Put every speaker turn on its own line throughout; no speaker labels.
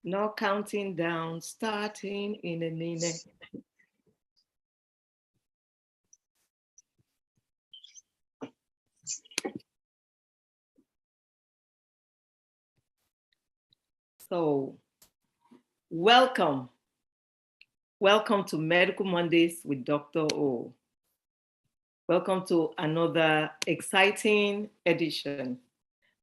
Now counting down, starting in a minute. So, welcome. Welcome to Medical Mondays with Dr. O. Welcome to another exciting edition.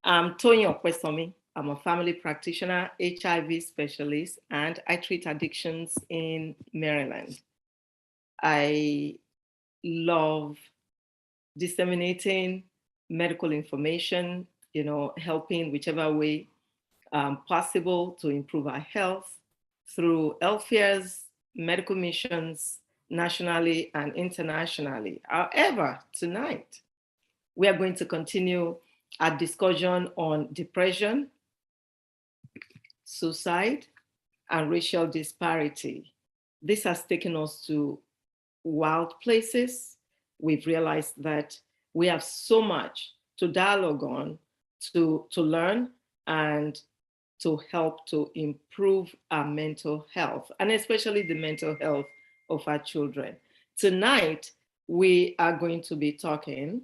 I'm Tony Okwesomi. I'm a family practitioner, HIV specialist, and I treat addictions in Maryland. I love disseminating medical information, helping whichever way possible to improve our health through health fairs, medical missions, nationally and internationally. However, tonight, we are going to continue our discussion on depression, suicide, and racial disparity. This has taken us to wild places. We've realized that we have so much to dialogue on, to learn, and to help to improve our mental health, and especially the mental health of our children. Tonight, we are going to be talking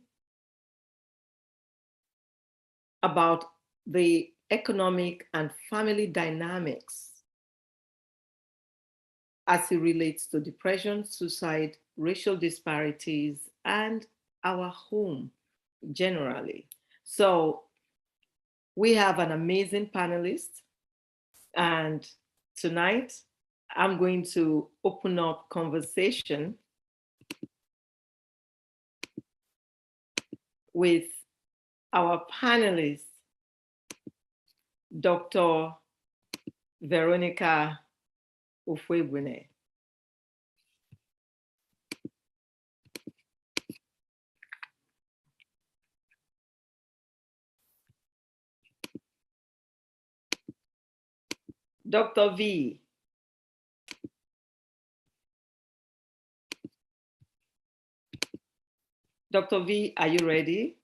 about the economic and family dynamics as it relates to depression, suicide, racial disparities, and our home generally. So we have an amazing panelist, and tonight I'm going to open up conversation with our panelist, Dr. Veronica Ufoegbune. Dr. V. Dr. V, are you ready?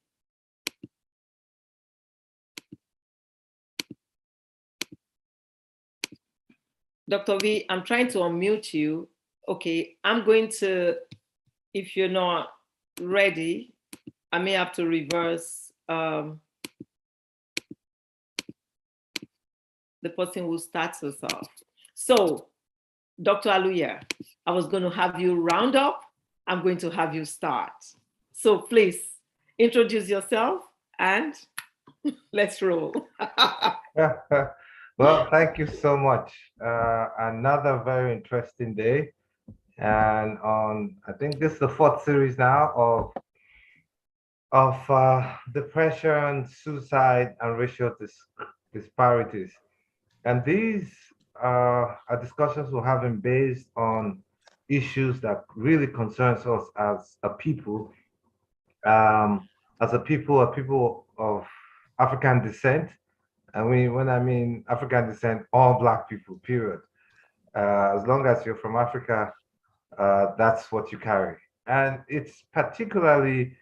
Dr. V, I'm trying to unmute you. Okay, I'm going to, if you're not ready, I may have to reverse the person who starts us off. So, Dr. Aluya, I was going to have you round up. I'm going to have you start. So please introduce yourself and let's roll.
Well, thank you so much. Another very interesting day. And I think this is the fourth series now of depression, suicide, and racial disparities. And these are discussions we're having based on issues that really concerns us as a people, a people of African descent. And when I mean African descent, all Black people, period. As long as you're from Africa, that's what you carry. And it's particularly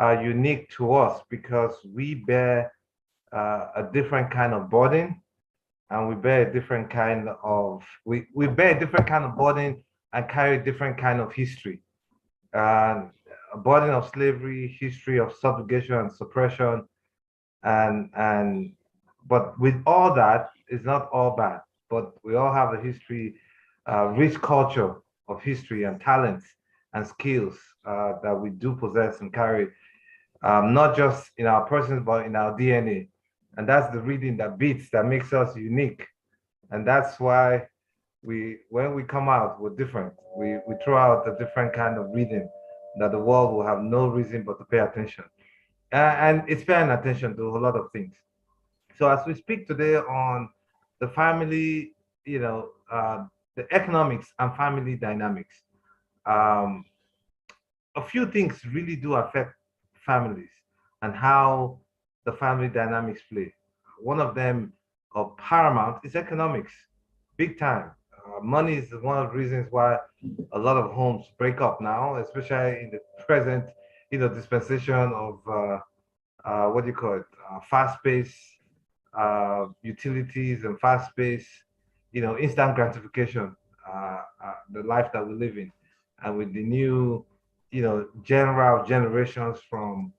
unique to us because we bear a different kind of burden, and we bear a different kind of burden and carry a different kind of history. And a burden of slavery, history of subjugation and suppression, and but with all that, it's not all bad. But we all have a history, rich culture of history and talents and skills that we do possess and carry, not just in our persons but in our DNA. And that's the reading that beats, that makes us unique. And that's why when we come out, we're different. We throw out a different kind of reading that the world will have no reason but to pay attention. And it's paying attention to a lot of things. So as we speak today on the family, the economics and family dynamics, um, a few things really do affect families and how the family dynamics play. One of them, of paramount, is economics, big time. Money is one of the reasons why a lot of homes break up now, especially in the present, dispensation of what do you call it, fast-paced utilities and fast-paced instant gratification, the life that we live in, and with the new, general generations from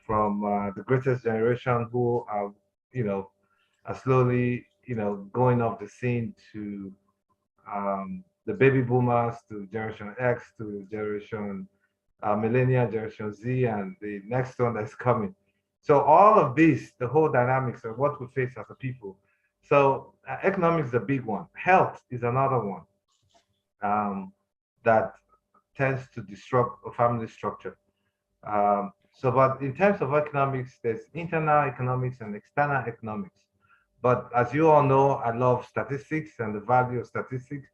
the greatest generation who are slowly, going off the scene to the baby boomers, to Generation X, to Generation Millennial, Generation Z, and the next one that's coming. So all of this, the whole dynamics of what we face as a people. So economics is a big one. Health is another one that tends to disrupt a family structure. But in terms of economics, there's internal economics and external economics. But as you all know, I love statistics and the value of statistics.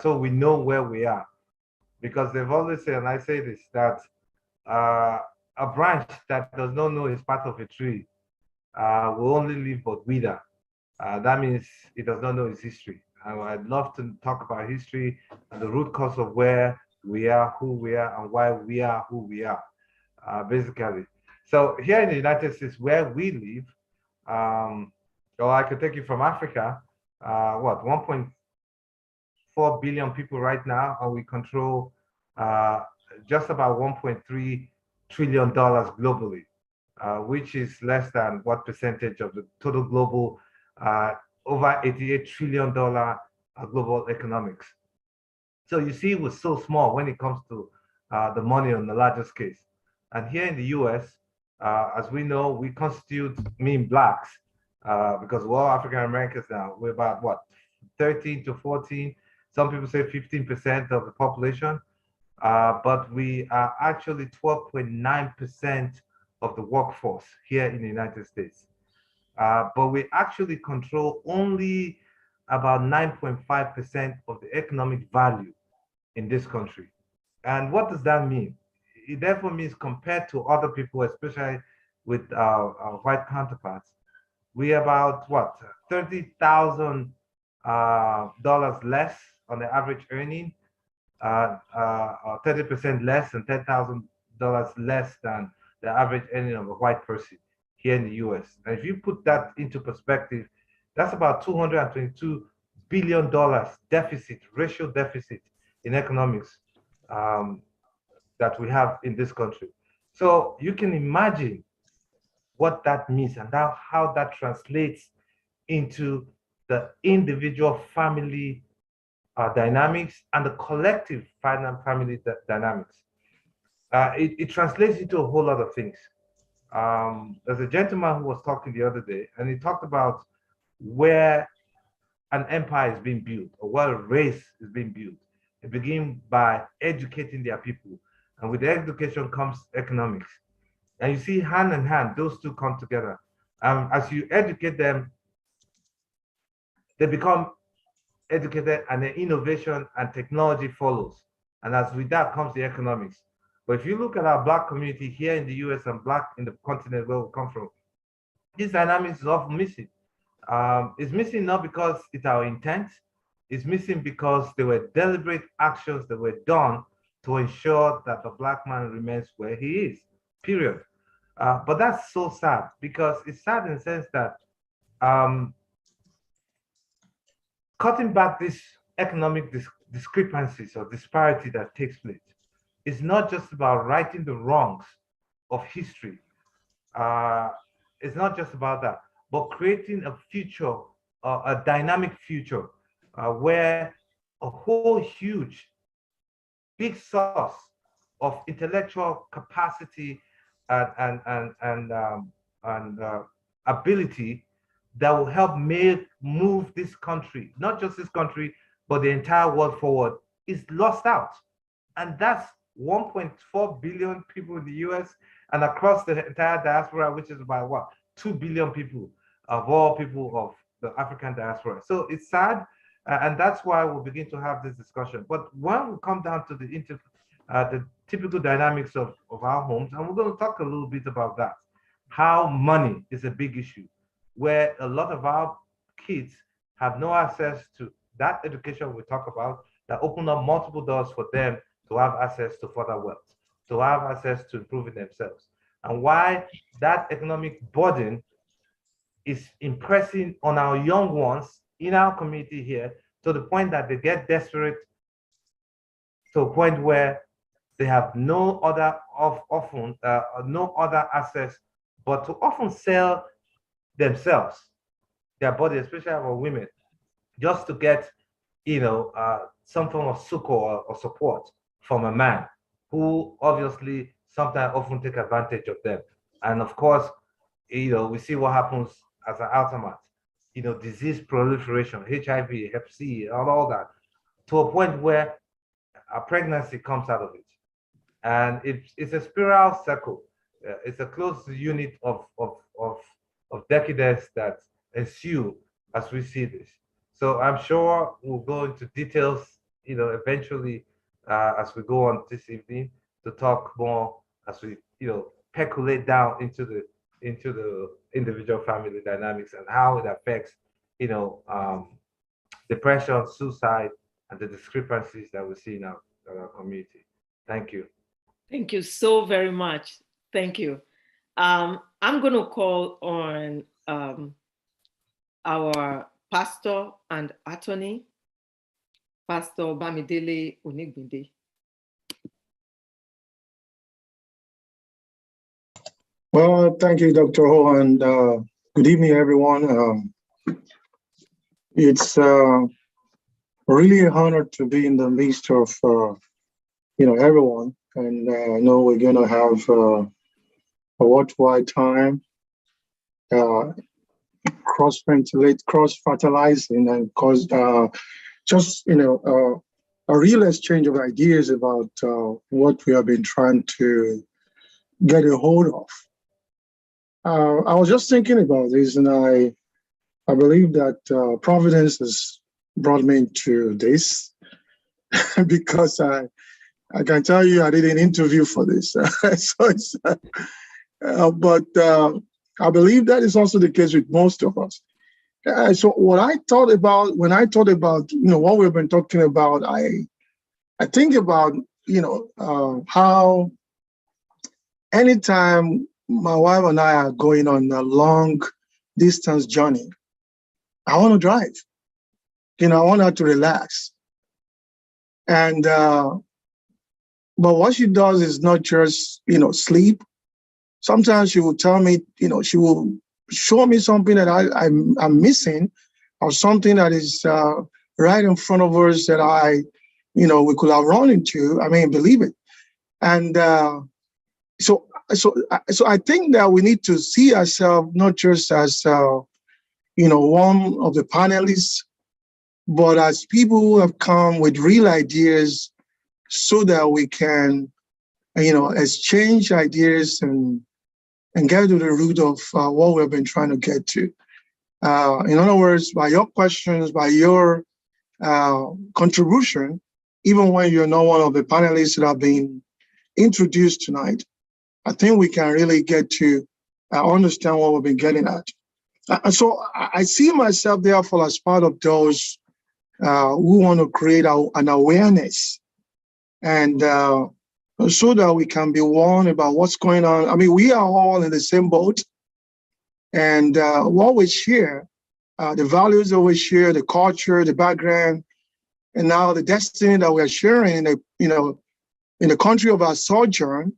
So we know where we are, because they've always said, and I say this, that a branch that does not know it's part of a tree will only live but wither. That means it does not know its history. I'd love to talk about history and the root cause of where we are, who we are, and why we are who we are, basically. So here in the United States, where we live, or I could take you from Africa, 1.4 billion people right now, and we control just about $1.3 trillion globally, which is less than what percentage of the total global over $88 trillion global economics. So you see, it was so small when it comes to the money on the largest case. And here in the US, as we know, we constitute mean blacks because we're all African Americans now. We're about what, 13 to 14, some people say 15% of the population, but we are actually 12.9% of the workforce here in the United States. But we actually control only about 9.5% of the economic value in this country. And what does that mean? It therefore means, compared to other people, especially with our white counterparts, we about what, $30,000 less on the average earning, 30% less, and $10,000 less than the average earning of a white person here in the US. And if you put that into perspective, that's about $222 billion deficit, racial deficit in economics that we have in this country. So you can imagine what that means and how that translates into the individual family dynamics and the collective family dynamics. It translates into a whole lot of things. There's a gentleman who was talking the other day, and he talked about where an empire is being built, or where a race is being built. It begins by educating their people, and with the education comes economics. And you see, hand in hand, those two come together. As you educate them, they become educated, and the innovation and technology follows. And as with that comes the economics. But if you look at our Black community here in the US and Black in the continent where we come from, this dynamics is often missing. It's missing not because it's our intent, it's missing because there were deliberate actions that were done to ensure that the Black man remains where he is, period. But that's so sad, because it's sad in the sense that cutting back this economic discrepancies or disparity that takes place is not just about righting the wrongs of history. It's not just about that, but creating a future, a dynamic future, where a whole huge, big source of intellectual capacity and ability that will help move this country, not just this country, but the entire world forward, is lost out. And that's 1.4 billion people in the US and across the entire diaspora, which is about what, 2 billion people of all people of the African diaspora. So it's sad, and that's why we'll begin to have this discussion. But when we come down to the typical dynamics of our homes, and we're going to talk a little bit about that, how money is a big issue, where a lot of our kids have no access to that education we talk about, that open up multiple doors for them to have access to further wealth, to have access to improving themselves, and why that economic burden is impressing on our young ones in our community here to the point that they get desperate to a point where they have no other no other access but to often sell themselves, their body, especially our women, just to get, some form of succor or support from a man who obviously sometimes often take advantage of them. And of course, we see what happens as an aftermath, disease proliferation, HIV, Hep C, all that, to a point where a pregnancy comes out of it. And it's a spiral circle. It's a closed unit of decadence that ensue as we see this. So I'm sure we'll go into details, eventually as we go on this evening to talk more as we, percolate down into the individual family dynamics and how it affects, depression, suicide, and the discrepancies that we see in our community. Thank you.
Thank you so very much. Thank you. I'm going to call on our pastor and attorney, Pastor Bamidele Onigbinde.
Well, thank you, Dr. Ho, and good evening, everyone. It's really an honor to be in the midst of, everyone. And I know we're going to have a worthwhile time, cross-ventilate, cross-fertilizing, and cause just, a real exchange of ideas about what we have been trying to get a hold of. I was just thinking about this, and I believe that Providence has brought me into this because I can tell you I did an interview for this. So it's, but I believe that is also the case with most of us. So what I thought about when I thought about what we've been talking about, I think about how anytime my wife and I are going on a long distance journey, I want to drive. I want her to relax. And but what she does is not just sleep. Sometimes she will tell me, she will show me something that I'm missing, or something that is right in front of us that we could have run into. I mean, believe it. And so I think that we need to see ourselves not just as one of the panelists, but as people who have come with real ideas, so that we can exchange ideas and get to the root of what we've been trying to get to. In other words, by your questions, by your contribution, even when you're not one of the panelists that have been introduced tonight, I think we can really get to understand what we've been getting at. So I see myself, therefore, as part of those who want to create an awareness, and so that we can be warned about what's going on. I mean, we are all in the same boat, and what we share, the values that we share, the culture, the background, and now the destiny that we're sharing in the country of our sojourn,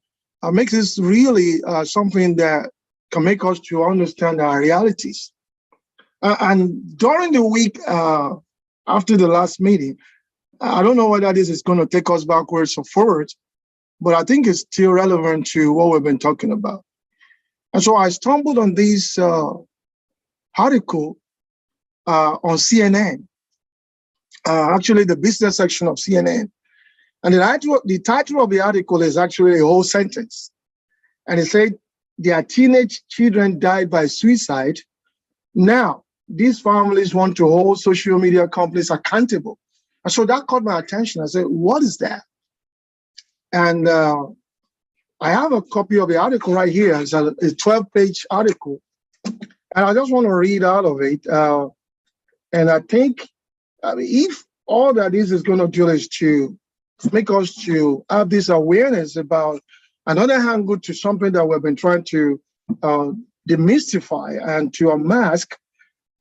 makes this really something that can make us to understand our realities. And during the week after the last meeting, I don't know whether this is going to take us backwards or forward, but I think it's still relevant to what we've been talking about. And so I stumbled on this article on CNN, actually the business section of CNN. And the title of the article is actually a whole sentence. And it said, their teenage children died by suicide. Now, these families want to hold social media companies accountable. And so that caught my attention. I said, what is that? And I have a copy of the article right here. It's a 12-page article. And I just want to read out of it. And I think, if all that is going to do is to make us to have this awareness about another angle to something that we've been trying to demystify and to unmask,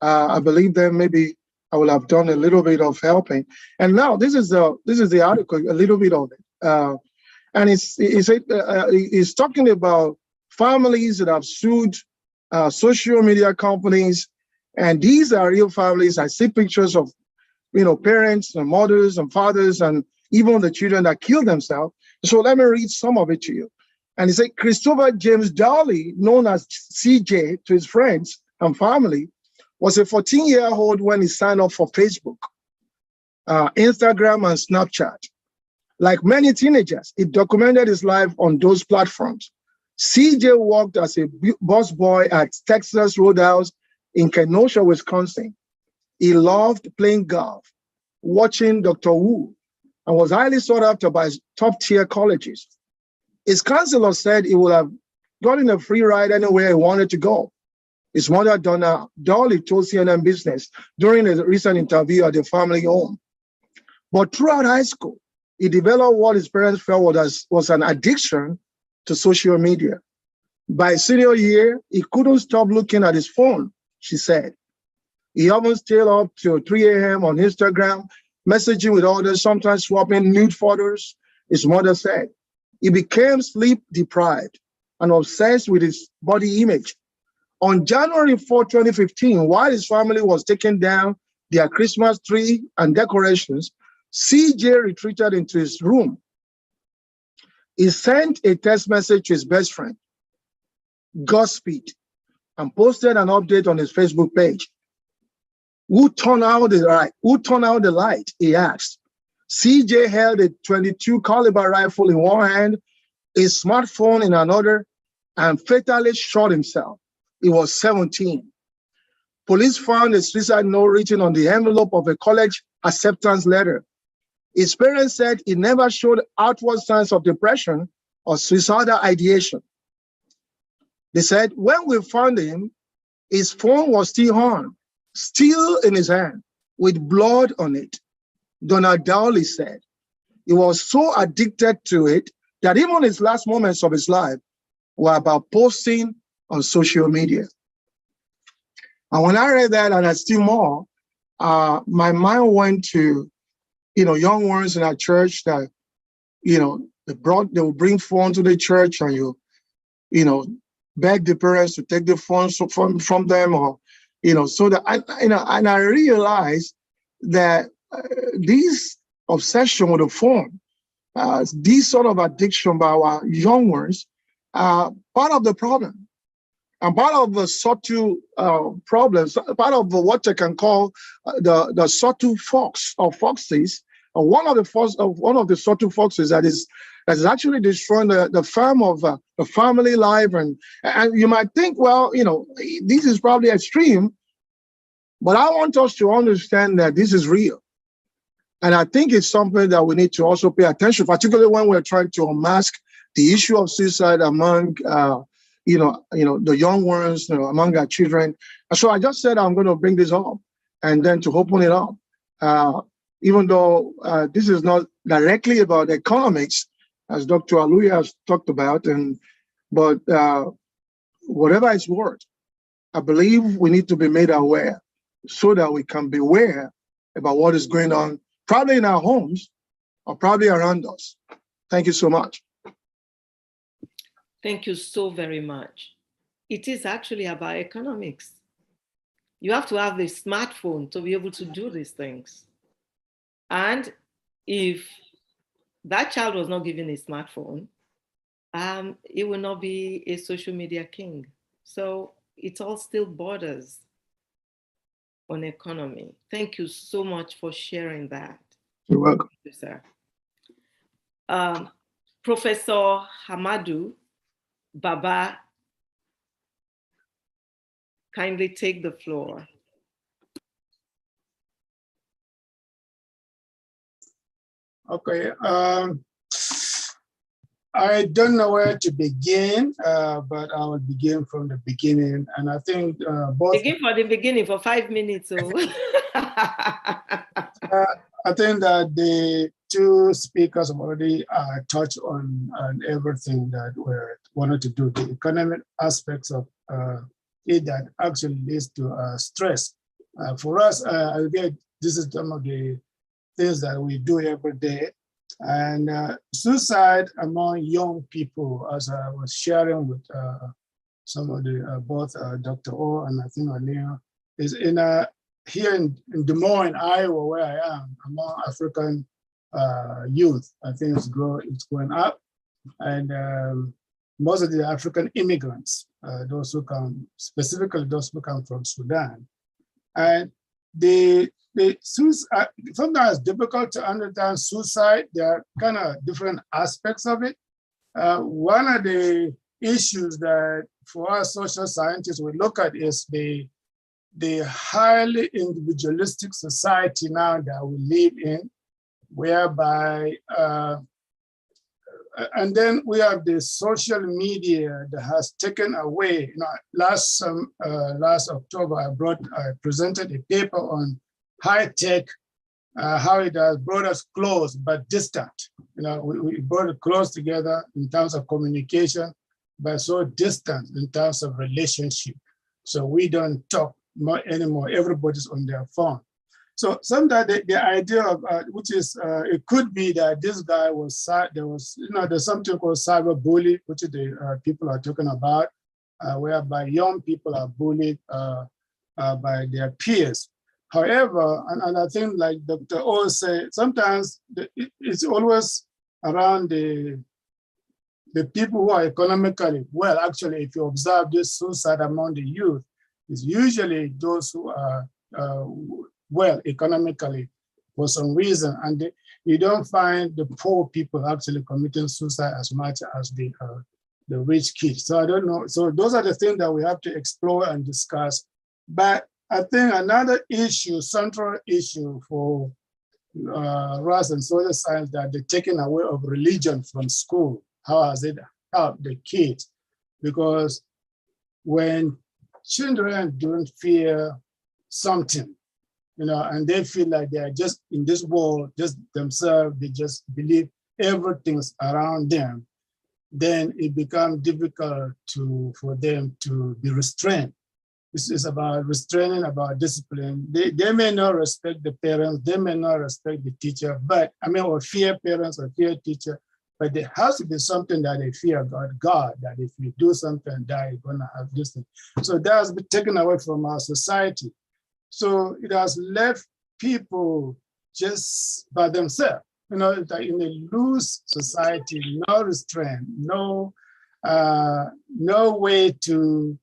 I believe that maybe I will have done a little bit of helping. And now this is the article, a little bit of it. And it's talking about families that have sued social media companies. And these are real families. I see pictures of, parents and mothers and fathers and even the children that killed themselves. So let me read some of it to you. And he said, Christopher James Dowley, known as CJ to his friends and family, was a 14-year-old when he signed up for Facebook, Instagram, and Snapchat. Like many teenagers, he documented his life on those platforms. CJ worked as a busboy at Texas Roadhouse in Kenosha, Wisconsin. He loved playing golf, watching Dr. Wu, and was highly sought after by top-tier colleges. His counselor said he would have gotten a free ride anywhere he wanted to go. His mother, Donna Dolly, told CNN Business during a recent interview at the family home. But throughout high school, he developed what his parents felt was an addiction to social media. By senior year, he couldn't stop looking at his phone, she said. He often stayed up till 3 a.m. on Instagram, messaging with others, sometimes swapping nude photos, his mother said. He became sleep deprived and obsessed with his body image. On January 4, 2015, while his family was taking down their Christmas tree and decorations, CJ retreated into his room. He sent a text message to his best friend, Godspeed, and posted an update on his Facebook page. Who turned out the light? Who turned out the light? He asked. CJ held a .22 caliber rifle in one hand, a smartphone in another, and fatally shot himself. He was 17. Police found a suicide note written on the envelope of a college acceptance letter. His parents said he never showed outward signs of depression or suicidal ideation. They said when we found him, his phone was still on, still in his hand, with blood on it. Donald Dowley said he was so addicted to it that even his last moments of his life were about posting on social media. And when I read that and I still more, my mind went to, young ones in our church that, they will bring phone to the church and beg the parents to take the phones from them, or, so that and I realized that this obsession with the phone, this sort of addiction by our young ones, are part of the problem. And part of the subtle problems, part of what I can call the subtle fox or foxes, one of the subtle foxes that is actually destroying the farm of the family life. And you might think, well, this is probably extreme, but I want us to understand that this is real. And I think it's something that we need to also pay attention, particularly when we're trying to unmask the issue of suicide among the young ones, among our children. And so I just said I'm going to bring this up and then to open it up. Even though this is not directly about economics, as Dr. Aluya has talked about, but whatever it's worth, I believe we need to be made aware so that we can be aware about what is going on, probably in our homes or probably around us. Thank you so much.
Thank you so very much. It is actually about economics. You have to have the smartphone to be able to do these things. And if that child was not given a smartphone, it will not be a social media king. So it all still borders on economy. Thank you so much for sharing that.
You're welcome.
Thank you, sir. Professor Hamadu Baba, kindly take the floor.
Okay, I don't know where to begin, but I will begin from the beginning. And I think both—
Begin from the beginning for 5 minutes. So.
I think that the two speakers have already touched on everything that we wanted to do, the economic aspects of it that actually leads to stress For us, again, this is some of the things that we do every day. And suicide among young people, as I was sharing with some of the both Dr. O and I think Aluya, is in here in Des Moines, Iowa, where I am, among African youth. I think it's going up, and most of the African immigrants, those who come, specifically those who come from Sudan, and the suicide, sometimes it's difficult to understand suicide. There are kind of different aspects of it. One of the issues that for us social scientists we look at is the highly individualistic society now that we live in, whereby, and then we have the social media that has taken away. Last October, I presented a paper on high tech, how it has brought us close but distant. We brought it close together in terms of communication, but so distant in terms of relationship. So we don't talk anymore. Everybody's on their phone. So sometimes the idea of which is it could be that this guy was there's something called cyberbullying, which the people are talking about, whereby young people are bullied by their peers. However, and I think like Dr. O said, sometimes it's always around the people who are economically well. Actually, if you observe this suicide among the youth, it's usually those who are well economically for some reason, and you don't find the poor people actually committing suicide as much as the rich kids. So I don't know. So those are the things that we have to explore and discuss. But I think another issue, central issue for us and social science, that the taking away of religion from school. How has it helped the kids? Because when children don't fear something, and they feel like they are just in this world, just themselves, they just believe everything's around them, then it becomes difficult for them to be restrained. This is about restraining, about discipline. They may not respect the parents, they may not respect the teacher, or fear parents or fear teacher, but there has to be something that they fear God, that if you do something, that you're gonna have this thing. So that has been taken away from our society. So it has left people just by themselves, in a loose society, no restraint, no way to,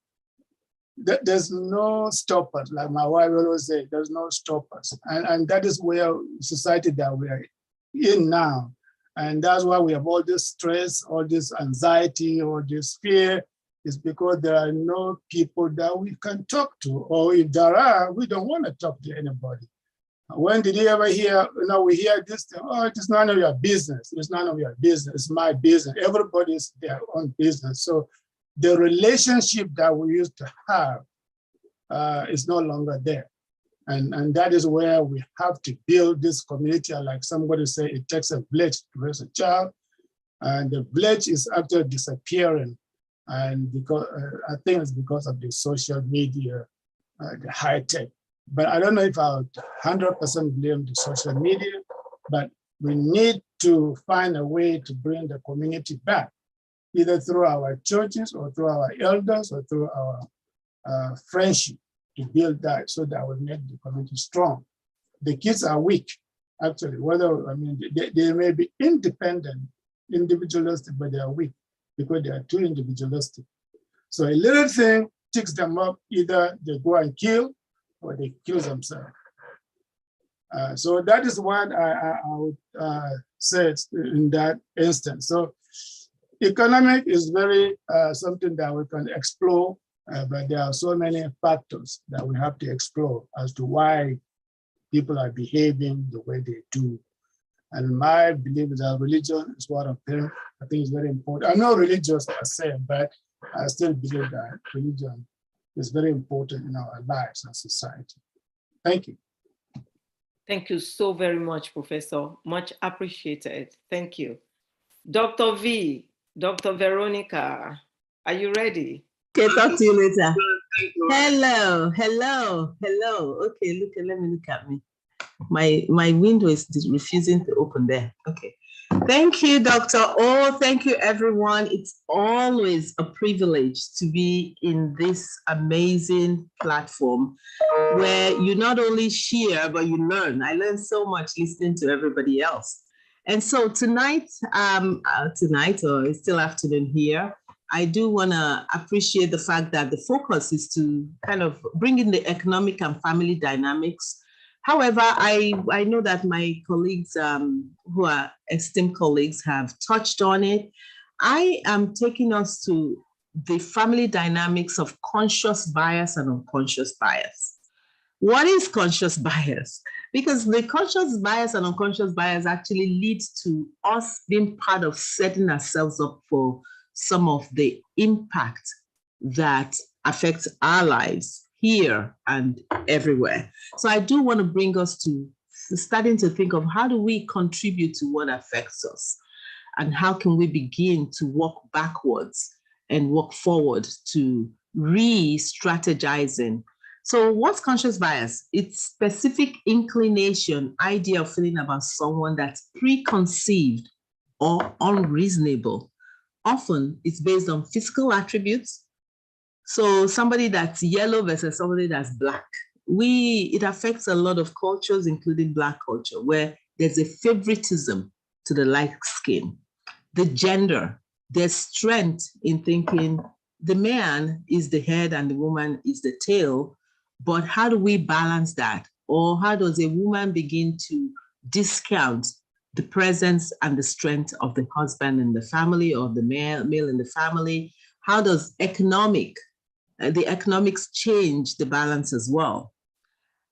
there's no stoppers. Like my wife always say, there's no stoppers. And that is where society that we are in now. And that's why we have all this stress, all this anxiety, all this fear, is because there are no people that we can talk to, or if there are, we don't want to talk to anybody. When did you ever hear, we hear this thing, oh, it's none of your business. It's none of your business, it's my business. Everybody's their own business. So the relationship that we used to have is no longer there. And that is where we have to build this community. Like somebody said, it takes a village to raise a child. And the village is actually disappearing. And because I think it's because of the social media, the high tech. But I don't know if I would 100% blame the social media, but we need to find a way to bring the community back, either through our churches or through our elders or through our friendship, to build that so that we make the community strong. The kids are weak, actually, they may be independent, individualistic, but they are weak because they are too individualistic. So a little thing ticks them up, either they go and kill or they kill themselves. So that is what I would say in that instance. So economic is very something that we can explore, but there are so many factors that we have to explore as to why people are behaving the way they do. And my belief is that religion is one of them. I think it's very important. I'm not religious per se, but I still believe that religion is very important in our lives and society. Thank you.
Thank you so very much, Professor. Much appreciated. Thank you. Dr. V, Dr. Veronica, are you ready?
Okay, talk to you later. Hello. Okay, let me look at me. My window is refusing to open there. Okay. Thank you, Dr. O. Thank you, everyone. It's always a privilege to be in this amazing platform where you not only share, but you learn. I learned so much listening to everybody else. And so tonight, or it's still afternoon here, I do want to appreciate the fact that the focus is to kind of bring in the economic and family dynamics. However, I know that my colleagues, who are esteemed colleagues, have touched on it. I am taking us to the family dynamics of conscious bias and unconscious bias. What is conscious bias? Because the conscious bias and unconscious bias actually leads to us being part of setting ourselves up for some of the impact that affects our lives here and everywhere. So I do want to bring us to starting to think of how do we contribute to what affects us, and how can we begin to walk backwards and walk forward to re-strategizing. So what's conscious bias? It's specific inclination, idea or feeling about someone that's preconceived or unreasonable. Often it's based on physical attributes. So somebody that's yellow versus somebody that's black. It affects a lot of cultures, including Black culture, where there's a favoritism to the light skin. The gender, there's strength in thinking the man is the head and the woman is the tail, but how do we balance that? Or how does a woman begin to discount the presence and the strength of the husband in the family, or the male in the family? How does the economics change the balance as well?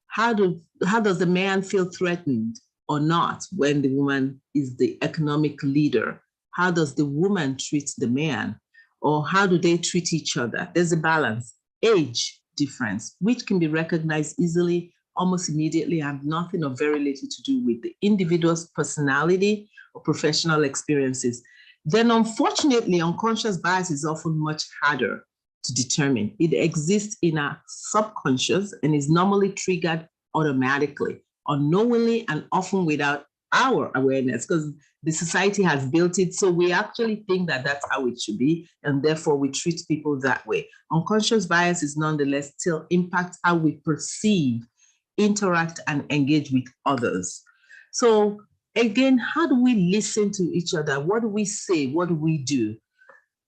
How does the man feel threatened or not when the woman is the economic leader? How does the woman treat the man? Or how do they treat each other? There's a balance. Age difference, which can be recognized easily, almost immediately, and nothing or very little to do with the individual's personality or professional experiences. Then unfortunately, unconscious bias is often much harder to determine. It exists in our subconscious and is normally triggered automatically, unknowingly, and often without our awareness, because the society has built it. So we actually think that that's how it should be, and therefore we treat people that way. Unconscious bias is nonetheless still impacts how we perceive, interact, and engage with others. So again, how do we listen to each other? What do we say? What do we do?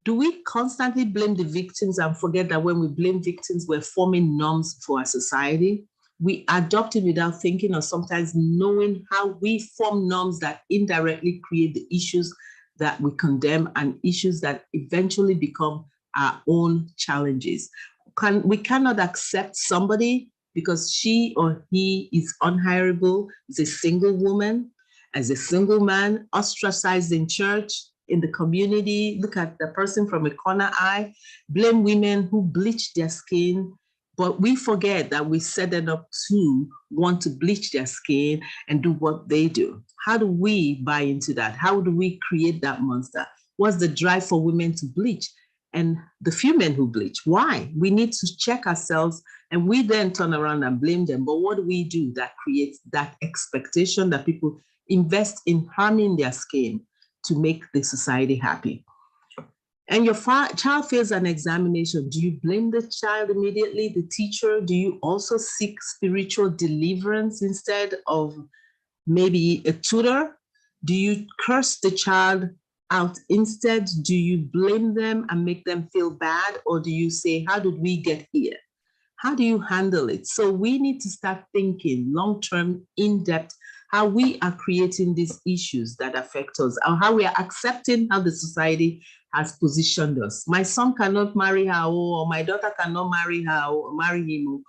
Do we constantly blame the victims and forget that when we blame victims, we're forming norms for our society? We adopt it without thinking or sometimes knowing how we form norms that indirectly create the issues that we condemn and issues that eventually become our own challenges. We cannot accept somebody because she or he is unhireable, is a single woman, as a single man, ostracized in church, in the community. Look at the person from a corner eye, blame women who bleach their skin, but we forget that we set them up to want to bleach their skin and do what they do. How do we buy into that? How do we create that monster? What's the drive for women to bleach? And the few men who bleach, why? We need to check ourselves, and we then turn around and blame them. But what do we do that creates that expectation that people invest in harming their skin to make the society happy? And your child fails an examination. Do you blame the child immediately, the teacher? Do you also seek spiritual deliverance instead of maybe a tutor? Do you curse the child out instead? Do you blame them and make them feel bad? Or do you say, how did we get here? How do you handle it? So we need to start thinking long-term, in-depth, how we are creating these issues that affect us, or how we are accepting how the society has positioned us. My son cannot marry her, or my daughter cannot marry her or marry him.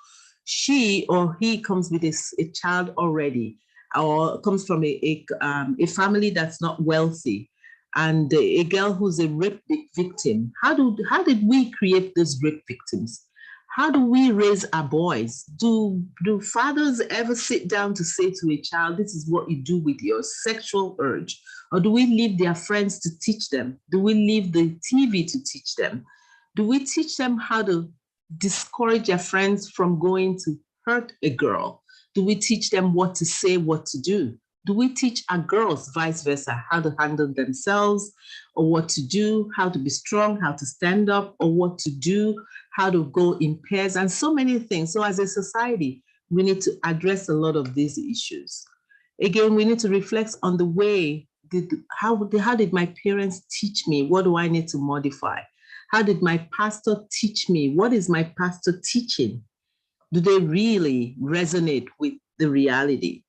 She or he comes with a child already, or comes from a family that's not wealthy, and a girl who's a rape victim. How did we create these rape victims? How do we raise our boys? Do fathers ever sit down to say to a child, this is what you do with your sexual urge? Or do we leave their friends to teach them? Do we leave the TV to teach them? Do we teach them how to discourage their friends from going to hurt a girl? Do we teach them what to say, what to do? Do we teach our girls, vice versa, how to handle themselves, or what to do, how to be strong, how to stand up, or what to do, how to go in pairs, and so many things. So as a society, we need to address a lot of these issues. Again, we need to reflect on the way, how did my parents teach me? What do I need to modify? How did my pastor teach me? What is my pastor teaching? Do they really resonate with the reality?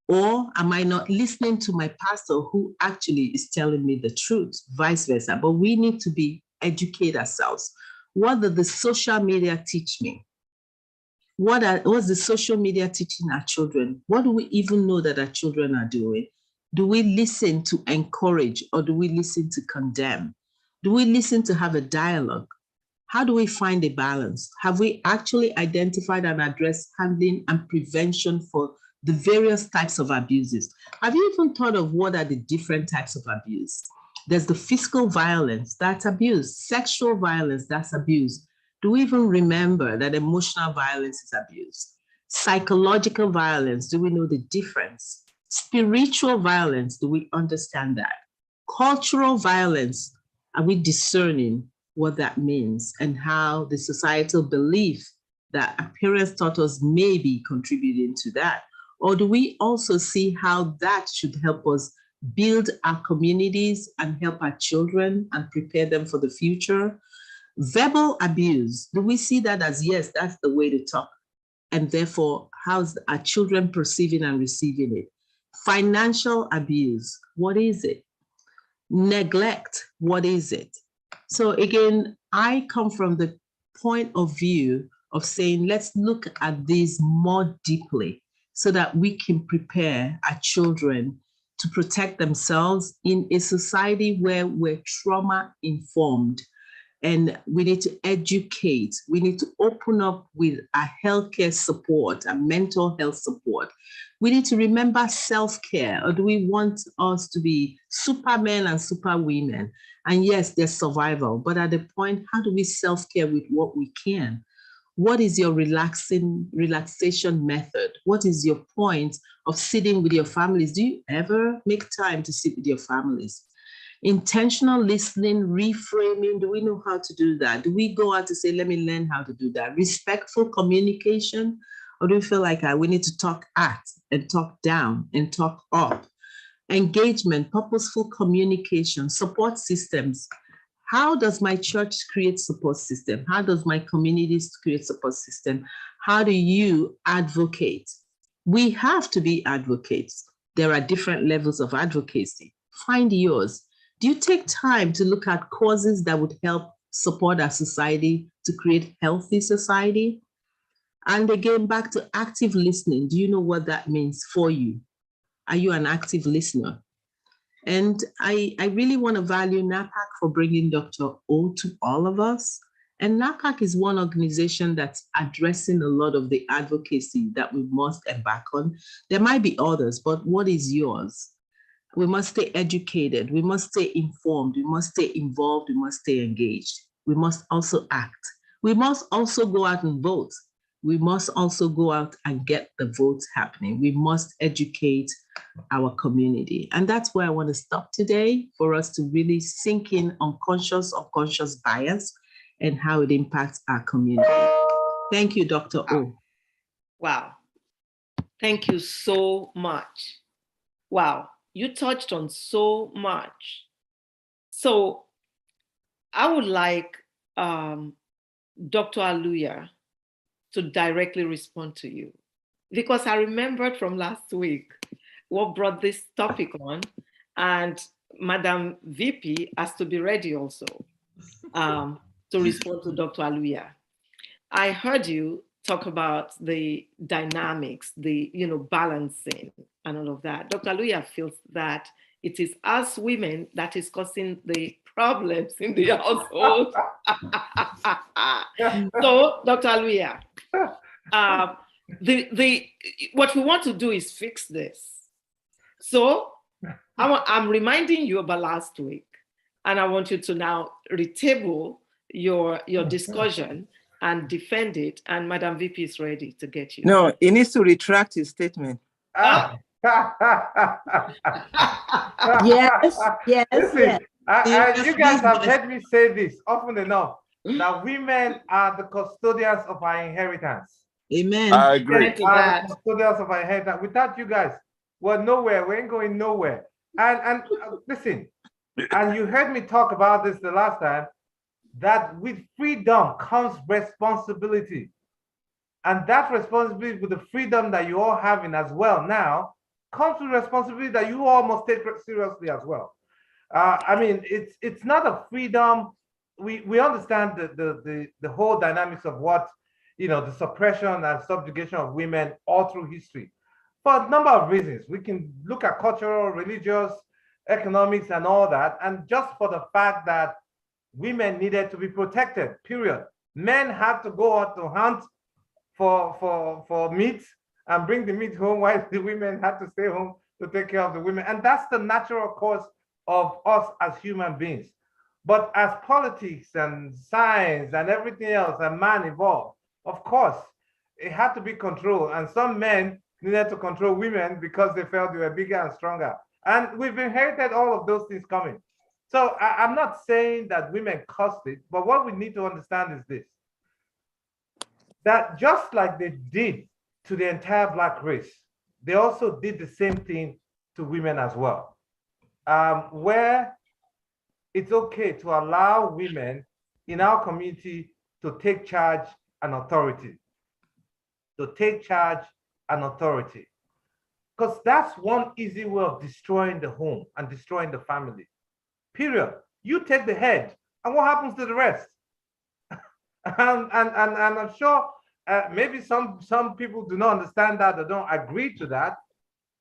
Or am I not listening to my pastor who actually is telling me the truth, vice versa? But we need to educate ourselves. What did the social media teach me? What's the social media teaching our children? What do we even know that our children are doing? Do we listen to encourage, or do we listen to condemn? Do we listen to have a dialogue? How do we find a balance? Have we actually identified and addressed handling and prevention for the various types of abuses? Have you even thought of what are the different types of abuse? There's the physical violence, that's abuse. Sexual violence, that's abuse. Do we even remember that emotional violence is abuse? Psychological violence, do we know the difference? Spiritual violence, do we understand that? Cultural violence, are we discerning what that means and how the societal belief that our parents taught us may be contributing to that? Or do we also see how that should help us build our communities and help our children and prepare them for the future? Verbal abuse, do we see that as, yes, that's the way to talk? And therefore, how's our children perceiving and receiving it? Financial abuse, what is it? Neglect, what is it? So again, I come from the point of view of saying, let's look at these more deeply so that we can prepare our children to protect themselves in a society where we're trauma informed. And we need to educate. We need to open up with our healthcare support and mental health support. We need to remember self-care. Or do we want us to be supermen and superwomen? And yes, there's survival, but at the point, how do we self-care with what we can? What is your relaxation method? What is your point of sitting with your families? Do you ever make time to sit with your families? Intentional listening, reframing, do we know how to do that? Do we go out to say, let me learn how to do that? Respectful communication, or do we feel like we need to talk at and talk down and talk up? Engagement, purposeful communication, support systems. How does my church create support system? How does my communities create support system? How do you advocate? We have to be advocates. There are different levels of advocacy. Find yours. Do you take time to look at causes that would help support our society to create healthy society? And again, back to active listening. Do you know what that means for you? Are you an active listener? And I really want to value NAPAC for bringing Dr. O to all of us. And NAPAC is one organization that's addressing a lot of the advocacy that we must embark on. There might be others, but what is yours? We must stay educated. We must stay informed. We must stay involved. We must stay engaged. We must also act. We must also go out and vote. We must also go out and get the votes happening. We must educate our community. And that's where I want to stop today, for us to really sink in on unconscious bias and how it impacts our community. Thank you, Dr. O.
Wow. Thank you so much. Wow. You touched on so much. So I would like Dr. Aluya to directly respond to you, because I remembered from last week what brought this topic on, and Madam VP has to be ready also to respond to Dr. Aluya. I heard you talk about the dynamics, the balancing and all of that. Dr. Aluya feels that it is us women that is causing the problems in the household. So, Dr. Aluya, what we want to do is fix this. So I'm reminding you about last week, and I want you to now retable your discussion and defend it. And Madam VP is ready to get you.
No, he needs to retract his statement.
Ah.
Yes, yes,
Listen,
yes.
you guys have heard me say this often enough, that women are the custodians of our inheritance.
Amen.
I agree.
To
Are
that.
the custodians of our inheritance. Without you guys, we're nowhere. We ain't going nowhere. And listen, and you heard me talk about this the last time, that with freedom comes responsibility. And that responsibility, with the freedom that you all having as well now, comes with responsibility that you all must take seriously as well. I mean, it's not a freedom. We understand the whole dynamics of what, you know, the suppression and subjugation of women all through history, for a number of reasons. We can look at cultural, religious, economics, and all that, and just for the fact that women needed to be protected, period. Men had to go out to hunt for meat and bring the meat home, while the women had to stay home to take care of the women. And that's the natural course of us as human beings. But as politics and science and everything else and man evolved, of course, it had to be controlled. And some men needed to control women because they felt they were bigger and stronger. And we've inherited all of those things coming. So I'm not saying that women caused it, but what we need to understand is this, that just like they did to the entire Black race, they also did the same thing to women as well, where it's okay to allow women in our community to take charge and authority, because that's one easy way of destroying the home and destroying the family, period. You take the head, and what happens to the rest? and I'm sure maybe some people do not understand that, or don't agree to that,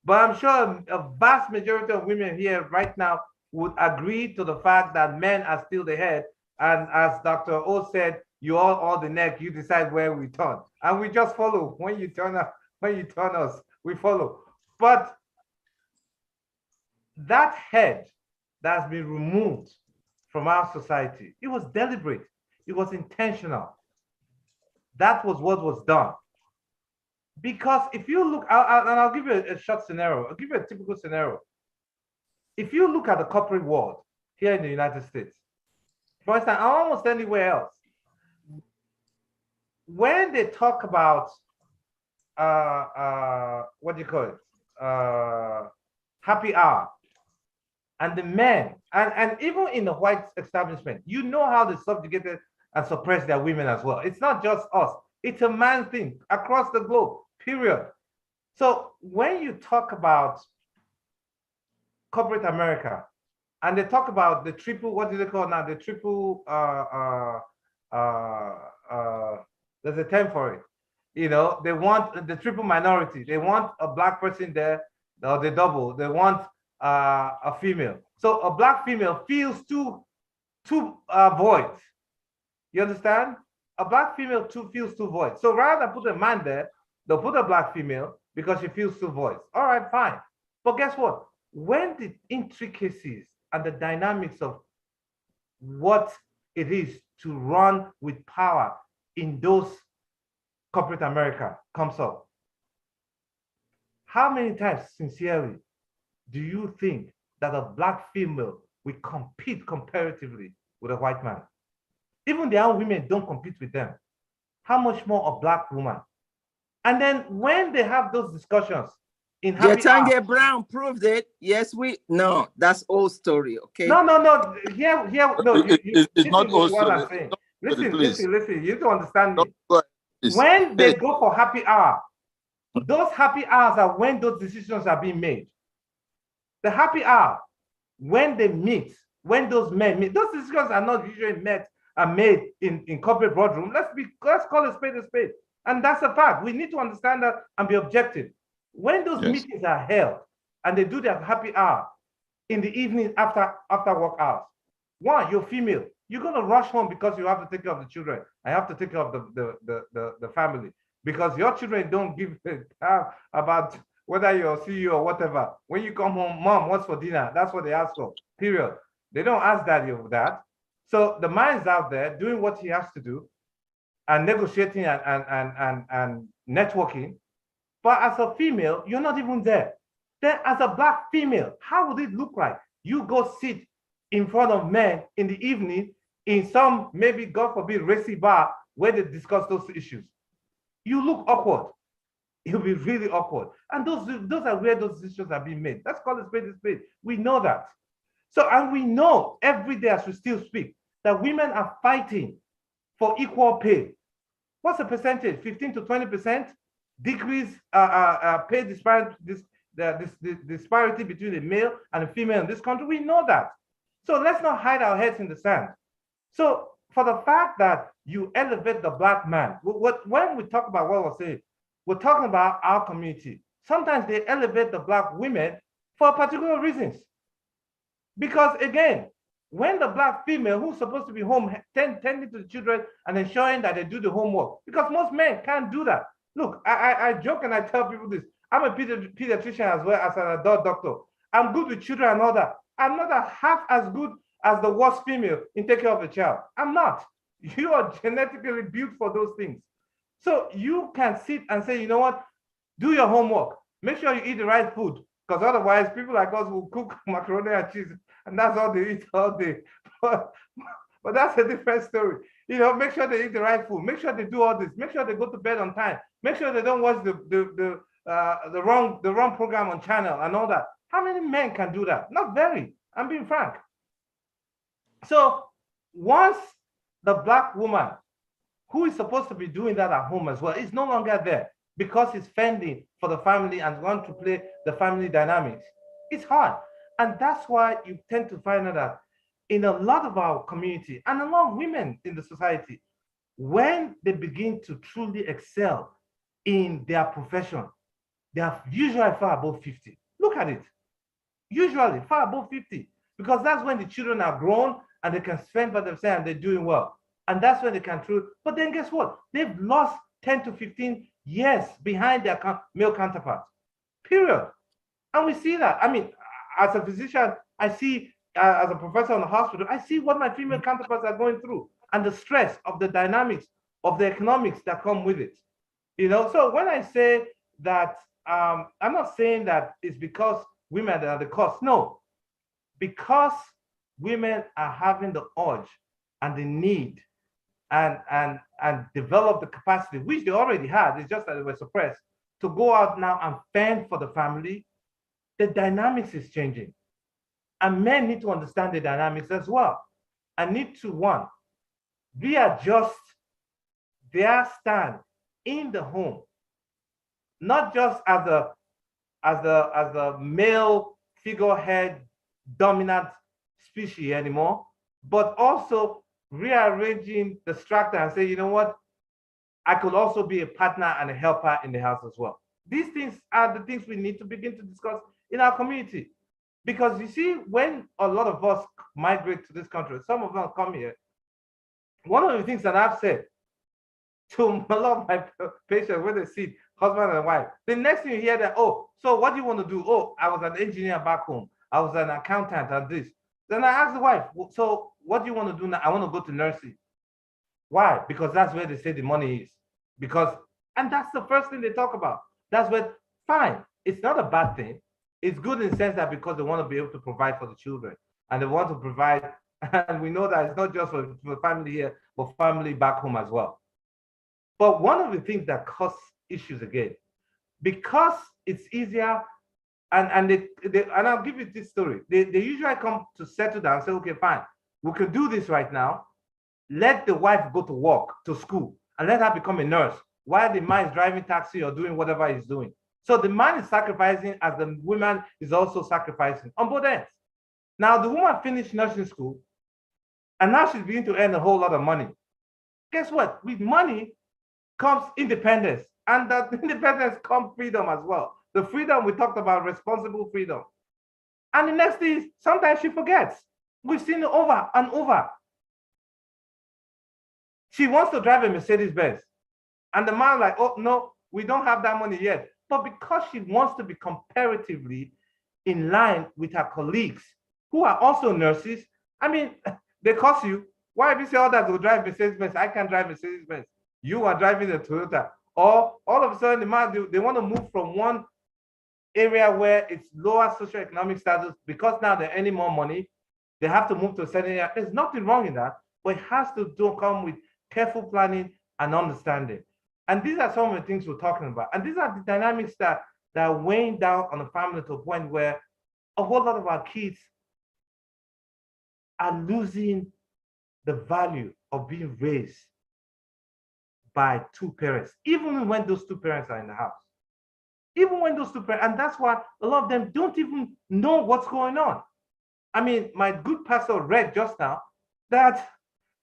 but I'm sure a vast majority of women here right now would agree to the fact that men are still the head, and as Dr. O said, you all the neck, you decide where we turn, and we just follow. When you turn us, we follow. But that head that's been removed from our society, it was deliberate, it was intentional. That was what was done. Because if you look, I'll give you a short scenario, I'll give you a typical scenario. If you look at the corporate world here in the United States, for instance, almost anywhere else, when they talk about what do you call it, happy hour, and the men, and even in the white establishment, you know how they subjugated and suppress their women as well. It's not just us, it's a man thing across the globe, period. So when you talk about corporate America, and they talk about the triple, what do they call now? The triple, there's a term for it. You know, they want the triple minority. They want a Black person there, or the double. They want a female. So a Black female feels two voids. You understand? A Black female feels two voids. So rather than put a man there, they'll put a Black female because she feels two voids. All right, fine. But guess what? When the intricacies and the dynamics of what it is to run with power in those corporate America comes up, how many times, sincerely, do you think that a Black female will compete comparatively with a white man? Even their own women don't compete with them. How much more a Black woman? And then when they have those discussions in happy hour,
Brown proved it. Yes, no, that's old story. Okay.
No. Here, no.
It's not old
what
story.
I'm saying. Listen. You don't understand me.
Please.
When they go for happy hour, those happy hours are when those decisions are being made. The happy hour, when they meet, when those men meet, those decisions are not usually met and made in corporate boardroom. Let's call a spade a spade. And that's a fact. We need to understand that and be objective. When those meetings are held and they do their happy hour in the evening after work hours, one, you're female. You're going to rush home because you have to take care of the children. I have to take care of the family, because your children don't give about whether you're CEO or whatever. When you come home, mom, what's for dinner? That's what they ask for, period. They don't ask daddy of that. So the man's out there doing what he has to do. and negotiating and networking. But as a female, you're not even there. Then as a Black female, how would it look like? You go sit in front of men in the evening in some, maybe, God forbid, racy bar where they discuss those issues. You look awkward. It'll be really awkward. And those are where those decisions are being made. Let's call it spade a spade. We know that. So, and we know every day as we still speak that women are fighting for equal pay. What's the percentage? 15 to 20%? Decrease pay disparity, the disparity between the male and the female in this country. We know that. So let's not hide our heads in the sand. So for the fact that you elevate the Black man, when we talk about what we're saying, we're talking about our community. Sometimes they elevate the Black women for particular reasons. Because again, when the Black female who's supposed to be home tending to the children and ensuring that they do the homework, because most men can't do that. Look, I joke and I tell people this. I'm a pediatrician as well as an adult doctor. I'm good with children and all that. I'm not half as good as the worst female in taking care of a child. I'm not. You are genetically built for those things. So you can sit and say, you know what? Do your homework. Make sure you eat the right food, because otherwise people like us will cook macaroni and cheese and that's all they eat all day. But that's a different story. You know, make sure they eat the right food. Make sure they do all this. Make sure they go to bed on time. Make sure they don't watch the wrong program on channel and all that. How many men can do that? Not very. I'm being frank. So once the Black woman who is supposed to be doing that at home as well is no longer there because he's fending for the family and want to play the family dynamics, it's hard. And that's why you tend to find out that in a lot of our community and a lot of women in the society, when they begin to truly excel in their profession, they are usually far above 50. Look at it. Usually far above 50, because that's when the children are grown and they can spend for themselves and they're doing well. And that's when they can truly, but then guess what? They've lost 10 to 15 years behind their male counterparts, period. And we see that. I mean, as a physician, I see, as a professor in the hospital, I see what my female counterparts are going through and the stress of the dynamics of the economics that come with it. You know, so when I say that, I'm not saying that it's because women are the cause. No, because women are having the urge and the need and develop the capacity, which they already had, it's just that they were suppressed, to go out now and fend for the family. The dynamics is changing. And men need to understand the dynamics as well. And need to, one, readjust their stand in the home, not just as a male figurehead dominant species anymore, but also rearranging the structure and say, you know what, I could also be a partner and a helper in the house as well. These things are the things we need to begin to discuss in our community. Because you see, when a lot of us migrate to this country, some of them come here, one of the things that I've said to a lot of my patients when they see husband and wife, the next thing you hear that, oh, so what do you want to do? Oh, I was an engineer back home. I was an accountant and this. Then I asked the wife, so what do you want to do now? I want to go to nursing. Why? Because that's where they say the money is. Because, and that's the first thing they talk about. That's where, fine, it's not a bad thing. It's good in the sense that because they want to be able to provide for the children and they want to provide, and we know that it's not just for family here, but family back home as well. But one of the things that causes issues again, because it's easier, and I'll give you this story. They usually come to settle down and say, okay, fine, we can do this right now. Let the wife go to work, to school, and let her become a nurse while the man is driving taxi or doing whatever he's doing. So the man is sacrificing as the woman is also sacrificing on both ends. Now the woman finished nursing school and now she's beginning to earn a whole lot of money. Guess what? With money comes independence, and that independence comes freedom as well. The freedom we talked about, responsible freedom. And the next thing is sometimes she forgets. We've seen it over and over. She wants to drive a Mercedes-Benz. And the man like, oh, no, we don't have that money yet. But because she wants to be comparatively in line with her colleagues who are also nurses, I mean, they cost you. Why if you say all that will drive Mercedes-Benz? I can't drive Mercedes-Benz. You are driving a Toyota, or all of a sudden they want to move from one area where it's lower socioeconomic status because now they're earning more money. They have to move to a certain area. There's nothing wrong in that, but it has to come with careful planning and understanding. And these are some of the things we're talking about. And these are the dynamics that are weighing down on the family to a point where a whole lot of our kids are losing the value of being raised by two parents, even when those two parents are in the house. Even when those two parents, and that's why a lot of them don't even know what's going on. I mean, my good pastor read just now that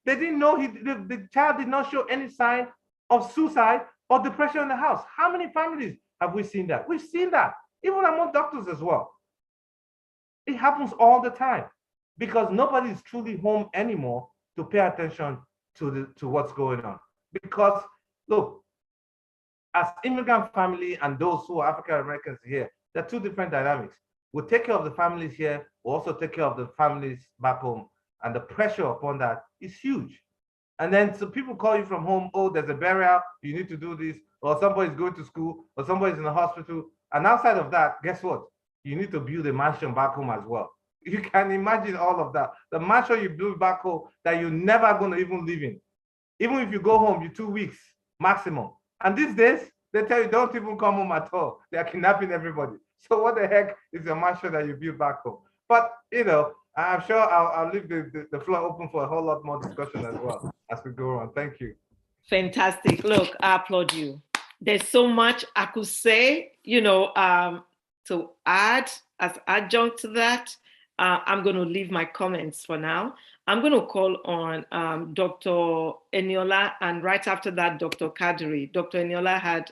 they didn't know the child did not show any sign of suicide or depression in the house. How many families have we seen that? We've seen that, even among doctors as well. It happens all the time because nobody is truly home anymore to pay attention to what's going on. Because look, as immigrant family and those who are African Americans here, there are two different dynamics. We'll take care of the families here, we'll also take care of the families back home. And the pressure upon that is huge. And then so people call you from home, oh, there's a burial, you need to do this, or somebody's going to school, or somebody's in the hospital. And outside of that, guess what? You need to build a mansion back home as well. You can imagine all of that. The mansion you build back home that you're never going to even live in. Even if you go home, you're 2 weeks maximum. And these days, they tell you don't even come home at all. They're kidnapping everybody. So what the heck is a mansion that you build back home? But, you know, I'm sure I'll leave the floor open for a whole lot more discussion as well as we go on. Thank you.
Fantastic. Look, I applaud you. There's so much I could say, you know, to add as adjunct to that. I'm going to leave my comments for now. I'm going to call on Dr. Eniola, and right after that, Dr. Kadiri. Dr. Eniola had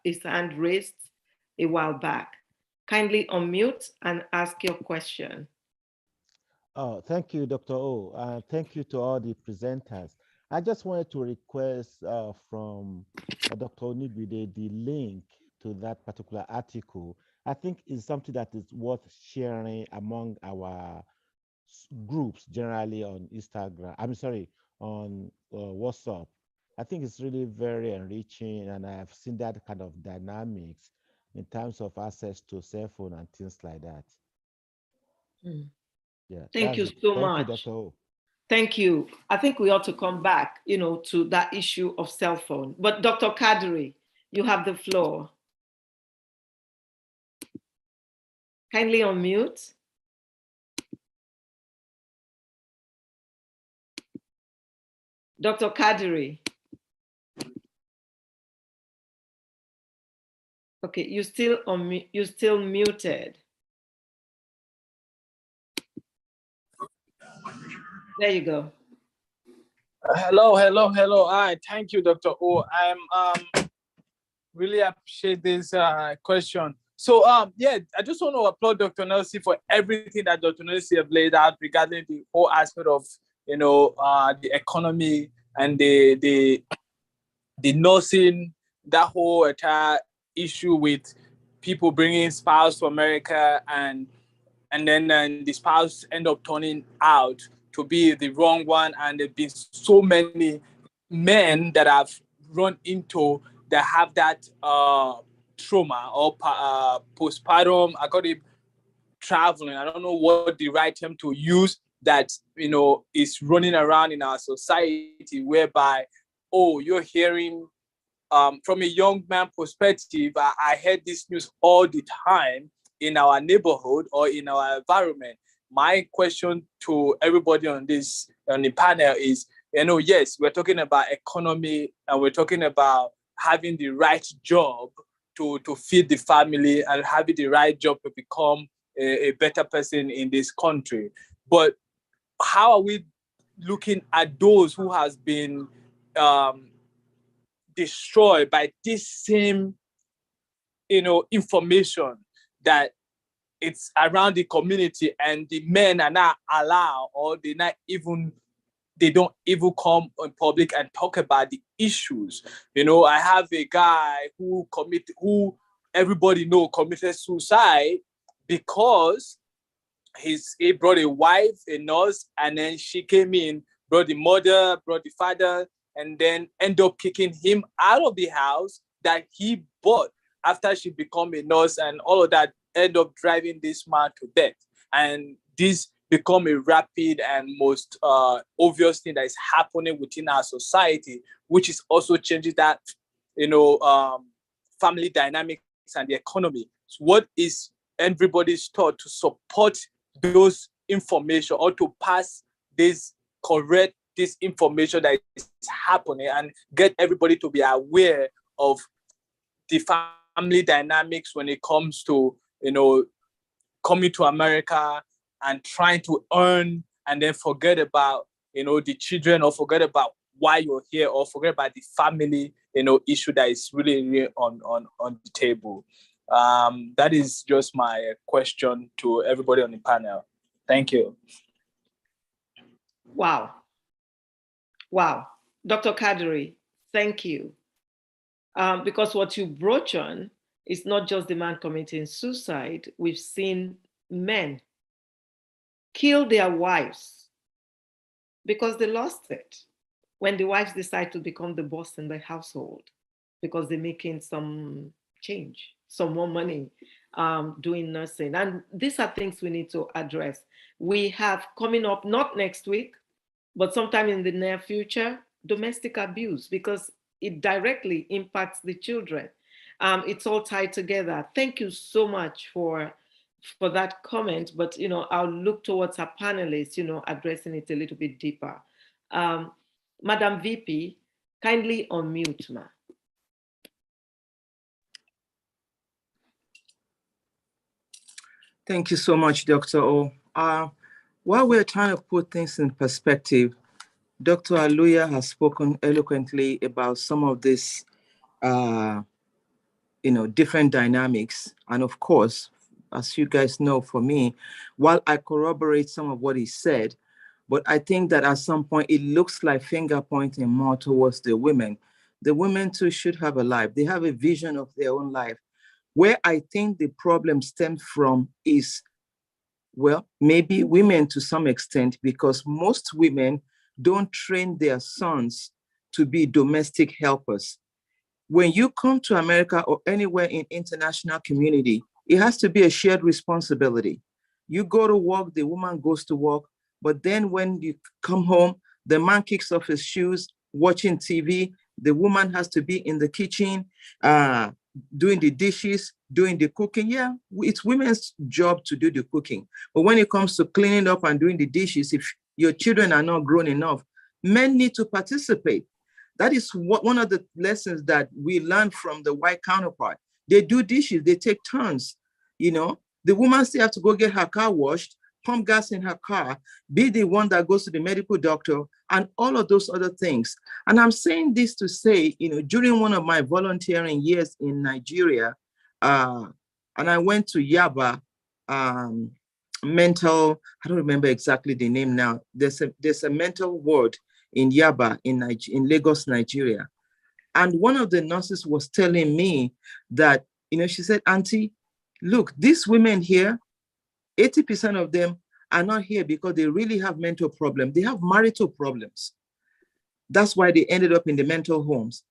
his hand raised a while back. Kindly unmute and ask your question.
Oh, thank you, Dr. O. Thank you to all the presenters. I just wanted to request from Dr. Onigbinde the link to that particular article. I think it's something that is worth sharing among our groups generally on Instagram. I'm sorry, on WhatsApp. I think it's really very enriching, and I have seen that kind of dynamics in terms of access to cell phone and things like that. Yeah.
Thank you so much.
Thank you, Dr. O.
Thank you. I think we ought to come back, you know, to that issue of cell phone. But Dr. Kadiri, you have the floor. Kindly unmute. Dr. Kadiri. Okay, you're still muted. There you go.
Hello. Hi, thank you, Dr. O. I'm really appreciate this question. So yeah, I just want to applaud Dr. Nelson for everything that Dr. Nelson have laid out regarding the whole aspect of, you know, the economy and the nursing, that whole entire issue with people bringing spouse to America and then the spouse end up turning out to be the wrong one, and there've been so many men that have run into that have that trauma or postpartum, I call it traveling. I don't know what the right term to use, that, you know, is running around in our society, whereby, oh, you're hearing from a young man perspective, I heard this news all the time in our neighborhood or in our environment. My question to everybody on the panel is, you know, yes, we're talking about economy and we're talking about having the right job to feed the family and having the right job to become a better person in this country. But how are we looking at those who has been destroyed by this same, you know, information that it's around the community, and the men are not allowed, or they don't even come in public and talk about the issues. You know, I have a guy who everybody know committed suicide because he brought a wife, a nurse, and then she came in, brought the mother, brought the father, and then end up kicking him out of the house that he bought after she became a nurse, and all of that end up driving this man to death. And this become a rapid and most obvious thing that is happening within our society, which is also changing that, family dynamics and the economy. So what is everybody's thought to support those information, or to pass this information that is happening, and get everybody to be aware of the family dynamics when it comes to, coming to America and trying to earn, and then forget about, the children, or forget about why you're here, or forget about the family, issue that is really on the table. That is just my question to everybody on the panel. Thank you.
Wow. Dr. Kadri, thank you. Because what you brought on is not just the man committing suicide. We've seen men kill their wives because they lost it. When the wives decide to become the boss in the household because they're making some change, some more money doing nursing. And these are things we need to address. We have coming up, not next week, but sometime in the near future, domestic abuse, because it directly impacts the children. It's all tied together. Thank you so much for that comment, but I'll look towards our panelists, addressing it a little bit deeper. Madam VP, kindly unmute, ma.
Thank you so much, Dr. O. While we're trying to put things in perspective, Dr. Aluya has spoken eloquently about some of this, different dynamics. And of course, as you guys know, for me, while I corroborate some of what he said, but I think that at some point it looks like finger pointing more towards the women. The women too should have a life. They have a vision of their own life. Where I think the problem stems from is, well, maybe women to some extent, because most women don't train their sons to be domestic helpers. When you come to America or anywhere in international community, it has to be a shared responsibility. You go to work, the woman goes to work, but then when you come home, the man kicks off his shoes, watching TV, the woman has to be in the kitchen, doing the dishes, doing the cooking. Yeah, it's women's job to do the cooking. But when it comes to cleaning up and doing the dishes, if your children are not grown enough, men need to participate. That is one of the lessons that we learned from the white counterpart. They do dishes, they take turns. The woman still have to go get her car washed, pump gas in her car, be the one that goes to the medical doctor, and all of those other things. And I'm saying this to say, during one of my volunteering years in Nigeria, and I went to Yaba, mental, I don't remember exactly the name now. There's a mental ward in Yaba in Lagos, Nigeria. And one of the nurses was telling me that, she said, Auntie, look, these women here, 80% of them are not here because they really have mental problems. They have marital problems. That's why they ended up in the mental homes.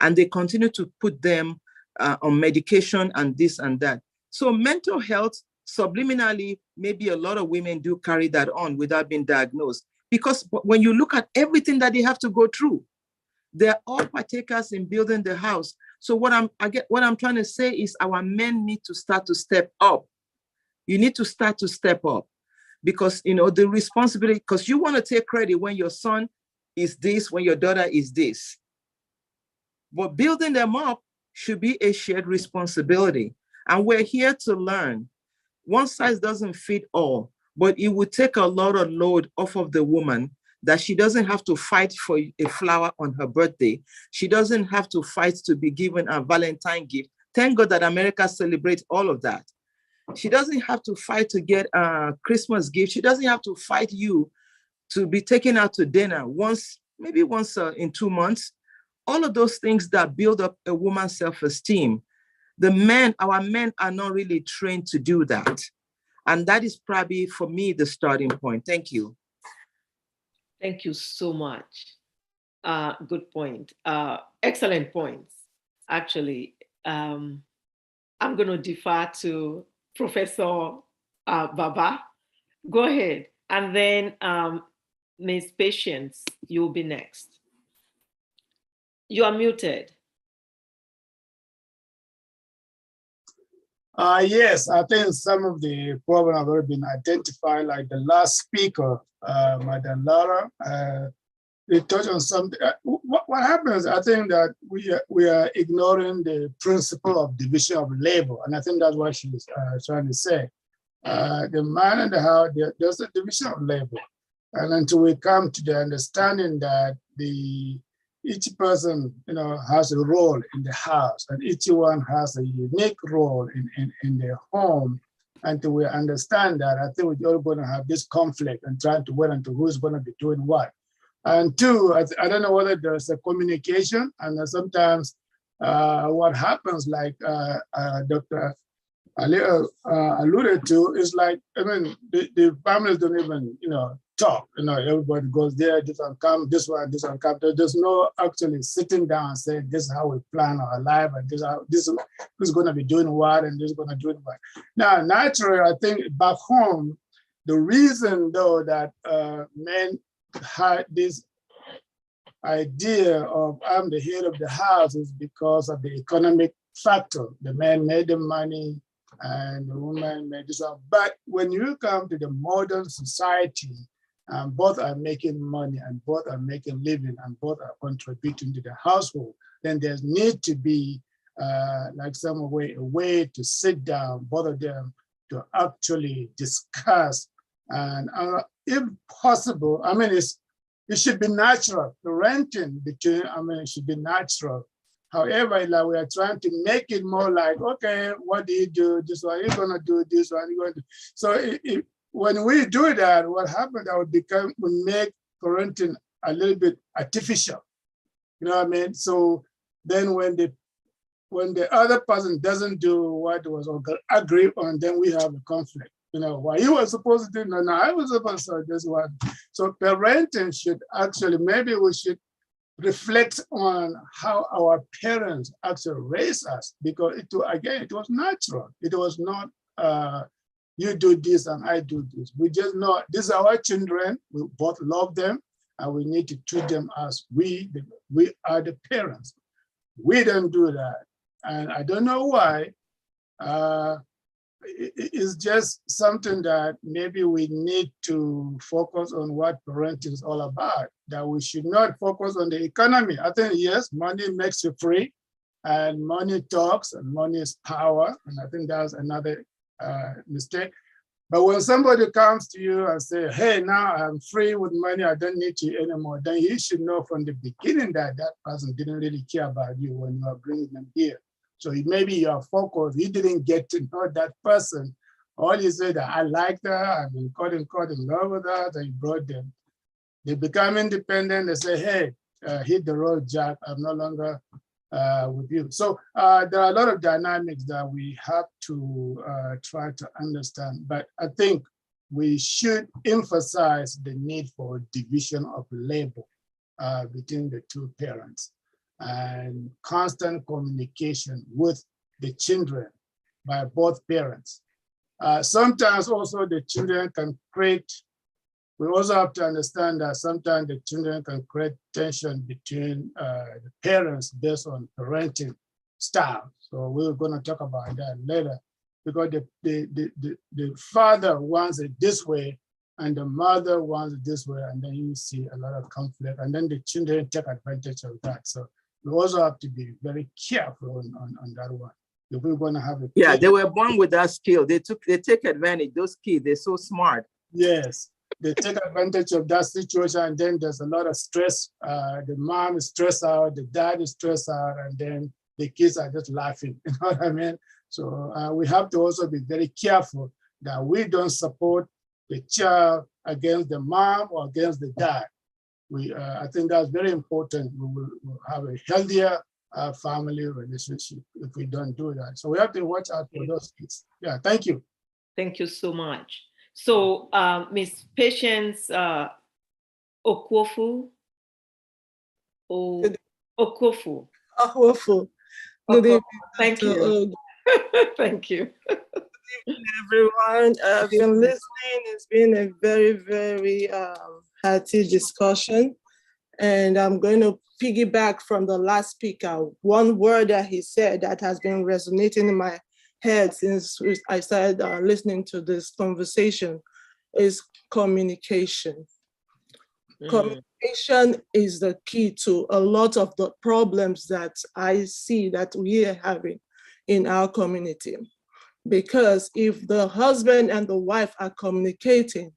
And they continue to put them on medication and this and that. So mental health, subliminally, maybe a lot of women do carry that on without being diagnosed. Because when you look at everything that they have to go through, they're all partakers in building the house. So what I'm trying to say is our men need to start to step up. You need to start to step up, because the responsibility, because you want to take credit when your son is this, when your daughter is this. But building them up should be a shared responsibility. And we're here to learn. One size doesn't fit all, but it would take a lot of load off of the woman, that she doesn't have to fight for a flower on her birthday. She doesn't have to fight to be given a Valentine gift. Thank God that America celebrates all of that. She doesn't have to fight to get a Christmas gift. She doesn't have to fight you to be taken out to dinner maybe once in 2 months. All of those things that build up a woman's self-esteem. Our men are not really trained to do that. And that is probably, for me, the starting point. Thank you.
Thank you so much. Good point. Excellent points. Actually, I'm going to defer to Professor Baba. Go ahead. And then Ms. Patience, you'll be next. You are muted.
Yes, I think some of the problems have already been identified, like the last speaker, Madam Laura. They touch on something. What happens? I think that we are ignoring the principle of division of labor, and I think that's what she's trying to say. The man and the house, there's a division of labor, and until we come to the understanding that each person, has a role in the house, and each one has a unique role in their home. Until we understand that, I think we're all going to have this conflict and trying to wait until who's going to be doing what. And two, I don't know whether there's a communication, and sometimes what happens, like Dr. Aluya alluded to, is like, the families don't even, talk. Everybody goes there, this one come, this one come. There's no actually sitting down and saying, this is how we plan our life, and this is going to be doing what, and this is going to do what. Now, naturally, I think back home, the reason though that men had this idea of I'm the head of the house is because of the economic factor. The man made the money and the woman made this up. But when you come to the modern society, both are making money and both are making living and both are contributing to the household, then there's need to be like a way to sit down, both of them, to actually discuss. And if possible, it should be natural. The renting between, it should be natural. However, like we are trying to make it more like, okay, what do you do? This one, you're gonna do this one, you're going to. So when we do that, what happens? We make parenting a little bit artificial. You know what I mean? So then when the other person doesn't do what was agreed on, then we have a conflict. What you were supposed to do, no, I was supposed to do this one. So parenting should actually, maybe we should reflect on how our parents actually raised us, because it was natural. It was not, you do this and I do this. We just know these are our children. We both love them, and we need to treat them as we are the parents. We don't do that. And I don't know why. It's just something that maybe we need to focus on what parenting is all about, that we should not focus on the economy. I think, yes, money makes you free, and money talks, and money is power. And I think that's another mistake. But when somebody comes to you and say, hey, now I'm free with money, I don't need you anymore, then you should know from the beginning that that person didn't really care about you when you are bringing them here. So maybe you're focused, you didn't get to know that person. All you say that I like that, I've been caught in love with that, and you brought them. They become independent, they say, hey, hit the road, Jack, I'm no longer with you. So there are a lot of dynamics that we have to try to understand, but I think we should emphasize the need for division of labor between the two parents, and constant communication with the children by both parents. Sometimes also the children can create, we also have to understand that sometimes the children can create tension between the parents based on parenting style. So we're gonna talk about that later, because the father wants it this way and the mother wants it this way, and then you see a lot of conflict, and then the children take advantage of that. So we also have to be very careful on that one. If we're going to have a
kid, they were born with that skill. They take advantage. Those kids, they're so smart.
Yes, they take advantage of that situation, and then there's a lot of stress. The mom is stressed out, the dad is stressed out, and then the kids are just laughing. You know what I mean? So we have to also be very careful that we don't support the child against the mom or against the dad. I think that's very important. We'll have a healthier family relationship if we don't do that. So we have to watch out for those kids. Yeah, thank you.
Thank you so much. So Ms. Patience Okwofu, Okofu.
Awful. Good evening,
Thank
Dr.
you. Thank you.
Everyone. I've been listening. It's been a very, very hearty discussion. And I'm going to piggyback from the last speaker. One word that he said that has been resonating in my head since I started listening to this conversation is communication. Communication is the key to a lot of the problems that I see that we are having in our community. Because if the husband and the wife are communicating,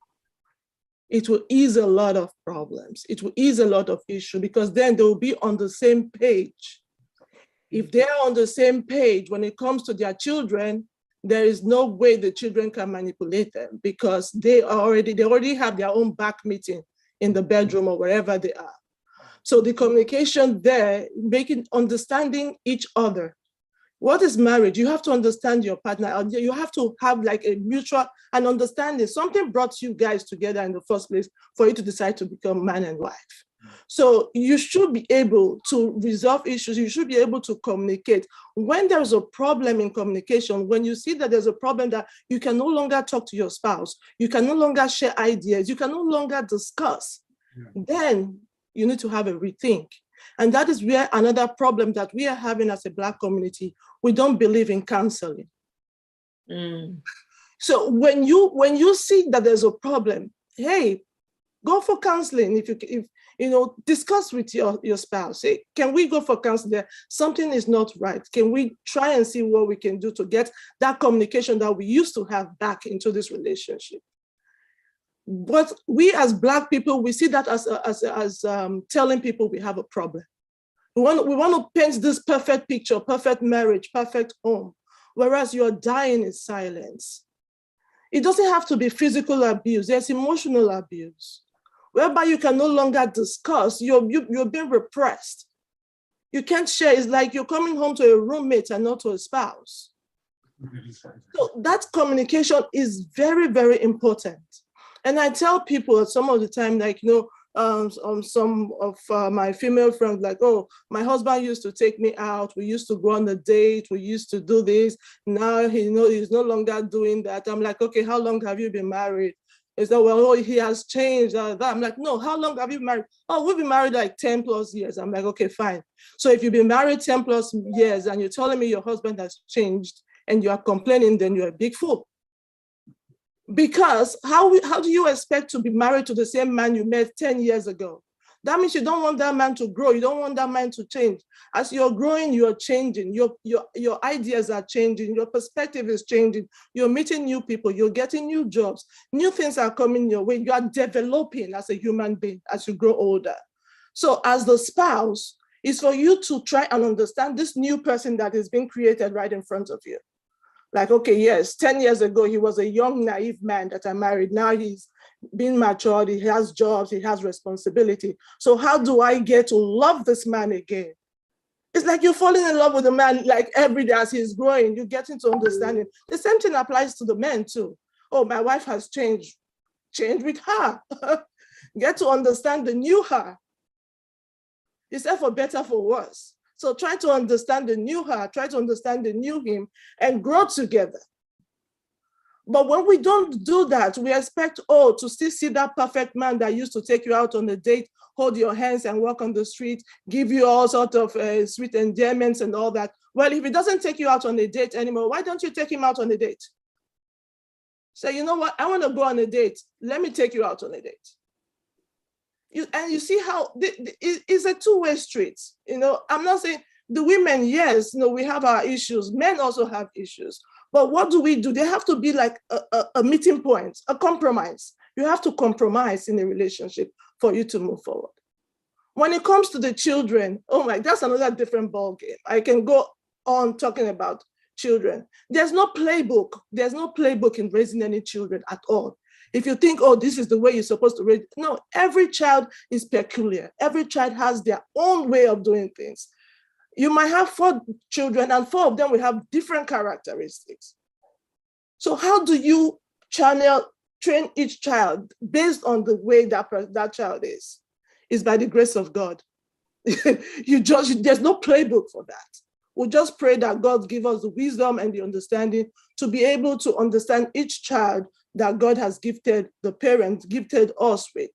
it will ease a lot of problems. It will ease a lot of issues because then they will be on the same page. If they're on the same page when it comes to their children, there is no way the children can manipulate them because they already have their own back meeting in the bedroom or wherever they are. So the communication there, understanding each other. What is marriage? You have to understand your partner. You have to have like a mutual and understanding. Something brought you guys together in the first place for you to decide to become man and wife. So you should be able to resolve issues. You should be able to communicate. When there's a problem in communication, when you see that there's a problem that you can no longer talk to your spouse, you can no longer share ideas, you can no longer discuss, then you need to have a rethink. And that is where another problem that we are having as a Black community, we don't believe in counseling. So when you see that there's a problem, hey, go for counseling. If you know, discuss with your spouse. Say, can we go for counseling? Something is not right. Can we try and see what we can do to get that communication that we used to have back into this relationship? But we as Black people, we see that as telling people we have a problem. We want to paint this perfect picture, perfect marriage, perfect home, whereas you're dying in silence. It doesn't have to be physical abuse. There's emotional abuse, whereby you can no longer discuss. You're being repressed. You can't share. It's like you're coming home to a roommate and not to a spouse. So that communication is very, very important. And I tell people some of the time, like, you know, some of my female friends, like, oh, my husband used to take me out. We used to go on a date. We used to do this. Now he's no longer doing that. I'm like, okay, how long have you been married? It's like, well, oh, he has changed. I'm like, no, how long have you been married? Oh, we've been married like 10 plus years. I'm like, okay, fine. So if you've been married 10 plus years and you're telling me your husband has changed and you are complaining, then you're a big fool. Because how do you expect to be married to the same man you met 10 years ago? That means you don't want that man to grow. You don't want that man to change. As you're growing, you're changing. Your ideas are changing. Your perspective is changing. You're meeting new people. You're getting new jobs. New things are coming your way. You are developing as a human being as you grow older. So as the spouse, it's for you to try and understand this new person that is being created right in front of you. Like, okay, yes, 10 years ago, he was a young, naive man that I married. Now he's been matured, he has jobs, he has responsibility. So how do I get to love this man again? It's like you're falling in love with a man like every day as he's growing, you get into understanding. The same thing applies to the men too. Oh, my wife has changed. Change with her. Get to understand the new her. Is that for better, for worse? So try to understand the new her, try to understand the new him, and grow together. But when we don't do that, we expect, oh, to still see that perfect man that used to take you out on a date, hold your hands and walk on the street, give you all sorts of sweet endearments and all that. Well, if he doesn't take you out on a date anymore, why don't you take him out on a date? Say, you know what, I want to go on a date. Let me take you out on a date. And you see how it's a two-way street. You know, I'm not saying the women, yes, you know, we have our issues. Men also have issues. But what do? They have to be like a meeting point, a compromise. You have to compromise in a relationship for you to move forward. When it comes to the children, oh my, that's another different ballgame. I can go on talking about children. There's no playbook. There's no playbook in raising any children at all. If you think, oh, this is the way you're supposed to raise, no, every child is peculiar. Every child has their own way of doing things. You might have 4 children and 4 of them will have different characteristics. So how do you train each child based on the way that child is? It's by the grace of God. There's no playbook for that. We just pray that God give us the wisdom and the understanding to be able to understand each child that God has gifted the parents, gifted us with.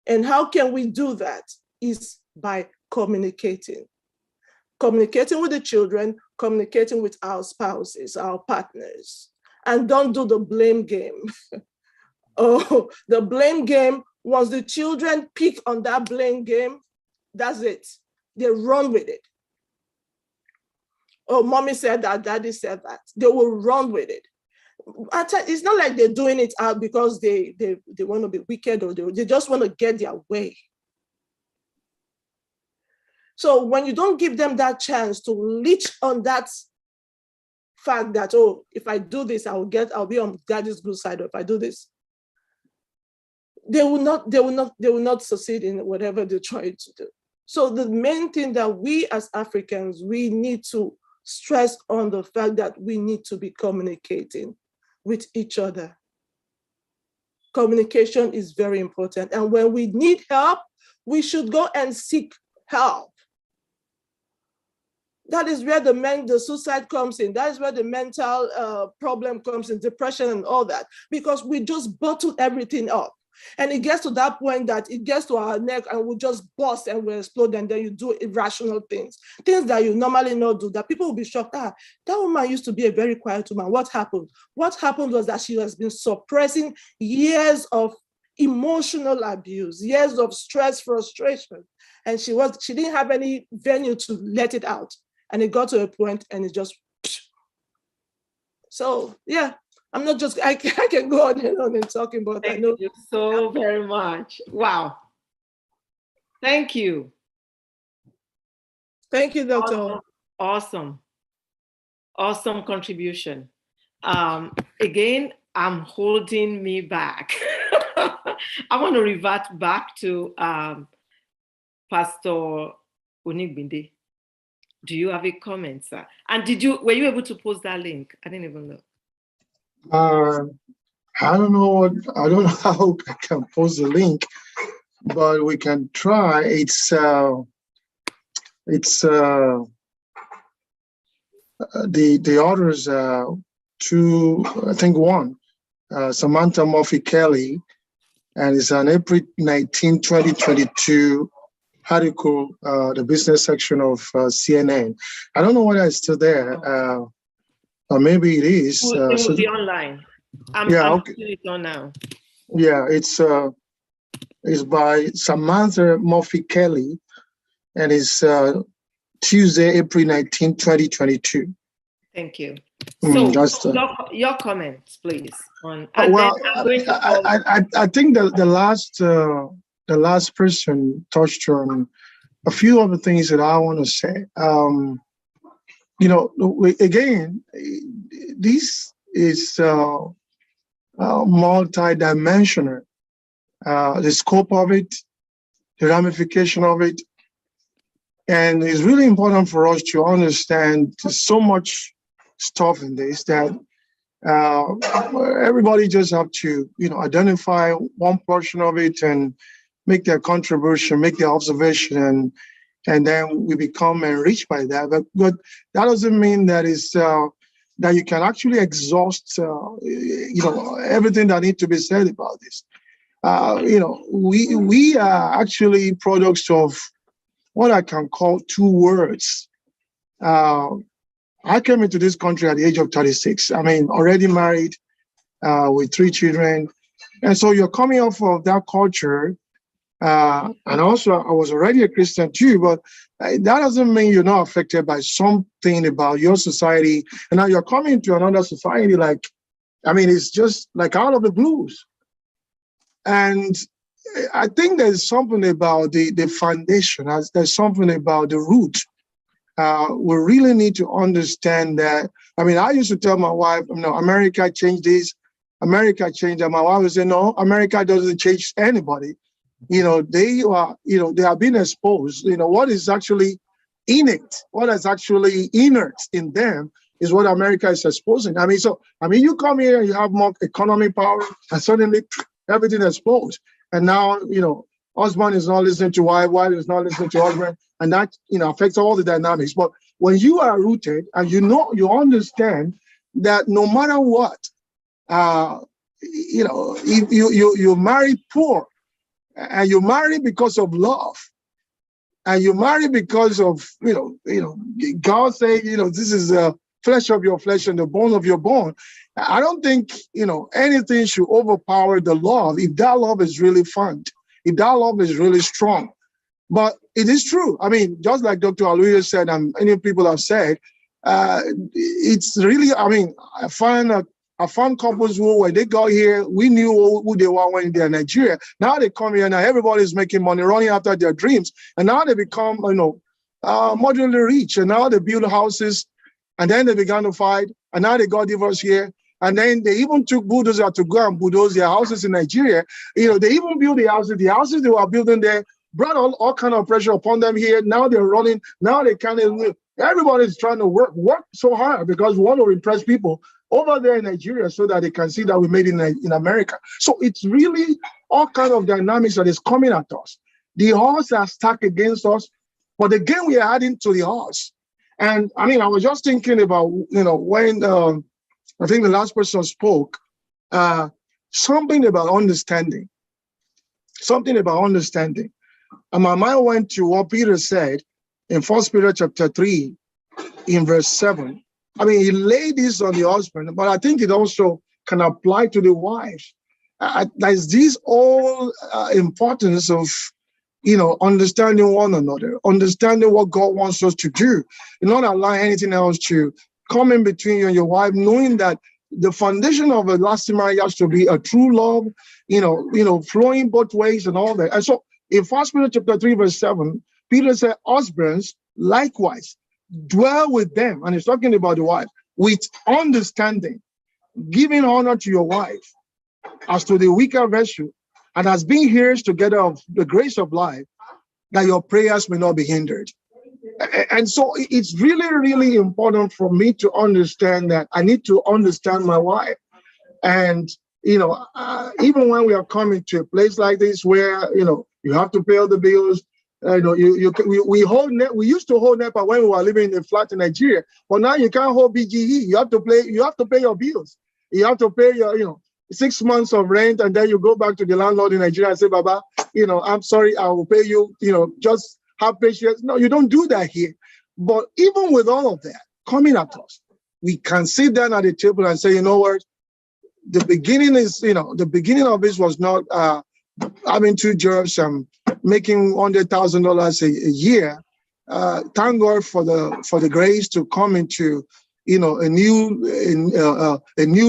And how can we do that? Is by communicating. Communicating with the children, communicating with our spouses, our partners. And don't do the blame game. Oh, the blame game, once the children pick on that blame game, that's it. They run with it. Oh, mommy said that, daddy said that. They will run with it. It's not like they're doing it out because they want to be wicked or they just want to get their way. So when you don't give them that chance to leech on that fact that, oh, if I do this, I'll be on daddy's good side, or if I do this, they will not succeed in whatever they're trying to do. So the main thing that we as Africans, we need to stress on the fact that we need to be communicating with each other. Communication is very important. And when we need help, we should go and seek help. That is where the suicide comes in. That is where the mental problem comes in, depression and all that, because we just bottle everything up. And it gets to that point that it gets to our neck and we just burst and we explode, and then you do irrational things that you normally not do, that people will be shocked. That woman used to be a very quiet woman. What happened? What happened was that she has been suppressing years of emotional abuse, years of stress, frustration. And she didn't have any venue to let it out. And it got to a point and it just, so yeah. I'm not just, I can go on and on and talking about that.
Thank you so very much. Wow. Thank you.
Thank you, Dr.
Awesome contribution. Again, I'm holding me back. I want to revert back to Pastor Onigbinde. Do you have a comment, sir? And were you able to post that link? I didn't even know.
I don't know how I can post the link, but we can try. It's the authors one, Samantha Murphy Kelly, and it's an April 19, 2022 article, the business section of CNN. I don't know whether it's still there. Or maybe it is.
It will be online. I'm
okay.
putting it on now.
Yeah, it's by Samantha Murphy Kelly, and it's Tuesday, April 19, 2022.
Thank you. So your comments, please. I
think the last person touched on a few other things that I want to say. Again, this is multi-dimensional. The scope of it, the ramification of it, and it's really important for us to understand there's so much stuff in this that everybody just have to, identify one portion of it and make their contribution, make their observation, and then we become enriched by that. But that doesn't mean that is that you can actually exhaust, everything that needs to be said about this. We are actually products of what I can call two words. I came into this country at the age of 36. I mean, already married with 3 children. And so you're coming off of that culture. And also, I was already a Christian too, but that doesn't mean you're not affected by something about your society. And now you're coming to another society it's just like out of the blues. And I think there's something about the foundation, there's something about the root. We really need to understand that. I mean, I used to tell my wife, America changed this, America changed that. My wife would say, no, America doesn't change anybody. They are, they are being exposed. What is actually innate, what is actually inert in them is what America is exposing. You come here and you have more economic power and suddenly everything explodes. And now, Husband is not listening to wife, wife is not listening to husband, and that affects all the dynamics. But when you are rooted and you understand that no matter what, if you marry poor, and you marry because of love, and you marry because of God saying this is the flesh of your flesh and the bone of your bone. I don't think anything should overpower the love if that love is really fun, if that love is really strong. But it is true. I mean, just like Dr. Aluya said, and many people have said, it's really, I mean, I found couples who, when they got here, we knew who they were when they're in Nigeria. Now they come here, now everybody's making money, running after their dreams. And now they become, moderately rich. And now they build houses, and then they began to fight. And now they got divorced here. And then they even took bulldozer to go and bulldoze their houses in Nigeria. They even built the houses they were building there, brought all kind of pressure upon them here. Now they're running. Now they can't. Everybody's trying to work so hard because we want to impress people over there in Nigeria so that they can see that we made it in America. So it's really all kind of dynamics that is coming at us. The odds are stacked against us, but again, we are adding to the odds. And I mean, I was just thinking about, when I think the last person spoke, something about understanding. And my mind went to what Peter said in 1 Peter chapter 3, in verse 7. I mean, he laid this on the husband, but I think it also can apply to the wife. There's this whole importance of, understanding one another, understanding what God wants us to do, and not allow anything else to come in between you and your wife, knowing that the foundation of a lasting marriage has to be a true love, flowing both ways and all that. And so in 1 Peter chapter 3, verse 7, Peter said, husbands, likewise, dwell with them, and he's talking about the wife, with understanding, giving honor to your wife as to the weaker vessel, and as being heirs together of the grace of life, that your prayers may not be hindered. And so it's really, really important for me to understand that I need to understand my wife. And, even when we are coming to a place like this where, you have to pay all the bills, we used to hold NAPAC when we were living in a flat in Nigeria, but now you can't hold BGE. You have to pay your bills. You have to pay your, 6 months of rent, and then you go back to the landlord in Nigeria and say, Baba, I'm sorry, I will pay you, just have patience. No, you don't do that here. But even with all of that coming at us, we can sit down at the table and say, you know what, the beginning of this was not having 2 jobs and making $100,000 a year. Thank God for the grace to come into a new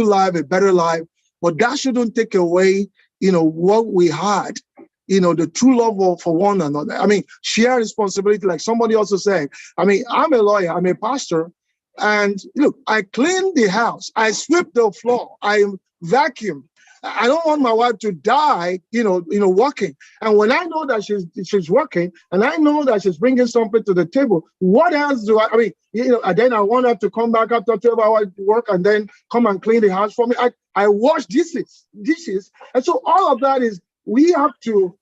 life, a better life. But that shouldn't take away what we had, the true love for one another. I mean, share responsibility, like somebody also said. I mean, I'm a lawyer, I'm a pastor, and look, I clean the house, I sweep the floor, I vacuum. I don't want my wife to die, working. And when I know that she's working, and I know that she's bringing something to the table, what else do I mean, and then I want her to come back after 12 hours work and then come and clean the house for me. I wash dishes. And so all of that is, we have to,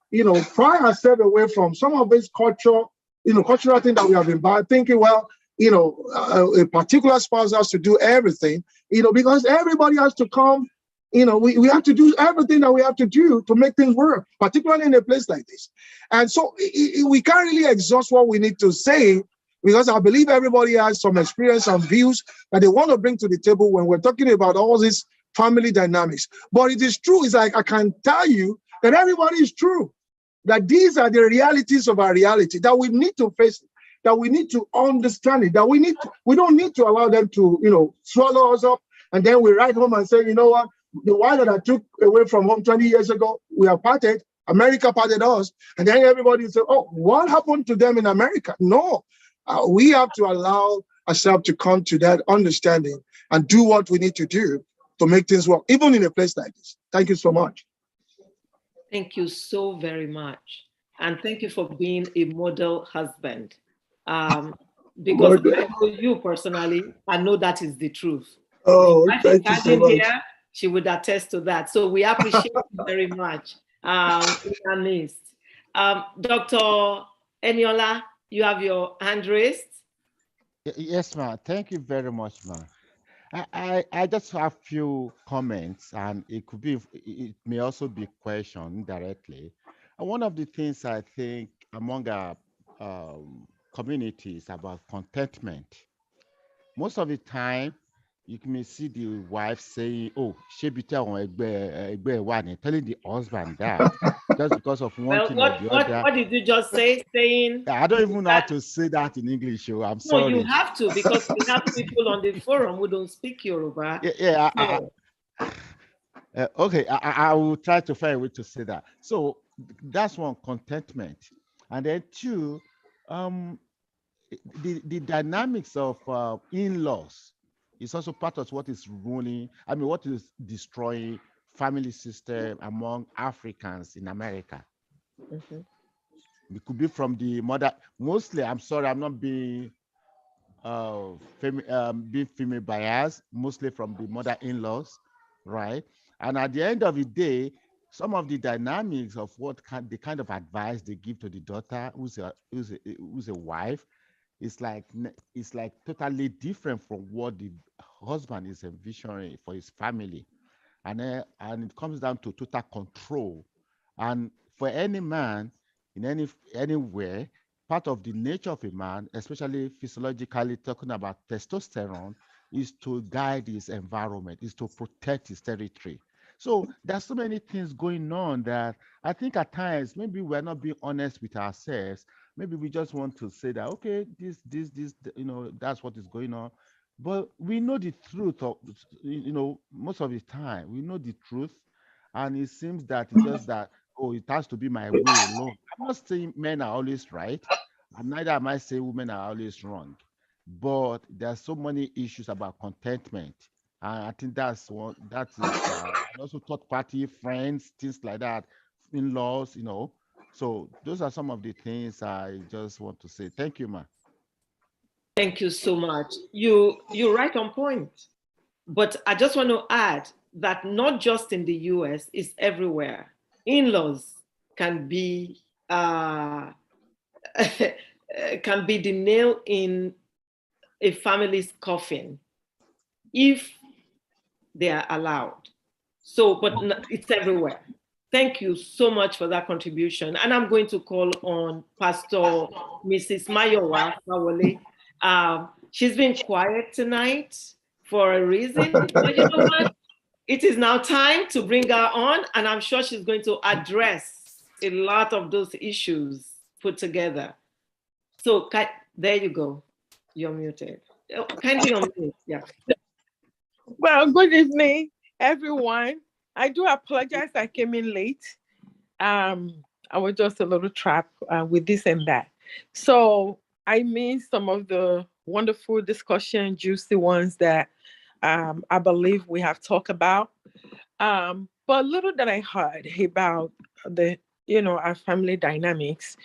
pry ourselves away from some of this cultural thing that we have been by, thinking, well, a particular spouse has to do everything, because everybody has to come. We have to do everything that we have to do to make things work, particularly in a place like this. And so we can't really exhaust what we need to say, because I believe everybody has some experience and views that they want to bring to the table when we're talking about all these family dynamics. But it is true. It's like, I can tell you that everybody is true, that these are the realities of our reality, that we need to face it, that we need to understand it, that we don't need to allow them to, swallow us up. And then we write home and say, you know what? The wife that I took away from home 20 years ago, we are parted. America parted us. And then everybody said, oh, what happened to them in America? No, we have to allow ourselves to come to that understanding and do what we need to do to make things work, even in a place like this. Thank you so much.
Thank you so very much. And thank you for being a model husband. Because I know you personally, I know that is the truth.
Oh, thank you so much.
Here, she would attest to that. So we appreciate you very much in our midst. Dr. Eniola, you have your hand raised.
Yes, ma'am. Thank you very much, ma'am. I just have few comments, and it may also be questioned directly. And one of the things I think among our communities about contentment, most of the time, you may see the wife saying, "Oh, she be telling the husband that just because of one
Well,
thing or the other."
what did you just say? Saying
I don't even know how
that,
to say that in English. So I'm
no, you
sorry.
have to, because we have people on the forum who don't speak Yoruba.
Yeah,
So,
okay, I will try to find a way to say that. So that's one, contentment. And then two, um, the dynamics of in-laws is also part of what is ruining, what is destroying family system among Africans in America.
mhm.
It could be from the mother, mostly, I'm sorry, I'm not being being female biased, mostly from the mother-in-laws, right? And at the end of the day, some of the dynamics of the kind of advice they give to the daughter who's a wife is like totally different from what the husband is envisioning for his family, and it comes down to total control. And for any man in anywhere, part of the nature of a man, especially physiologically talking about testosterone, is to guide his environment, is to protect his territory. So there's so many things going on that I think at times maybe we're not being honest with ourselves. Maybe we just want to say that, okay, this, that's what is going on. But we know the truth of, most of the time, we know the truth. And it seems that it's just that, oh, it has to be my way alone. I'm not saying men are always right, and neither am I saying women are always wrong. But there are so many issues about contentment. And I think that is, and also third party friends, things like that, in laws, So those are some of the things I just want to say. Thank you, ma.
Thank you so much. You're right on point. But I just want to add that not just in the US, it's everywhere. In-laws can be can be the nail in a family's coffin if they are allowed. So, but it's everywhere. Thank you so much for that contribution. And I'm going to call on Pastor Mrs. Mayowa Fawole. She's been quiet tonight for a reason. But you know what? It is now time to bring her on, and I'm sure she's going to address a lot of those issues put together. So there you go. You're muted. Kindly unmute. Yeah.
Well, good evening, everyone. I do apologize I came in late. I was just a little trapped with this and that. So I missed some of the wonderful discussion, juicy ones that I believe we have talked about. But little that I heard about our family dynamics.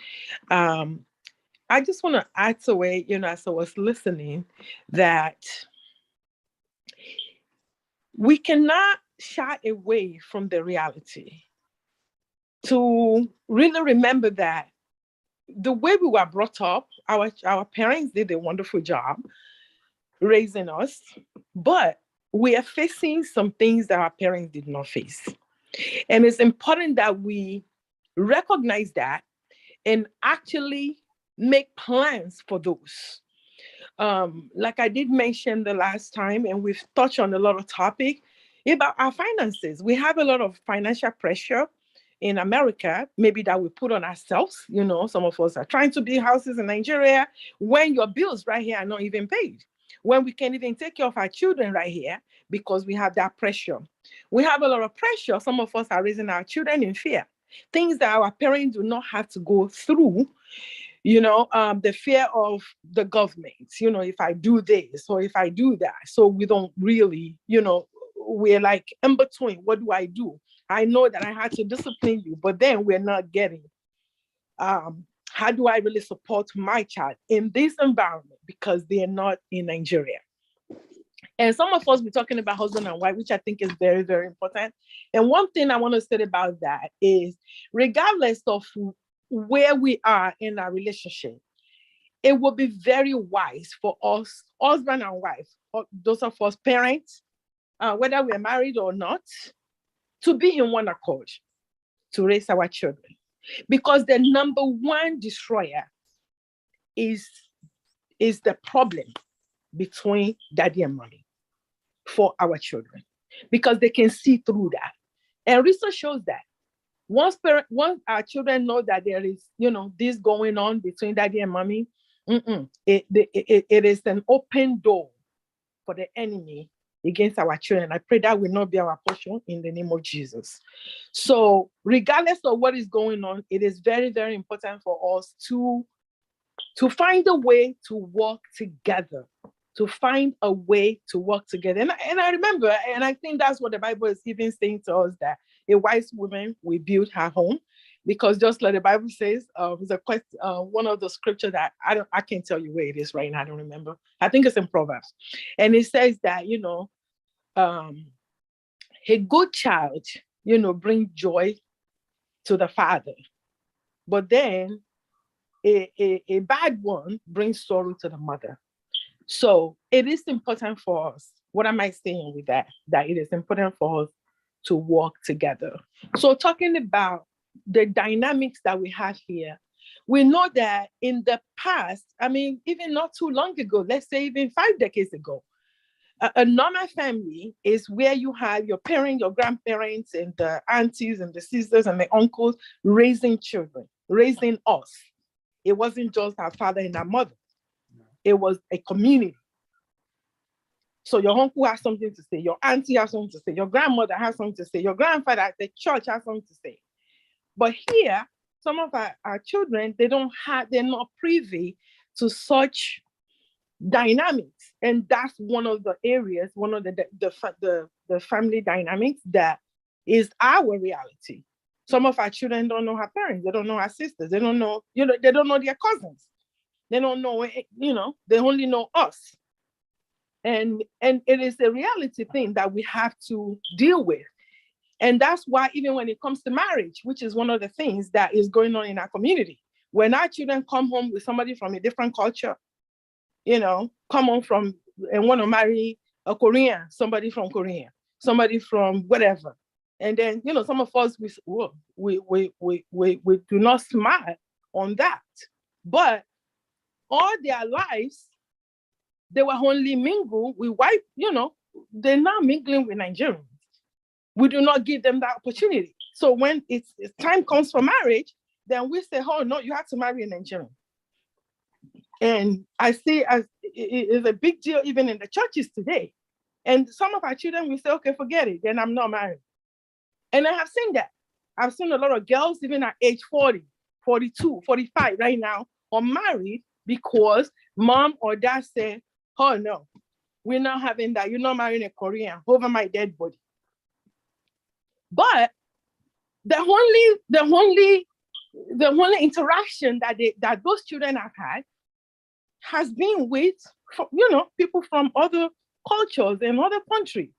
I just want to add to it, as I was listening, that we cannot shy away from the reality to really remember that the way we were brought up, our parents did a wonderful job raising us, but we are facing some things that our parents did not face. And it's important that we recognize that and actually make plans for those. Like I did mention the last time, and we've touched on a lot of topic about our finances. We have a lot of financial pressure in America, maybe that we put on ourselves. Some of us are trying to build houses in Nigeria when your bills right here are not even paid, when we can't even take care of our children right here because we have that pressure. We have a lot of pressure. Some of us are raising our children in fear, things that our parents do not have to go through. The fear of the government, if I do this or if I do that. So we don't really, we're like in between. What do I do? I know that I had to discipline you, but then we're not getting, how do I really support my child in this environment because they're not in Nigeria? And some of us be talking about husband and wife, which I think is very, very important. And one thing I want to say about that is, regardless of where we are in our relationship, it would be very wise for us, husband and wife, or those of us parents, whether we're married or not, to be in one accord to raise our children. Because the number one destroyer is the problem between daddy and mommy for our children, because they can see through that. And research shows that once our children know that there is, this going on between daddy and mommy, it is an open door for the enemy against our children. I pray that will not be our portion in the name of Jesus. So regardless of what is going on, it is very, very important for us to find a way to work together, to find a way to work together. And I remember, and I think that's what the Bible is even saying to us, that a wise woman will build her home. Because just like the Bible says, there's a question, one of the scriptures that I can't tell you where it is right now, I don't remember. I think it's in Proverbs. And it says that, a good child, brings joy to the father. But then a bad one brings sorrow to the mother. So it is important for us. What am I saying with that? That it is important for us to work together. So talking about the dynamics that we have here, we know that in the past, even not too long ago, let's say even 5 decades ago, a normal family is where you have your parents, your grandparents, and the aunties and the sisters and the uncles raising children, raising us. It wasn't just our father and our mother. It was a community. So your uncle has something to say, your auntie has something to say, your grandmother has something to say, your grandfather at the church has something to say. But here, some of our children, they're not privy to such dynamics. And that's one of the areas, one of the family dynamics that is our reality. Some of our children don't know our parents, they don't know our sisters, they don't know, they don't know their cousins. They don't know, they only know us. And it is a reality thing that we have to deal with. And that's why even when it comes to marriage, which is one of the things that is going on in our community, when our children come home with somebody from a different culture, come home from and want to marry a Korean, somebody from Korea, somebody from whatever. And then, some of us, we do not smile on that. But all their lives, they were only mingled with white, they're now mingling with Nigerians. We do not give them that opportunity. So when it's time comes for marriage, then we say, oh, no, you have to marry a Nigerian. And I see as it is a big deal even in the churches today. And some of our children will say, okay, forget it, then I'm not married. And I have seen that. I've seen a lot of girls, even at age 40, 42, 45 right now, are married because mom or dad say, oh, no, we're not having that. You're not marrying a Korean over my dead body. But the only interaction that those children have had has been with, people from other cultures and other countries.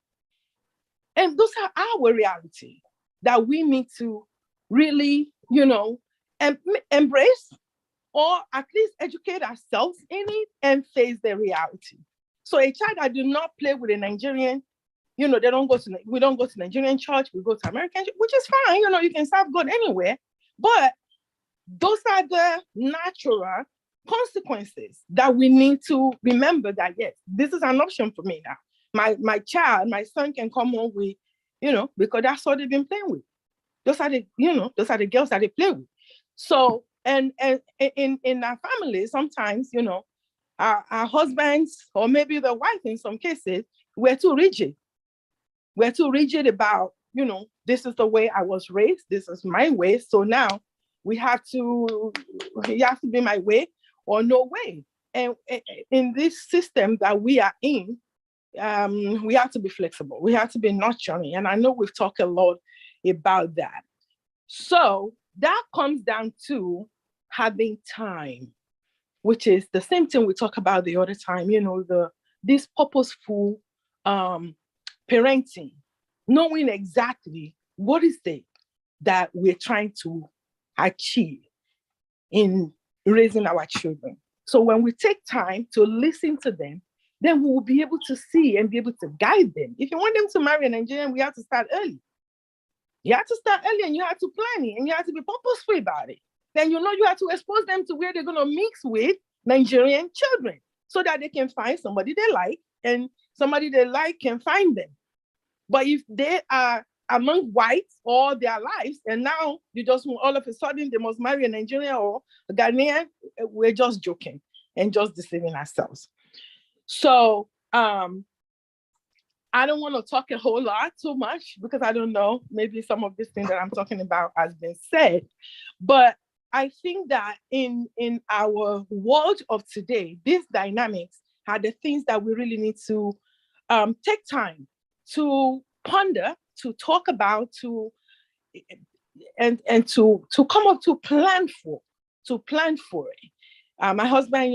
And those are our reality that we need to really, embrace, or at least educate ourselves in it and face the reality. So a child that do not play with a Nigerian, we don't go to Nigerian church, we go to American church, which is fine, you can serve God anywhere. But those are the natural consequences that we need to remember that, yes, this is an option for me now. My son can come home with, because that's what they've been playing with. Those are the girls that they play with. So, and in our families, sometimes, our husbands, or maybe the wife in some cases, we're too rigid. We're too rigid about, this is the way I was raised, this is my way. So now it has to be my way or no way. And in this system that we are in, we have to be flexible. We have to be nurturing. And I know we've talked a lot about that. So that comes down to having time, which is the same thing we talked about the other time, this purposeful parenting, knowing exactly what is it that we're trying to achieve. in raising our children. So when we take time to listen to them, then we will be able to see and be able to guide them. If you want them to marry a Nigerian, we have to start early. You have to start early, and you have to plan it, and you have to be purposeful about it. Then you have to expose them to where they're going to mix with Nigerian children so that they can find somebody they like, and somebody they like can find them. But if they are among whites all their lives, and now you just all of a sudden they must marry a Nigerian or a Ghanaian, we're just joking and just deceiving ourselves. So I don't want to talk a whole lot too much because I don't know, maybe some of this thing that I'm talking about has been said, but I think that in our world of today, these dynamics are the things that we really need to take time to ponder, to talk about, and to come up to plan for it. My husband,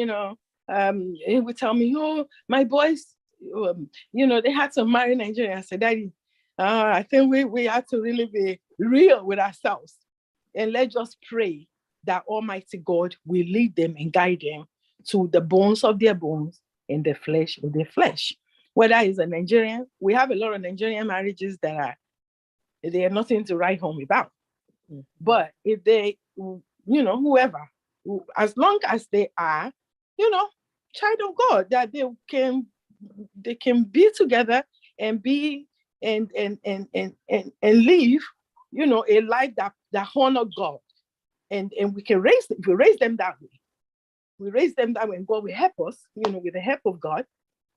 he would tell me, "Oh, my boys, they had to marry Nigeria." I said, "Daddy, I think we have to really be real with ourselves, and let's just pray that Almighty God will lead them and guide them to the bones of their bones and the flesh of their flesh." Whether it's a Nigerian, we have a lot of Nigerian marriages that they are nothing to write home about. Mm-hmm. But if they, whoever, as long as they are, child of God, that they can be together and be and live, a life that honor God. And we can raise them that way. We raise them that way, and God will help us, with the help of God.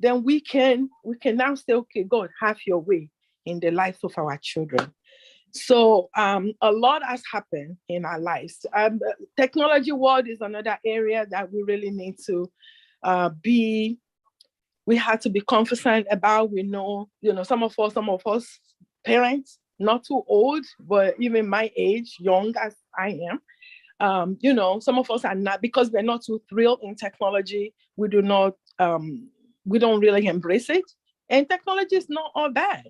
Then we can now say, okay, God, have your way in the lives of our children. So a lot has happened in our lives. Technology world is another area that we really need to we have to be confident about. We know, some of us parents, not too old, but even my age, young as I am, some of us are not, because we're not too thrilled in technology. We don't really embrace it. And technology is not all bad.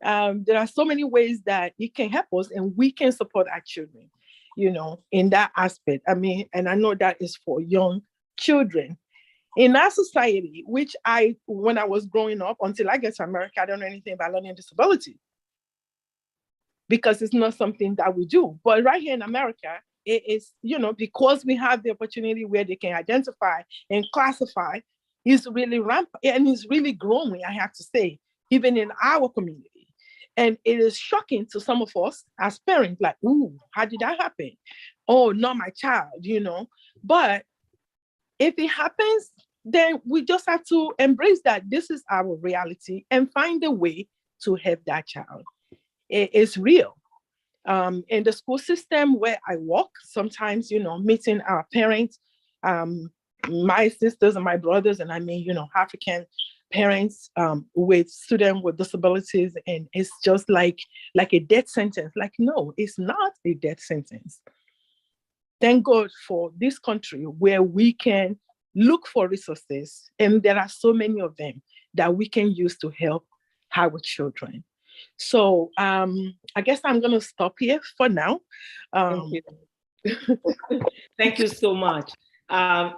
There are so many ways that it can help us, and we can support our children, in that aspect. I mean, and I know that is for young children. In our society, which when I was growing up, until I get to America, I don't know anything about learning disability because it's not something that we do. But right here in America, it is, because we have the opportunity where they can identify and classify, is really rampant and is really growing, I have to say, even in our community. And it is shocking to some of us as parents, like, ooh, how did that happen? Oh, not my child, But if it happens, then we just have to embrace that this is our reality and find a way to help that child. It's real. In the school system where I work, sometimes, meeting our parents, my sisters and my brothers, and I mean, African parents with students with disabilities, and it's just like a death sentence. Like, no, it's not a death sentence. Thank God for this country where we can look for resources, and there are so many of them that we can use to help our children. So I guess I'm going to stop here for now.
Thank you. Thank you so much.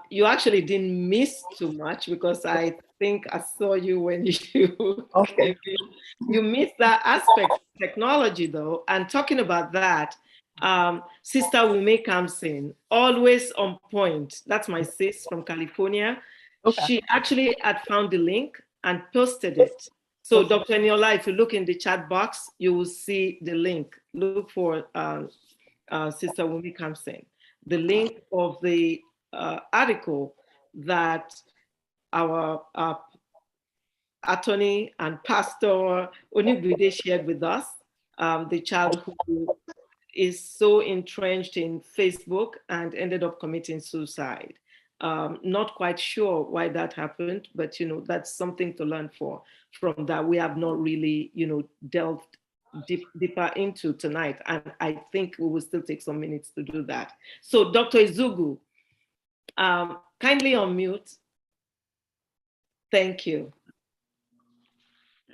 You actually didn't miss too much, because I think I saw you when you
okay.
You missed that aspect of technology, though. And talking about that, Sister Wume Kamsin, always on point. That's my sis from California. Okay. She actually had found the link and posted it. So, okay. Dr. Eniola, if you look in the chat box, you will see the link. Look for Sister Wume Kamsin. The link of the article that our attorney and pastor Onigbinde shared with us, the child who is so entrenched in Facebook and ended up committing suicide. Not quite sure why that happened, but that's something to learn from that. We have not really delved deeper into tonight, and I think we will still take some minutes to do that. So Dr. Izugu, kindly unmute. Thank you.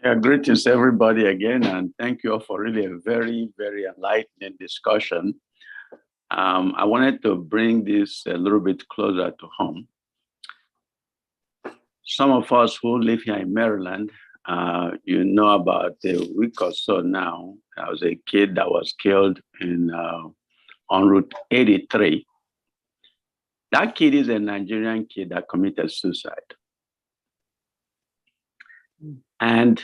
Yeah, greetings everybody again, and thank you all for really a very, very enlightening discussion. I wanted to bring this a little bit closer to home. Some of us who live here in Maryland, you know about a week or so now, there was a kid that was killed on Route 83. That kid is a Nigerian kid that committed suicide. And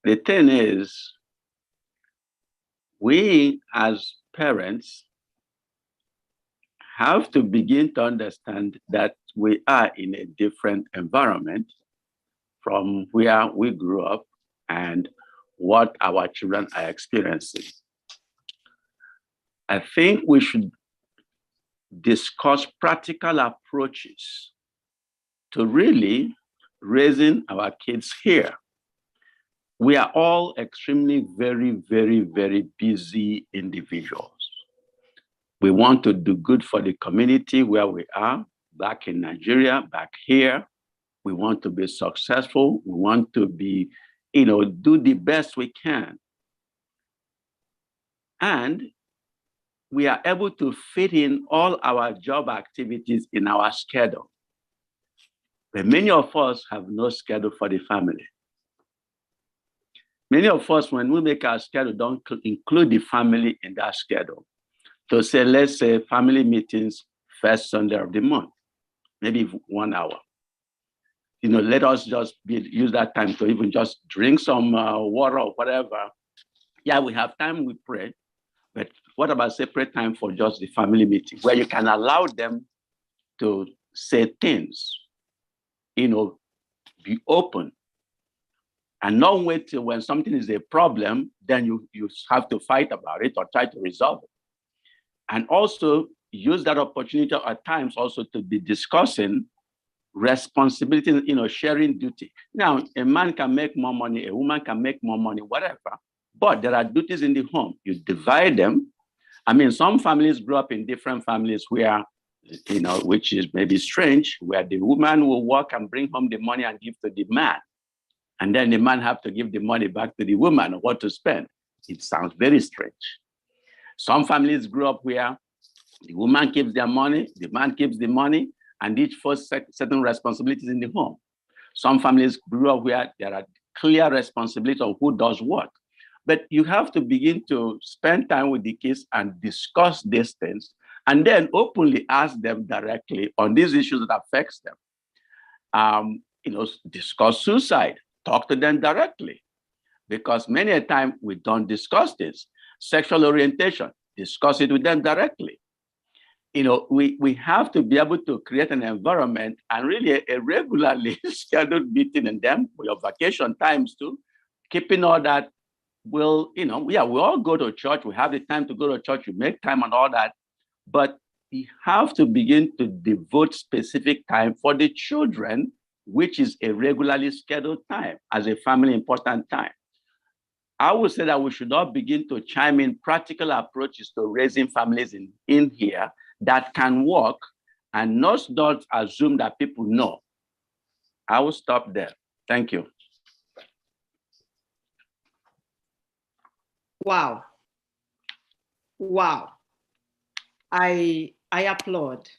the thing is, we as parents have to begin to understand that we are in a different environment from where we grew up and what our children are experiencing. I think we should discuss practical approaches to really raising our kids here. We are all extremely very, very, very busy individuals. We want to do good for the community where we are, back in Nigeria, back here. We want to be successful. We want to be, do the best we can. And we are able to fit in all our job activities in our schedule. But many of us have no schedule for the family. Many of us, when we make our schedule, don't include the family in that schedule. To say, let's say family meetings first Sunday of the month, maybe 1 hour. Let us just use that time to even just drink some water or whatever. Yeah, we have time, we pray. But what about separate time for just the family meeting, where you can allow them to say things, be open, and not wait till when something is a problem, then you have to fight about it or try to resolve it. And also use that opportunity at times also to be discussing responsibility, sharing duty. Now, a man can make more money, a woman can make more money, whatever, but there are duties in the home. You divide them. I mean, some families grew up in different families where, which is maybe strange, where the woman will work and bring home the money and give to the man. And then the man have to give the money back to the woman or what to spend. It sounds very strange. Some families grew up where the woman keeps their money, the man keeps the money, and each forces certain responsibilities in the home. Some families grew up where there are clear responsibilities of who does what. But you have to begin to spend time with the kids and discuss these things, and then openly ask them directly on these issues that affects them. Discuss suicide, talk to them directly, because many a time we don't discuss this. Sexual orientation, discuss it with them directly. We have to be able to create an environment and really a regularly scheduled meeting in them, with your vacation times too, keeping all that. We all go to church. We have the time to go to church. We make time and all that. But we have to begin to devote specific time for the children, which is a regularly scheduled time as a family important time. I would say that we should all begin to chime in practical approaches to raising families in here that can work, and not assume that people know. I will stop there. Thank you.
Wow. Wow. I applaud,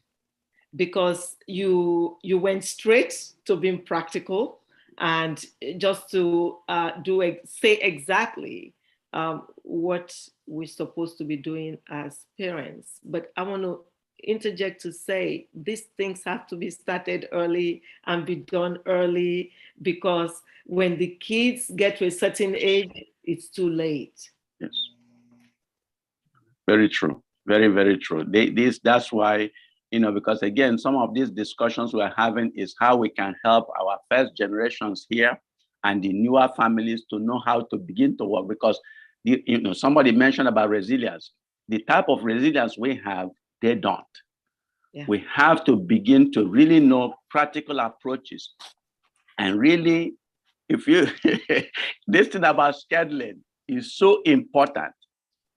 because you went straight to being practical and just to say exactly what we're supposed to be doing as parents. But I want to interject to say these things have to be started early and be done early, because when the kids get to a certain age, it's too late.
Yes. Very true. Very, very true. That's why, because again, some of these discussions we're having is how we can help our first generations here and the newer families to know how to begin to work. Because somebody mentioned about resilience. The type of resilience we have, they don't. Yeah. We have to begin to really know practical approaches. And really, this thing about scheduling is so important.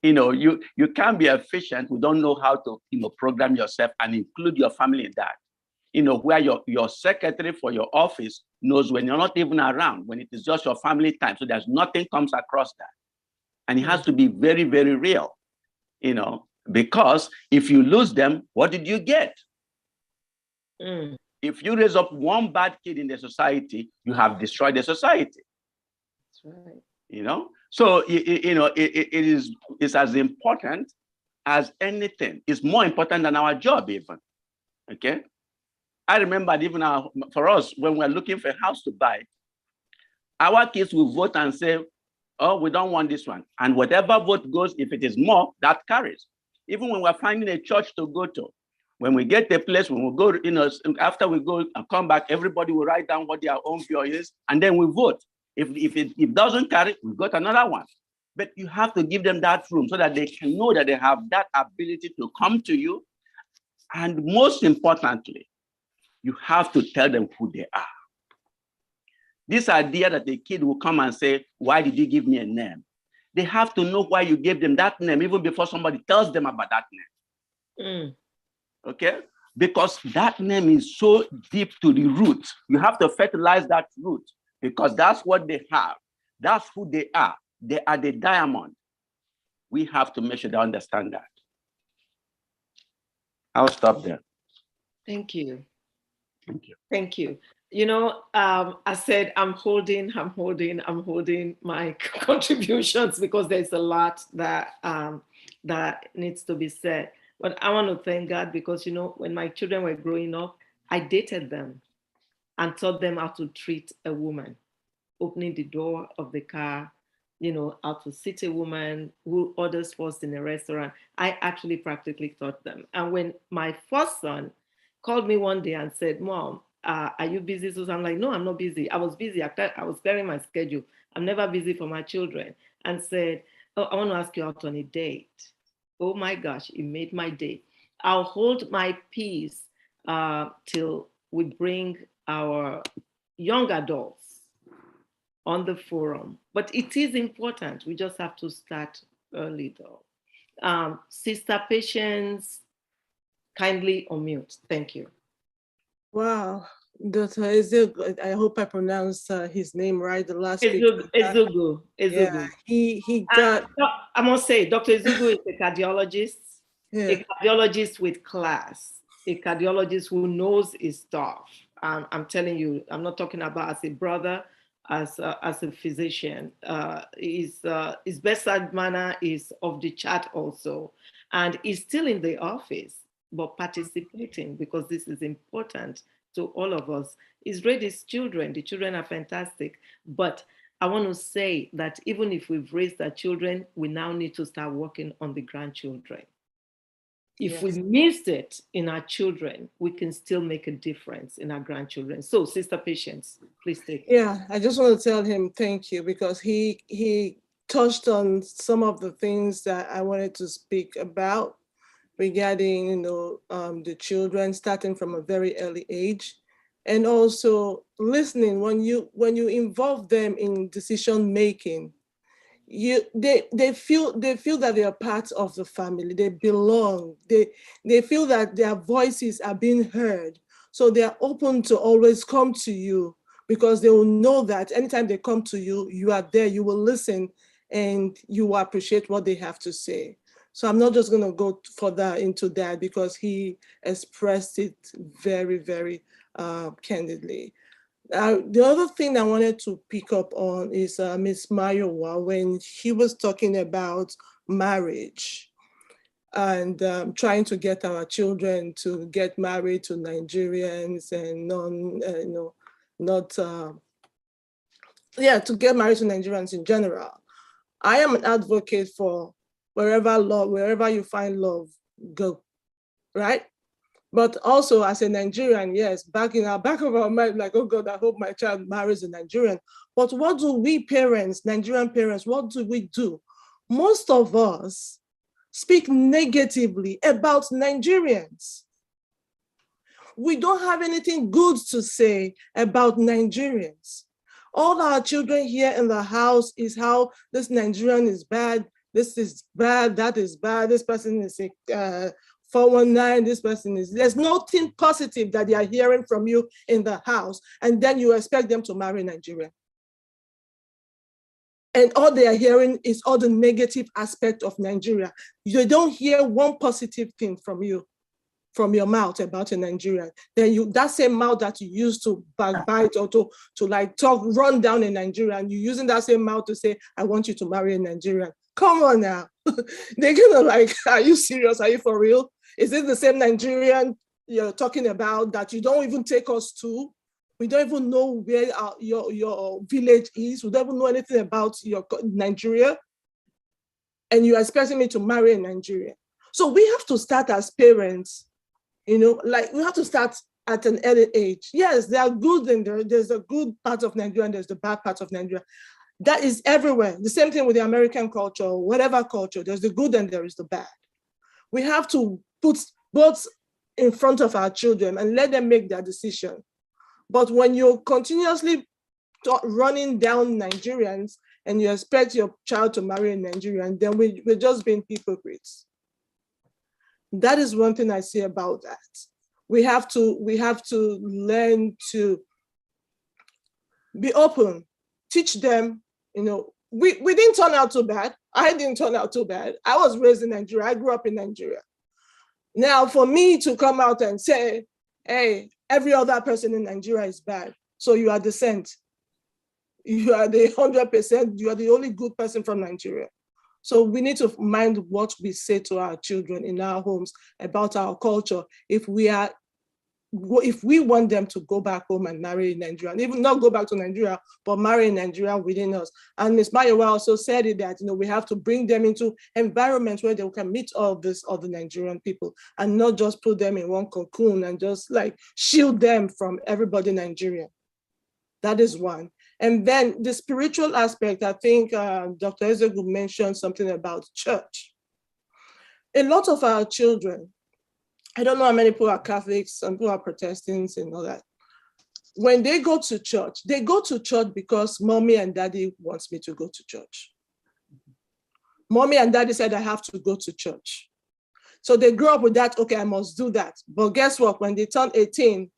You can't be efficient. We don't know how to, program yourself and include your family in that. Where your secretary for your office knows when you're not even around, when it is just your family time. So there's nothing comes across that. And it has to be very, very real, Because if you lose them, what did you get?
Mm.
If you raise up one bad kid in the society, you have destroyed the society.
That's right.
You know, so it's as important as anything. It's more important than our job even. Okay, I remember even for us, when we're looking for a house to buy, our kids will vote and say, oh, we don't want this one. And whatever vote goes, if it is more, that carries. Even when we're finding a church to go to, when we get a place, when we go, after we go and come back, everybody will write down what their own view is, and then we vote. If it doesn't carry, we got another one. But you have to give them that room so that they can know that they have that ability to come to you. And most importantly, you have to tell them who they are. This idea that the kid will come and say, why did you give me a name? They have to know why you gave them that name even before somebody tells them about that name.
Mm.
Okay? Because that name is so deep to the root. You have to fertilize that root because that's what they have. That's who they are. They are the diamond. We have to make sure they understand that. I'll stop there.
Thank you.
Thank you.
Thank you. You know, I said I'm holding my contributions because there's a lot that that needs to be said. But I want to thank God because, you know, when my children were growing up, I dated them and taught them how to treat a woman, opening the door of the car, you know, how to sit a woman, who orders first in a restaurant. I actually practically taught them. And when my first son called me one day and said, Mom, are you busy? So I'm like, no, I'm not busy. I was busy. I was clearing my schedule. I'm never busy for my children. And said, oh, I want to ask you out on a date. Oh my gosh, it made my day. I'll hold my peace till we bring our young adults on the forum. But it is important. We just have to start early though. Sister Patience, kindly unmute. Thank you.
Wow, Dr. Ezeogo, I hope I pronounced his name right. The last
Ezeogo.
Yeah, he got.
I must say, Dr. Ezeogo is a cardiologist, a cardiologist with class, a cardiologist who knows his stuff. I'm telling you, I'm not talking about as a brother, as a physician. His bedside manner is off the chart also, and he's still in the office, but participating because this is important to all of us. He's raised his children. The children are fantastic. But I want to say that even if we've raised our children, we now need to start working on the grandchildren. If we missed it in our children, we can still make a difference in our grandchildren. So, Sister Patience, please take it.
Yeah, I just want to tell him thank you because he touched on some of the things that I wanted to speak about regarding, you know, the children starting from a very early age, and also listening when you involve them in decision making. They feel that they are part of the family. They belong. They feel that their voices are being heard. So they are open to always come to you because they will know that anytime they come to you, you are there. You will listen and you will appreciate what they have to say. So I'm not just going to go further into that because he expressed it very, very candidly. The other thing I wanted to pick up on is Miss Mayowa when she was talking about marriage and trying to get our children to get married to Nigerians and to get married to Nigerians in general. I am an advocate for wherever you find love, go, right? But also as a Nigerian, yes, back in our back of our mind, like, oh God, I hope my child marries a Nigerian. But what do we parents, Nigerian parents, what do we do? Most of us speak negatively about Nigerians. We don't have anything good to say about Nigerians. All our children here in the house is how this Nigerian is bad, this is bad, that is bad, this person is 419, this person is, there's nothing positive that they are hearing from you in the house, and then you expect them to marry Nigeria. And all they are hearing is all the negative aspect of Nigeria. You don't hear one positive thing from you, from your mouth about a Nigerian. Then that same mouth that you use to backbite or to like talk, run down a Nigerian, you're using that same mouth to say, I want you to marry a Nigerian. Come on now. They're gonna like, are you serious? Are you for real? Is it the same Nigerian you're talking about that you don't even take us to? We don't even know where your village is. We don't even know anything about your Nigeria. And you're expecting me to marry a Nigerian. So we have to start as parents, you know, like we have to start at an early age. Yes, there are good and there's a good part of Nigeria and there's the bad part of Nigeria. That is everywhere. The same thing with the American culture, or whatever culture, there's the good and there is the bad. We have to put both in front of our children and let them make their decision. But when you're continuously running down Nigerians and you expect your child to marry a Nigerian, then we're just being hypocrites. That is one thing I say about that. We have to learn to be open, teach them, you know, we didn't turn out too bad. I didn't turn out too bad. I was raised in Nigeria. I grew up in Nigeria. Now, for me to come out and say, hey, every other person in Nigeria is bad, so you are the saint. You are the 100%, you are the only good person from Nigeria. So we need to mind what we say to our children in our homes about our culture if we want them to go back home and marry a Nigerian, even not go back to Nigeria, but marry a Nigerian within us. And Ms. Mayowa also said it that, you know, we have to bring them into environments where they can meet all these other Nigerian people and not just put them in one cocoon and just like shield them from everybody in Nigeria. That is one. And then the spiritual aspect, I think Dr. Ezegu mentioned something about church. A lot of our children, I don't know how many people are Catholics, some people are Protestants and all that. When they go to church because mommy and daddy wants me to go to church. Mommy and daddy said I have to go to church. So they grew up with that, okay, I must do that. But guess what? When they turn 18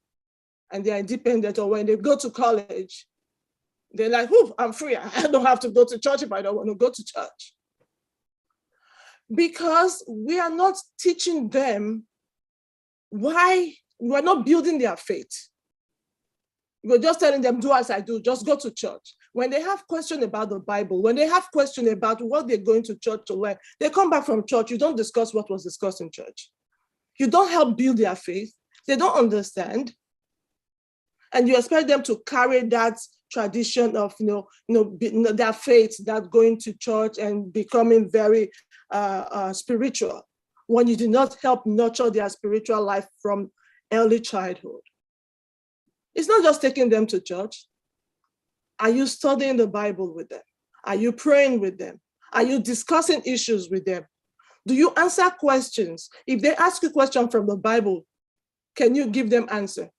and they're independent, or when they go to college, they're like, I'm free. I don't have to go to church if I don't want to go to church. Because we are not teaching them why, we're not building their faith. We're just telling them, do as I do, just go to church. When they have questions about the Bible, when they have questions about what they're going to church to learn, they come back from church, you don't discuss what was discussed in church. You don't help build their faith. They don't understand. And you expect them to carry that tradition of, their faith, that going to church and becoming very spiritual, when you do not help nurture their spiritual life from early childhood. It's not just taking them to church. Are you studying the Bible with them? Are you praying with them? Are you discussing issues with them? Do you answer questions? If they ask you a question from the Bible, can you give them answer?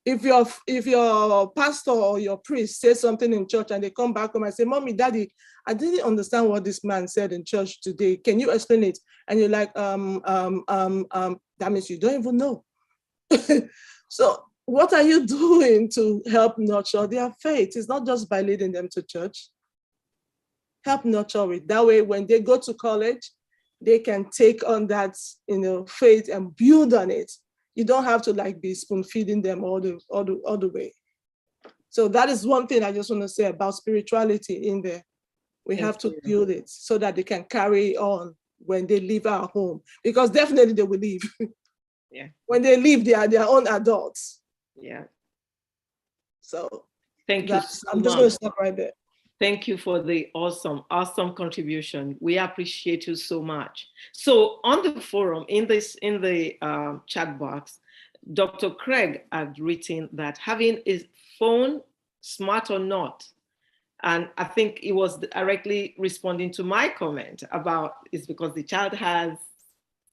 If your pastor or your priest says something in church and they come back home and say, Mommy, Daddy, I didn't understand what this man said in church today. Can you explain it? And you're like, that means you don't even know. So what are you doing to help nurture their faith? It's not just by leading them to church. Help nurture it. That way, when they go to college, they can take on that, faith and build on it. You don't have to be spoon feeding them all the way. So that is one thing I just want to say about spirituality in there. We have to build it so that they can carry on when they leave our home, because definitely they will leave.
Yeah.
When they leave, they are their own adults.
Yeah.
So
thank you so
I'm just
much.
going to stop right there.
Thank you for the awesome contribution. We appreciate you so much. So on the forum, in the chat box, Dr. Craig had written that having a phone, smart or not, and I think it was directly responding to my comment about it's because the child has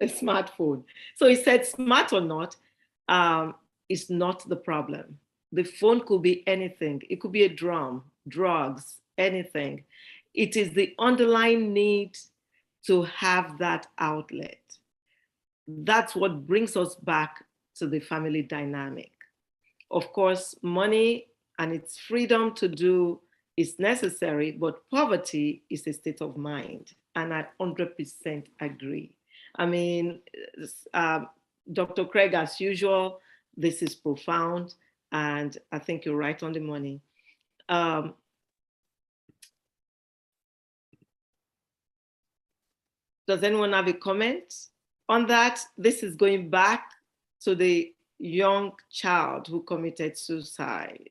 a smartphone. So he said, smart or not, is not the problem. The phone could be anything. It could be a drum, drugs, anything. It is the underlying need to have that outlet. That's what brings us back to the family dynamic. Of course, money and its freedom to do is necessary, but poverty is a state of mind. And I 100% agree. I mean, Dr. Craig, as usual, this is profound, and I think you're right on the money. Does anyone have a comment on that? This is going back to the young child who committed suicide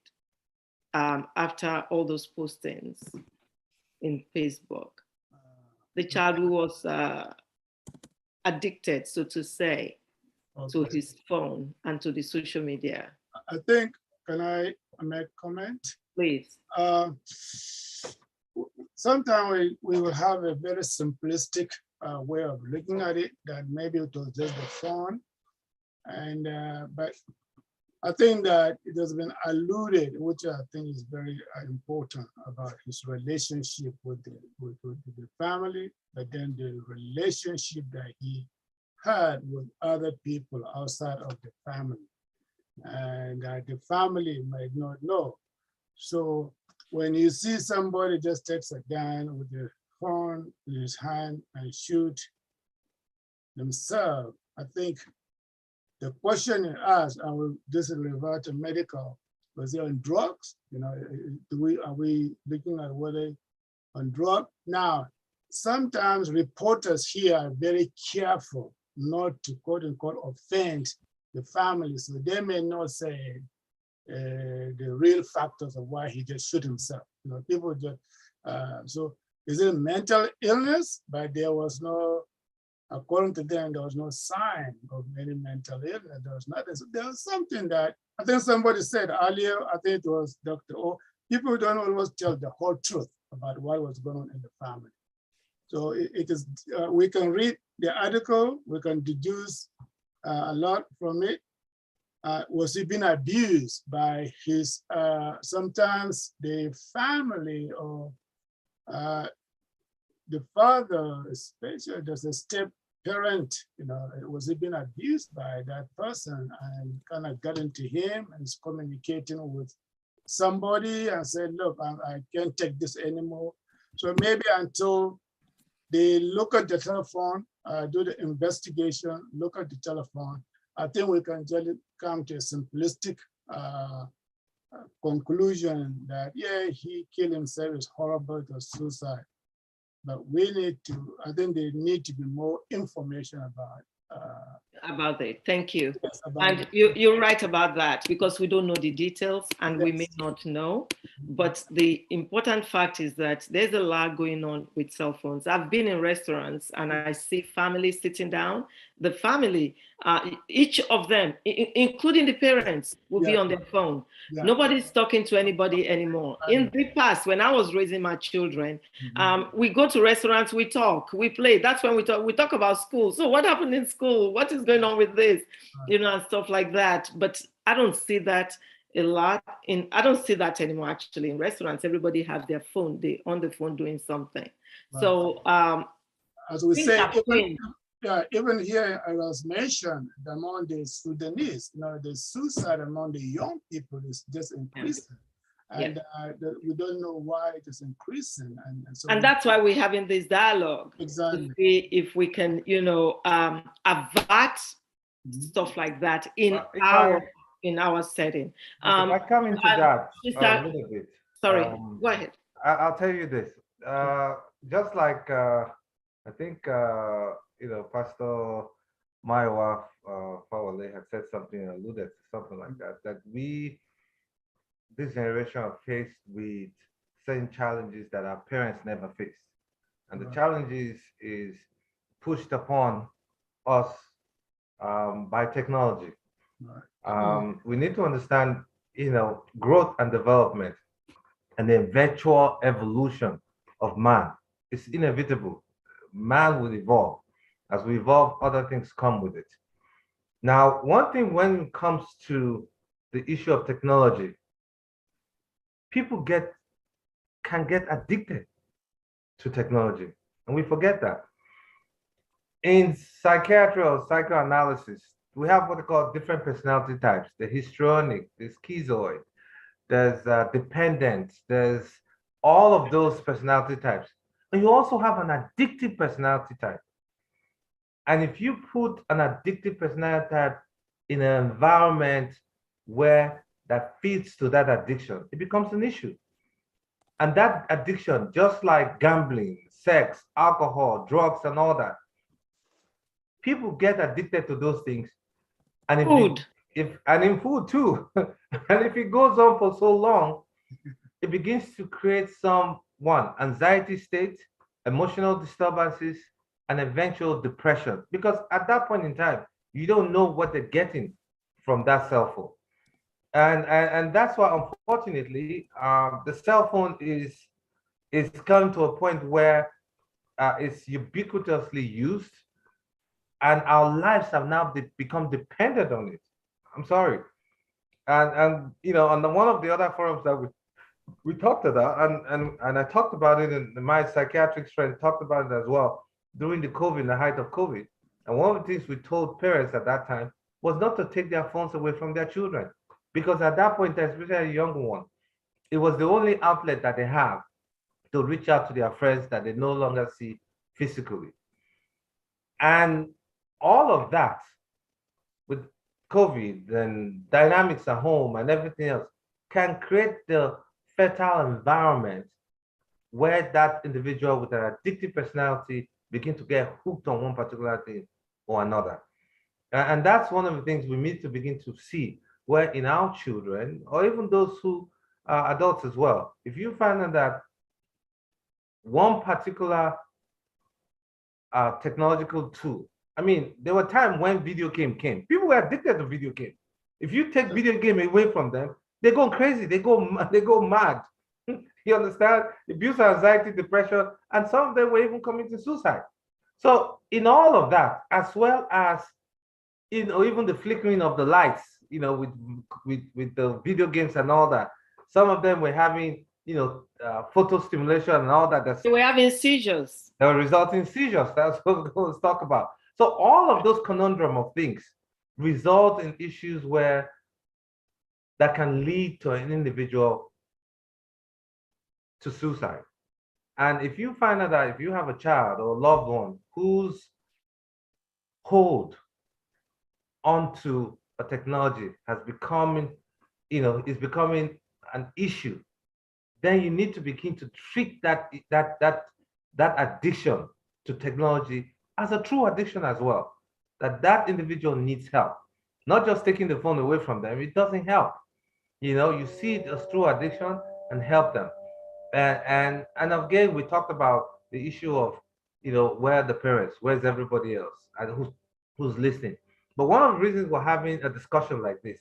after all those postings in Facebook. The child who was addicted, so to say, to his phone and to the social media.
I think, can I make a comment?
Please.
Sometimes we will have a very simplistic way of looking at it, that maybe it was just the phone. And but I think that it has been alluded, which I think is very important, about his relationship with the family, but then the relationship that he had with other people outside of the family, and that the family might not know. So when you see somebody just takes a gun with the phone in his hand and shoot themselves, I think the question is asked, this is revert to medical, was he on drugs? You know, are we looking at whether on drug? Now, sometimes reporters here are very careful not to quote unquote offend the family, so they may not say the real factors of why he just shoot himself. You know, people just, so is it mental illness? But there was no, according to them, there was no sign of any mental illness. There was nothing. So there was something that, I think somebody said earlier, I think it was Dr. O, people don't always tell the whole truth about what was going on in the family. So it is, we can read the article, we can deduce a lot from it. Was he being abused by his, sometimes the family or the father, especially there's a step parent, you know, was he being abused by that person and kind of got into him and is communicating with somebody and said, look, I can't take this anymore. So maybe until they look at the telephone, do the investigation, look at the telephone, I think we can just come to a simplistic conclusion that, yeah, he killed himself, it's horrible, it was suicide. But we need to, I think there need to be more information
about it. Thank you.
Yes,
and you're right about that, because we don't know the details and we may not know. But the important fact is that there's a lot going on with cell phones. I've been in restaurants and I see families sitting down. The family, each of them, including the parents, will be on their phone. Nobody's talking to anybody anymore. In the past, when I was raising my children, we go to restaurants, we talk, we play. That's when we talk about school. So what happened in school? What is going on with this? You know, and stuff like that. But I don't see that a lot I don't see that anymore actually in restaurants. Everybody have their phone, they on the phone doing something. So
as we say, even here it was mentioned among the Sudanese, you know, the suicide among the young people is just increasing. And we don't know why it is increasing.
And that's why we're having this dialogue.
Exactly.
To see if we can, you know, avert stuff like that in our setting.
I come into that a little bit.
Sorry, go ahead.
I'll tell you this. Just like I think you know, Pastor Mayowa Fawole had said something, alluded to something like that. That this generation are faced with certain challenges that our parents never faced, and the challenges is pushed upon us by technology. We need to understand, you know, growth and development and the eventual evolution of man. It's inevitable. Man will evolve. As we evolve, other things come with it. Now, one thing when it comes to the issue of technology, people can get addicted to technology, and we forget that. In psychiatry or psychoanalysis, we have what they call different personality types: the histrionic, the schizoid, there's dependent, there's all of those personality types. And you also have an addictive personality type. And if you put an addictive personality type in an environment where that feeds to that addiction, it becomes an issue. And that addiction, just like gambling, sex, alcohol, drugs, and all that, people get addicted to those things. And if
Food.
And in food too. And if it goes on for so long, it begins to create anxiety state, emotional disturbances, and eventual depression. Because at that point in time, you don't know what they're getting from that cell phone. And that's why, unfortunately, the cell phone is coming to a point where it's ubiquitously used, and our lives have now become dependent on it. I'm sorry. And on one of the other forums that we talked about, and I talked about it, and my psychiatric friend talked about it as well during the height of COVID. And one of the things we told parents at that time was not to take their phones away from their children, because at that point, especially a younger one, it was the only outlet that they have to reach out to their friends that they no longer see physically. And all of that, with COVID and dynamics at home and everything else, can create the fertile environment where that individual with an addictive personality begin to get hooked on one particular thing or another. And that's one of the things we need to begin to see, where in our children, or even those who are adults as well, if you find out that one particular technological tool, I mean, there were times when video game came. People were addicted to video game. If you take video game away from them, they go crazy. They go mad. You understand? Abuse, anxiety, depression, and some of them were even committing suicide. So in all of that, as well as even the flickering of the lights, with the video games and all that, some of them were having photo stimulation and all that.
They were having seizures.
They were resulting in seizures. That's what we're going to talk about. So all of those conundrum of things result in issues that can lead to an individual to suicide. And if you find out that if you have a child or a loved one whose hold onto a technology is becoming an issue, then you need to begin to treat that addiction to technology as a true addiction as well. That individual needs help, not just taking the phone away from them. It doesn't help. You see it as true addiction and help them. And again, we talked about the issue of where are the parents, where's everybody else, and who's listening. But one of the reasons we're having a discussion like this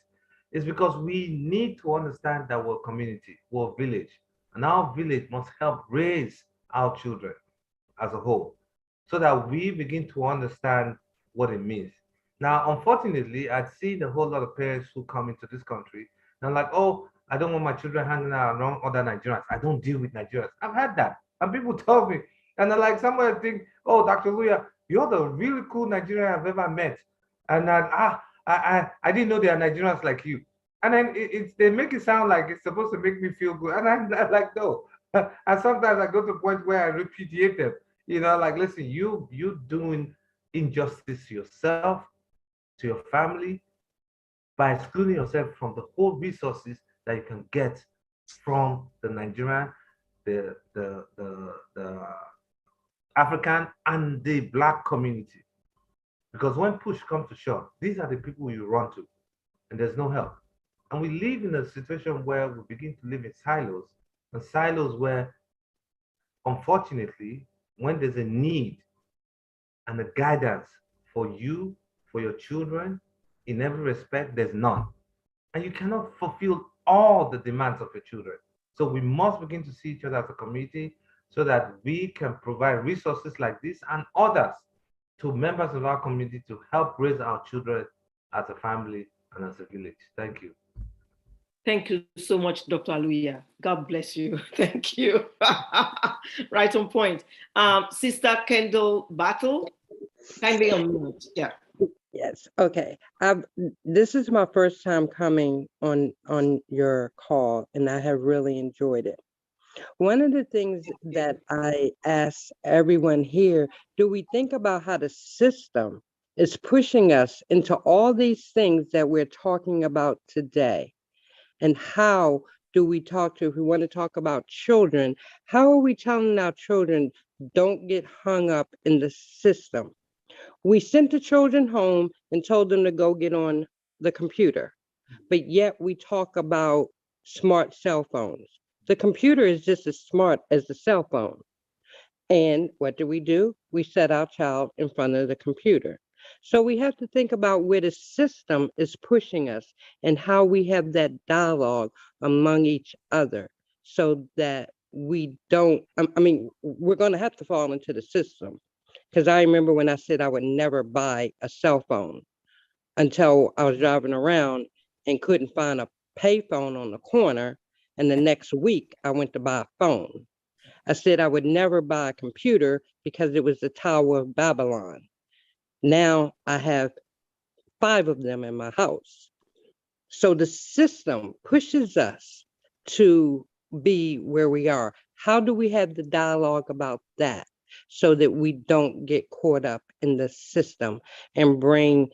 is because we need to understand that we're a community, we're a village, and our village must help raise our children as a whole, so that we begin to understand what it means. Now, unfortunately, I see a whole lot of parents who come into this country and I'm like, oh, I don't want my children hanging out around other Nigerians. I don't deal with Nigerians. I've had that. And people tell me, and they're like, somebody think, oh, Dr. Aluya, you're the really cool Nigerian I've ever met. And then, I didn't know there are Nigerians like you. And then they make it sound like it's supposed to make me feel good. And I'm like, no. And sometimes I go to the point where I repudiate them. Like, listen, you're doing injustice to yourself, to your family, by excluding yourself from the whole resources that you can get from the Nigerian, the African, and the Black community. Because when push comes to shove, these are the people you run to, and there's no help. And we live in a situation where we begin to live in silos, and silos where, unfortunately, when there's a need and a guidance for you, for your children, in every respect, there's none. And you cannot fulfill all the demands of your children. So we must begin to see each other as a community so that we can provide resources like this and others to members of our community to help raise our children as a family and as a village. Thank you.
Thank you so much, Dr. Aluya. God bless you. Thank you. Right on point. Sister Kendall Battle, kindly unmute. Yeah.
Yes. Okay. This is my first time coming on your call, and I have really enjoyed it. One of the things that I ask everyone here, do we think about how the system is pushing us into all these things that we're talking about today? And how do we talk to, if we want to talk about children, how are we telling our children, don't get hung up in the system? We sent the children home and told them to go get on the computer, but yet we talk about smart cell phones. The computer is just as smart as the cell phone. And what do? We set our child in front of the computer. So we have to think about where the system is pushing us and how we have that dialogue among each other so that we don't, I mean, we're going to have to fall into the system. Because I remember when I said I would never buy a cell phone until I was driving around and couldn't find a payphone on the corner. And the next week I went to buy a phone. I said I would never buy a computer because it was the Tower of Babylon. Now I have 5 of them in my house. So the system pushes us to be where we are. How do we have the dialogue about that so that we don't get caught up in the system and bring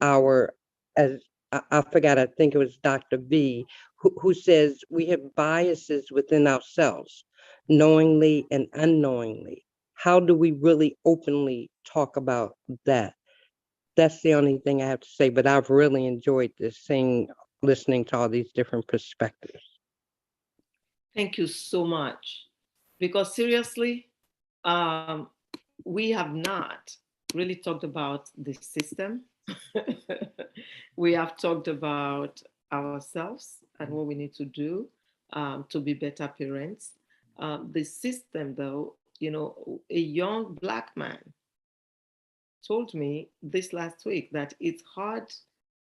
our, as I forgot, I think it was Dr. V, who says we have biases within ourselves, knowingly and unknowingly. How do we really openly talk about that? That's the only thing I have to say, but I've really enjoyed this thing, listening to all these different perspectives.
Thank you so much. Because seriously, we have not really talked about the system. We have talked about ourselves and what we need to do to be better parents. The system, though, you know, a young Black man told me this last week that it's hard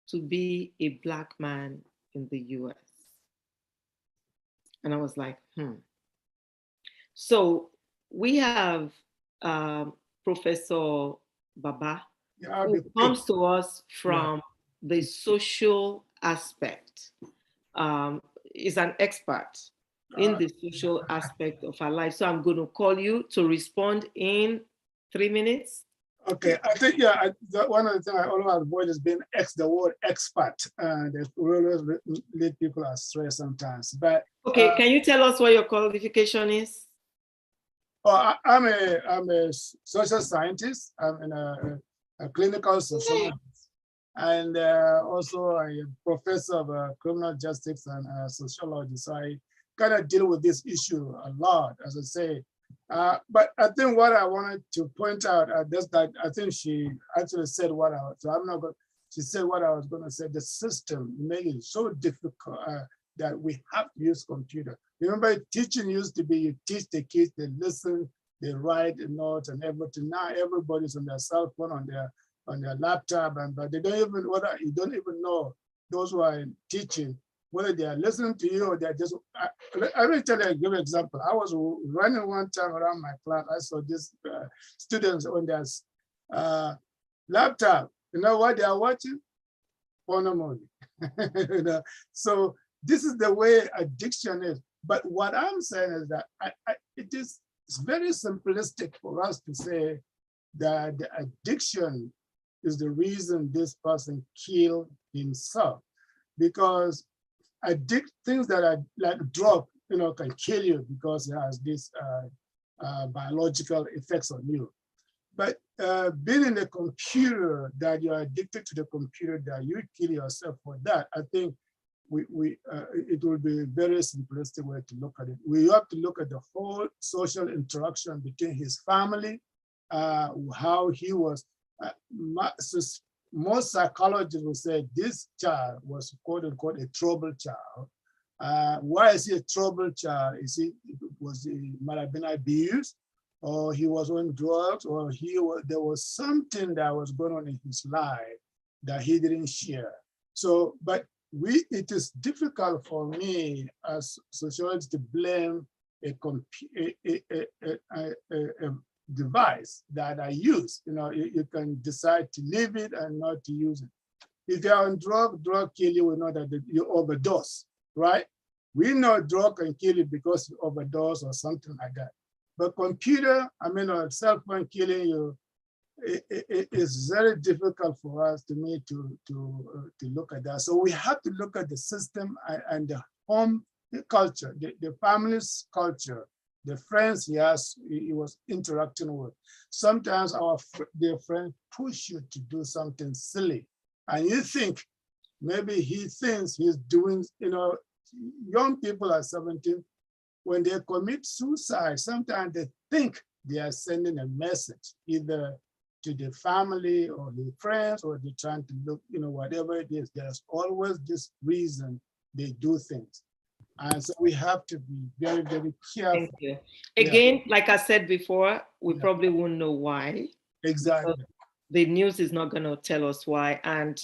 to be a Black man in the US. And I was like, So we have Professor Baba, who comes to us from the social aspect. Is an expert in the social aspect of our life. So I'm going to call you to respond in 3 minutes.
Okay, I think, one of the things I always avoid is being the word expert. That really lead people astray sometimes. But
okay, can you tell us what your qualification is?
Oh, I'm a social scientist. I'm in a clinical sociologist, and also a professor of criminal justice and sociology. So I kind of deal with this issue a lot, as I say. But I think what I wanted to point out is that I think she actually said what I was, so I'm not going, she said what I was going to say. The system made it so difficult that we have to use computer. Remember, teaching used to be you teach the kids, they listen, they write the notes and everything. Now everybody's on their cell phone, on their laptop, but they don't even, you don't even know those who are teaching, whether they are listening to you or they're just, I will tell you a good example. I was running one time around my class. I saw these students on their laptop. You know what they are watching? Porno movie. You know? So this is the way addiction is. But what I'm saying is that it's very simplistic for us to say that the addiction is the reason this person killed himself, because things that are like drug, you know, can kill you because it has these biological effects on you. But being in a computer, that you're addicted to the computer, that you kill yourself for that, I think it will be a very simplistic way to look at it. We have to look at the whole social interaction between his family, how he was. Most psychologists will say this child was quote unquote a troubled child. Why is he a troubled child? Might have been abused, or he was on drugs, or there was something that was going on in his life that he didn't share. So, but it is difficult for me as sociologists to blame a device that I use. You know, you can decide to leave it and not to use it. If you're on drug kill you, will know that you overdose, right? We know drug can kill you because you overdose or something like that. But computer, I mean, or cell phone killing you, it is very difficult for us to look at that. So we have to look at the system and the home culture, the family's culture, the friends he was interacting with. Sometimes their friends push you to do something silly, and you think maybe he thinks he's doing, young people at 17, when they commit suicide, sometimes they think they are sending a message either to the family or the friends, or they're trying to look, whatever it is. There's always this reason they do things. And so we have to be very, very careful.
Thank you. Again, like I said before, we probably won't know why.
Exactly.
The news is not going to tell us why. And,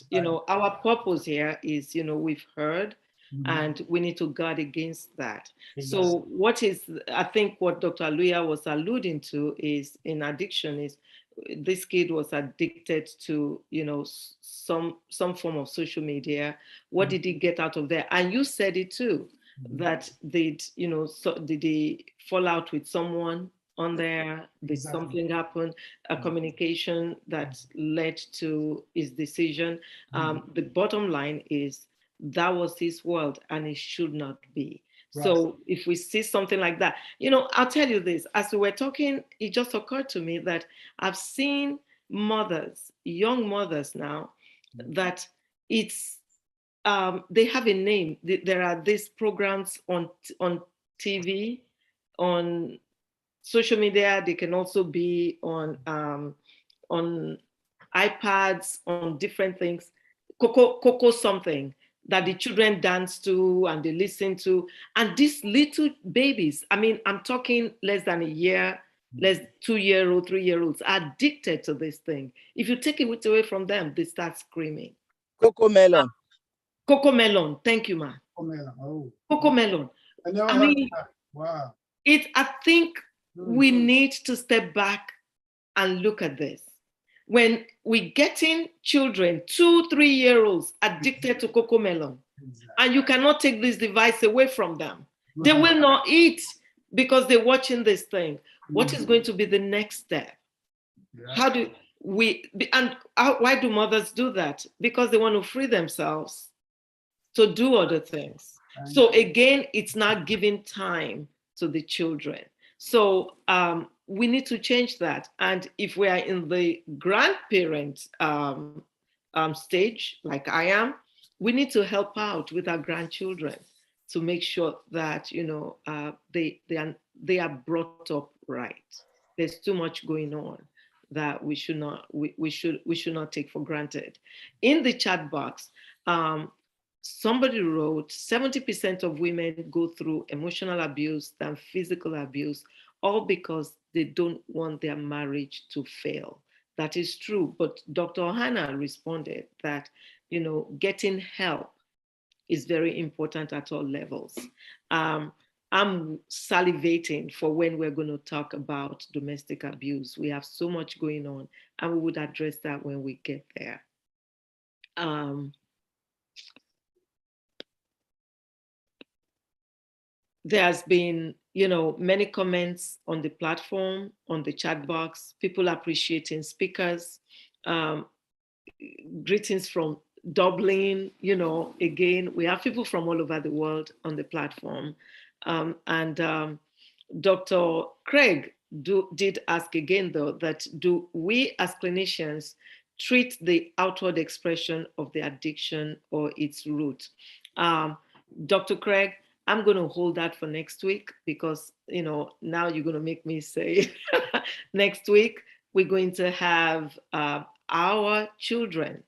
our purpose here is, we've heard, and we need to guard against that. So I think what Dr. Aluya was alluding to is in addiction is this kid was addicted to, some form of social media. What did he get out of there? And you said it too, that did they fall out with someone on there? Did something happen? A communication that led to his decision. The bottom line is that was his world, and it should not be. Right. So if we see something like that, I'll tell you this, as we were talking, it just occurred to me that I've seen mothers, young mothers now, that it's, they have a name. There are these programs on TV, on social media. They can also be on iPads, on different things. Coco something that the children dance to and they listen to. And these little babies, I mean, I'm talking less than a year, 2-year-old, 3-year-olds, are addicted to this thing. If you take it away from them, they start screaming.
Coco melon.
Coco melon. Thank you, ma. Coco melon. I mean, wow. I think we need to step back and look at this. When we're getting children, 2-3-year-olds addicted to coco melon, and you cannot take this device away from them. They will not eat because they're watching this thing. What is going to be the next step? How do we, and why do mothers do that? Because they want to free themselves to do other things. So again, it's not giving time to the children. So we need to change that. And if we are in the grandparent stage, like I am, we need to help out with our grandchildren to make sure that they are brought up right. There's too much going on that we should not take for granted. In the chat box, somebody wrote 70% of women go through emotional abuse than physical abuse, all because they don't want their marriage to fail. That is true, but Dr. Ohana responded that, getting help is very important at all levels. I'm salivating for when we're going to talk about domestic abuse. We have so much going on, and we would address that when we get there. There's been, many comments on the platform, on the chat box, people appreciating speakers, greetings from Dublin, again, we have people from all over the world on the platform. And Dr. Craig did ask again, though, that do we as clinicians treat the outward expression of the addiction or its root? Dr. Craig, I'm going to hold that for next week because, now you're going to make me say next week, we're going to have our children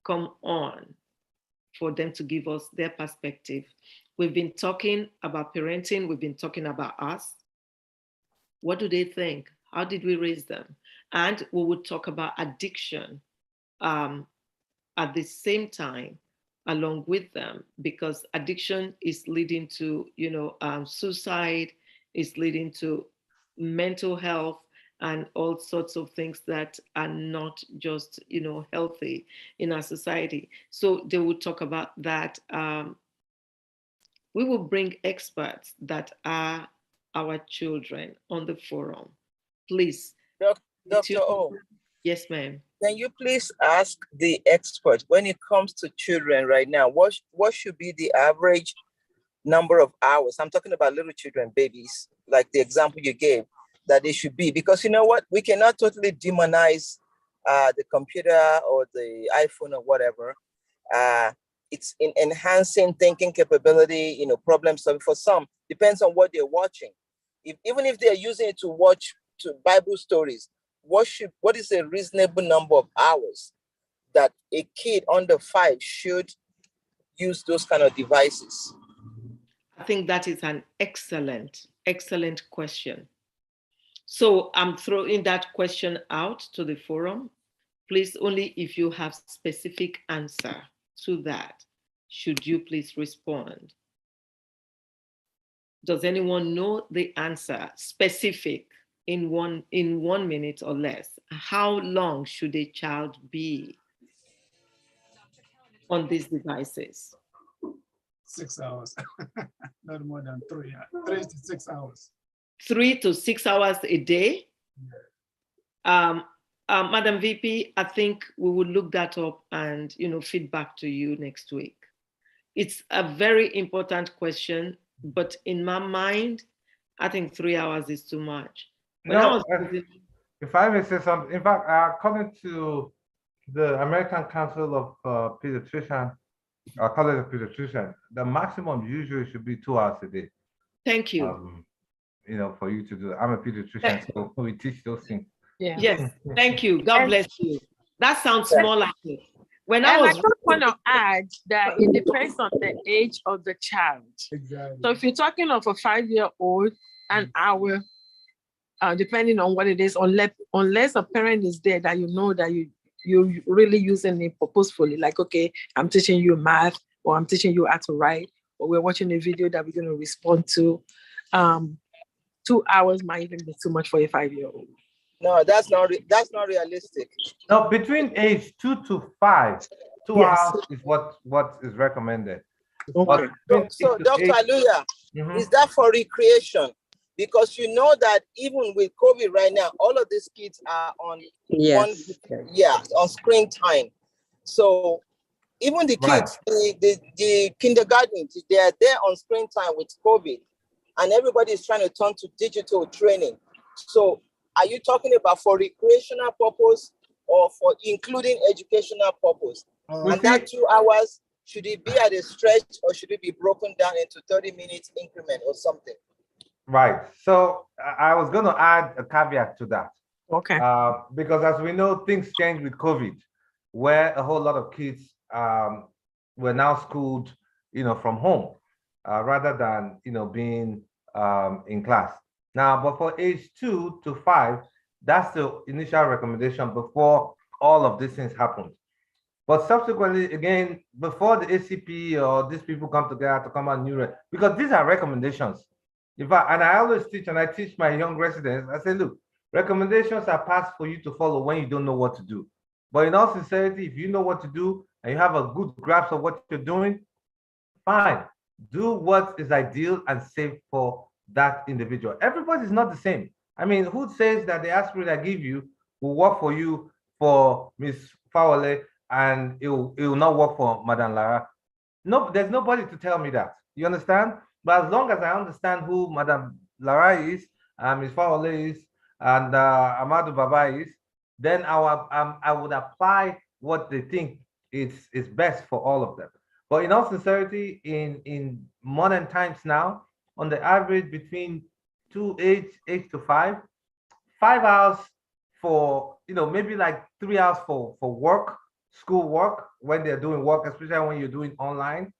come on for them to give us their perspective. We've been talking about parenting. We've been talking about us. What do they think? How did we raise them? And we would talk about addiction at the same time, along with them, because addiction is leading to, suicide, is leading to mental health and all sorts of things that are not just, healthy in our society. So they would talk about that. we will bring experts that are our children on the forum. Please.
Dr. O.
Yes, ma'am.
Can you please ask the expert, when it comes to children right now, what should be the average number of hours? I'm talking about little children, babies, like the example you gave, that they should be, because you know what? We cannot totally demonize the computer or the iPhone or whatever. It's in enhancing thinking capability, you know, problem solving. For some, depends on what they're watching. Even if they're using it to watch Bible stories, what is a reasonable number of hours that a kid under 5 should use those kind of devices?
I think that is an excellent question. So I'm throwing that question out to the forum. Please, only if you have specific answer to that, should you please respond. Does anyone know the answer, specific, in one minute or less? How long should a child be on these devices?
6 hours, not more than 3 to 6 hours.
3 to 6 hours a day? Madam VP, I think we will look that up and feedback to you next week. It's a very important question, but in my mind, I think 3 hours is too much.
If I may say something, in fact, according to the American Council of Pediatricians, College of Pediatricians, the maximum usually should be 2 hours a day.
Thank you.
For you to do. I'm a pediatrician, so we teach those things.
Yeah.
Yes, thank you. God bless you. That sounds more like it.
And I just want to add that it depends on the age of the child.
Exactly.
So if you're talking of a 5-year-old, an hour, depending on what it is, unless a parent is there that you know that you're really using it purposefully, like, okay, I'm teaching you math, or I'm teaching you how to write, or we're watching a video that we're going to respond to. 2 hours might even be too much for a 5-year-old.
No, that's not realistic.
No, between age 2 to 5, 2 hours is what is recommended.
Okay. So Dr. Aluya, is that for recreation? Because you know that even with COVID right now, all of these kids are on on screen time. So even the kids, the kindergarten, they are there on screen time with COVID, and everybody is trying to turn to digital training. So are you talking about for recreational purpose or for including educational purpose? And that 2 hours, should it be at a stretch or should it be broken down into 30 minutes increment or something?
Right. So I was going to add a caveat to that.
Okay.
Because as we know, things change with COVID, where a whole lot of kids were now schooled, from home, rather than being in class. Now, but for age 2 to 5, that's the initial recommendation before all of these things happen. But subsequently, again, before the ACP or these people come together to come out new, because these are recommendations. In fact, and I always teach, and I teach my young residents, I say, look, recommendations are passed for you to follow when you don't know what to do. But in all sincerity, if you know what to do and you have a good grasp of what you're doing, fine. Do what is ideal and safe for that individual. Everybody's not the same. I mean, who says that the aspirin I give you will work for you for Miss Fawole and it will not work for Madame Lara? No, there's nobody to tell me that. You understand? But as long as I understand who Madame Lara is, Miss Fawole is, and Amadou Baba is, then I would apply what they think is best for all of them. But in all sincerity, in modern times now, on the average between age to 5 hours for, maybe like 3 hours for work, school work, when they're doing work, especially when you're doing online.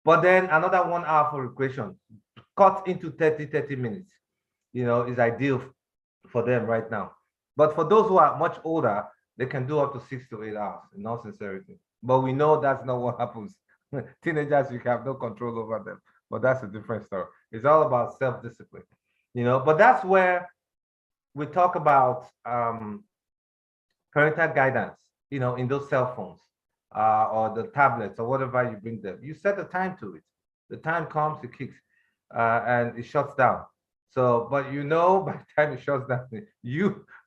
But then another 1 hour for recreation, cut into 30 minutes, is ideal for them right now. But for those who are much older, they can do up to 6 to 8 hours, in all sincerity. But we know that's not what happens. Teenagers, you have no control over them. But that's a different story. It's all about self-discipline, But that's where we talk about parental guidance, in those cell phones or the tablets or whatever you bring them. You set a time to it. The time comes, it kicks, and it shuts down. So, but by the time it shuts down,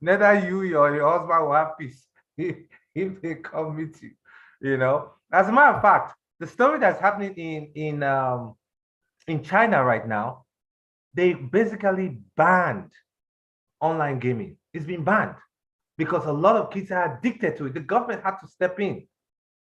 neither you or your husband will have peace if they come meet you. As a matter of fact, the story that's happening in China right now, they basically banned online gaming. It's been banned because a lot of kids are addicted to it. The government had to step in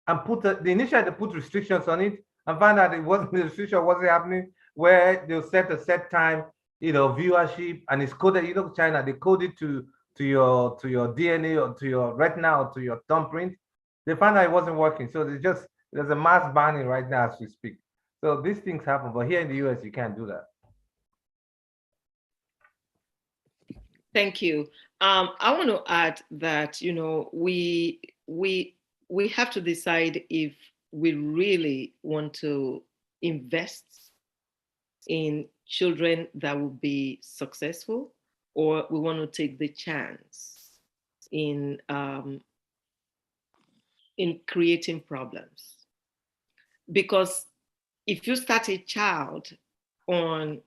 and initially they put restrictions on it, and found out the restriction wasn't happening, where they'll set a set time, viewership, and it's coded. China, they code it to your DNA or to your retina or to your thumbprint. They found out it wasn't working, so there's a mass banning right now as we speak. So these things happen, but here in the US, you can't do that.
Thank you. I want to add that we have to decide if we really want to invest in children that will be successful, or we want to take the chance in creating problems. Because if you start a child on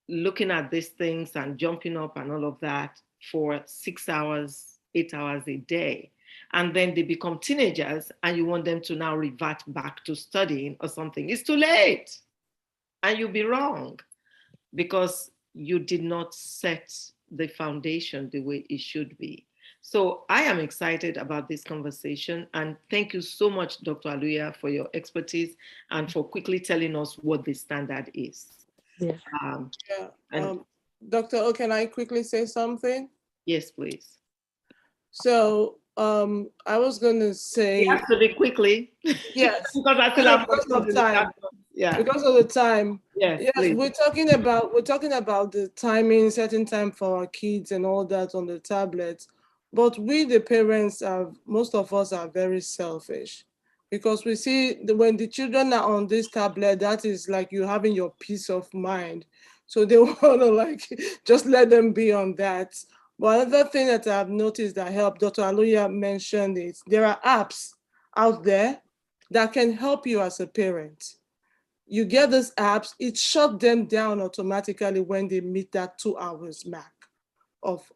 looking at these things and jumping up and all of that for 6 hours, 8 hours a day, and then they become teenagers and you want them to now revert back to studying or something, it's too late. And you'll be wrong because you did not set the foundation the way it should be. So I am excited about this conversation, and thank you so much, Dr. Aluya, for your expertise and for quickly telling us what the standard is.
Yeah. Dr. O, can I quickly say something?
Yes, please.
So I was going to say.
You have to be quickly.
Yes.
Because I still have
because of time.
Yeah.
Because of the time.
Yes, please.
we're talking about the timing, setting time for our kids and all that on the tablets. But we, the parents, most of us are very selfish, because we see when the children are on this tablet, that is like you having your peace of mind. So they want to just let them be on that. But another thing that I've noticed that helped, Dr. Aluya mentioned, is there are apps out there that can help you as a parent. You get these apps, it shuts them down automatically when they meet that 2 hours mark of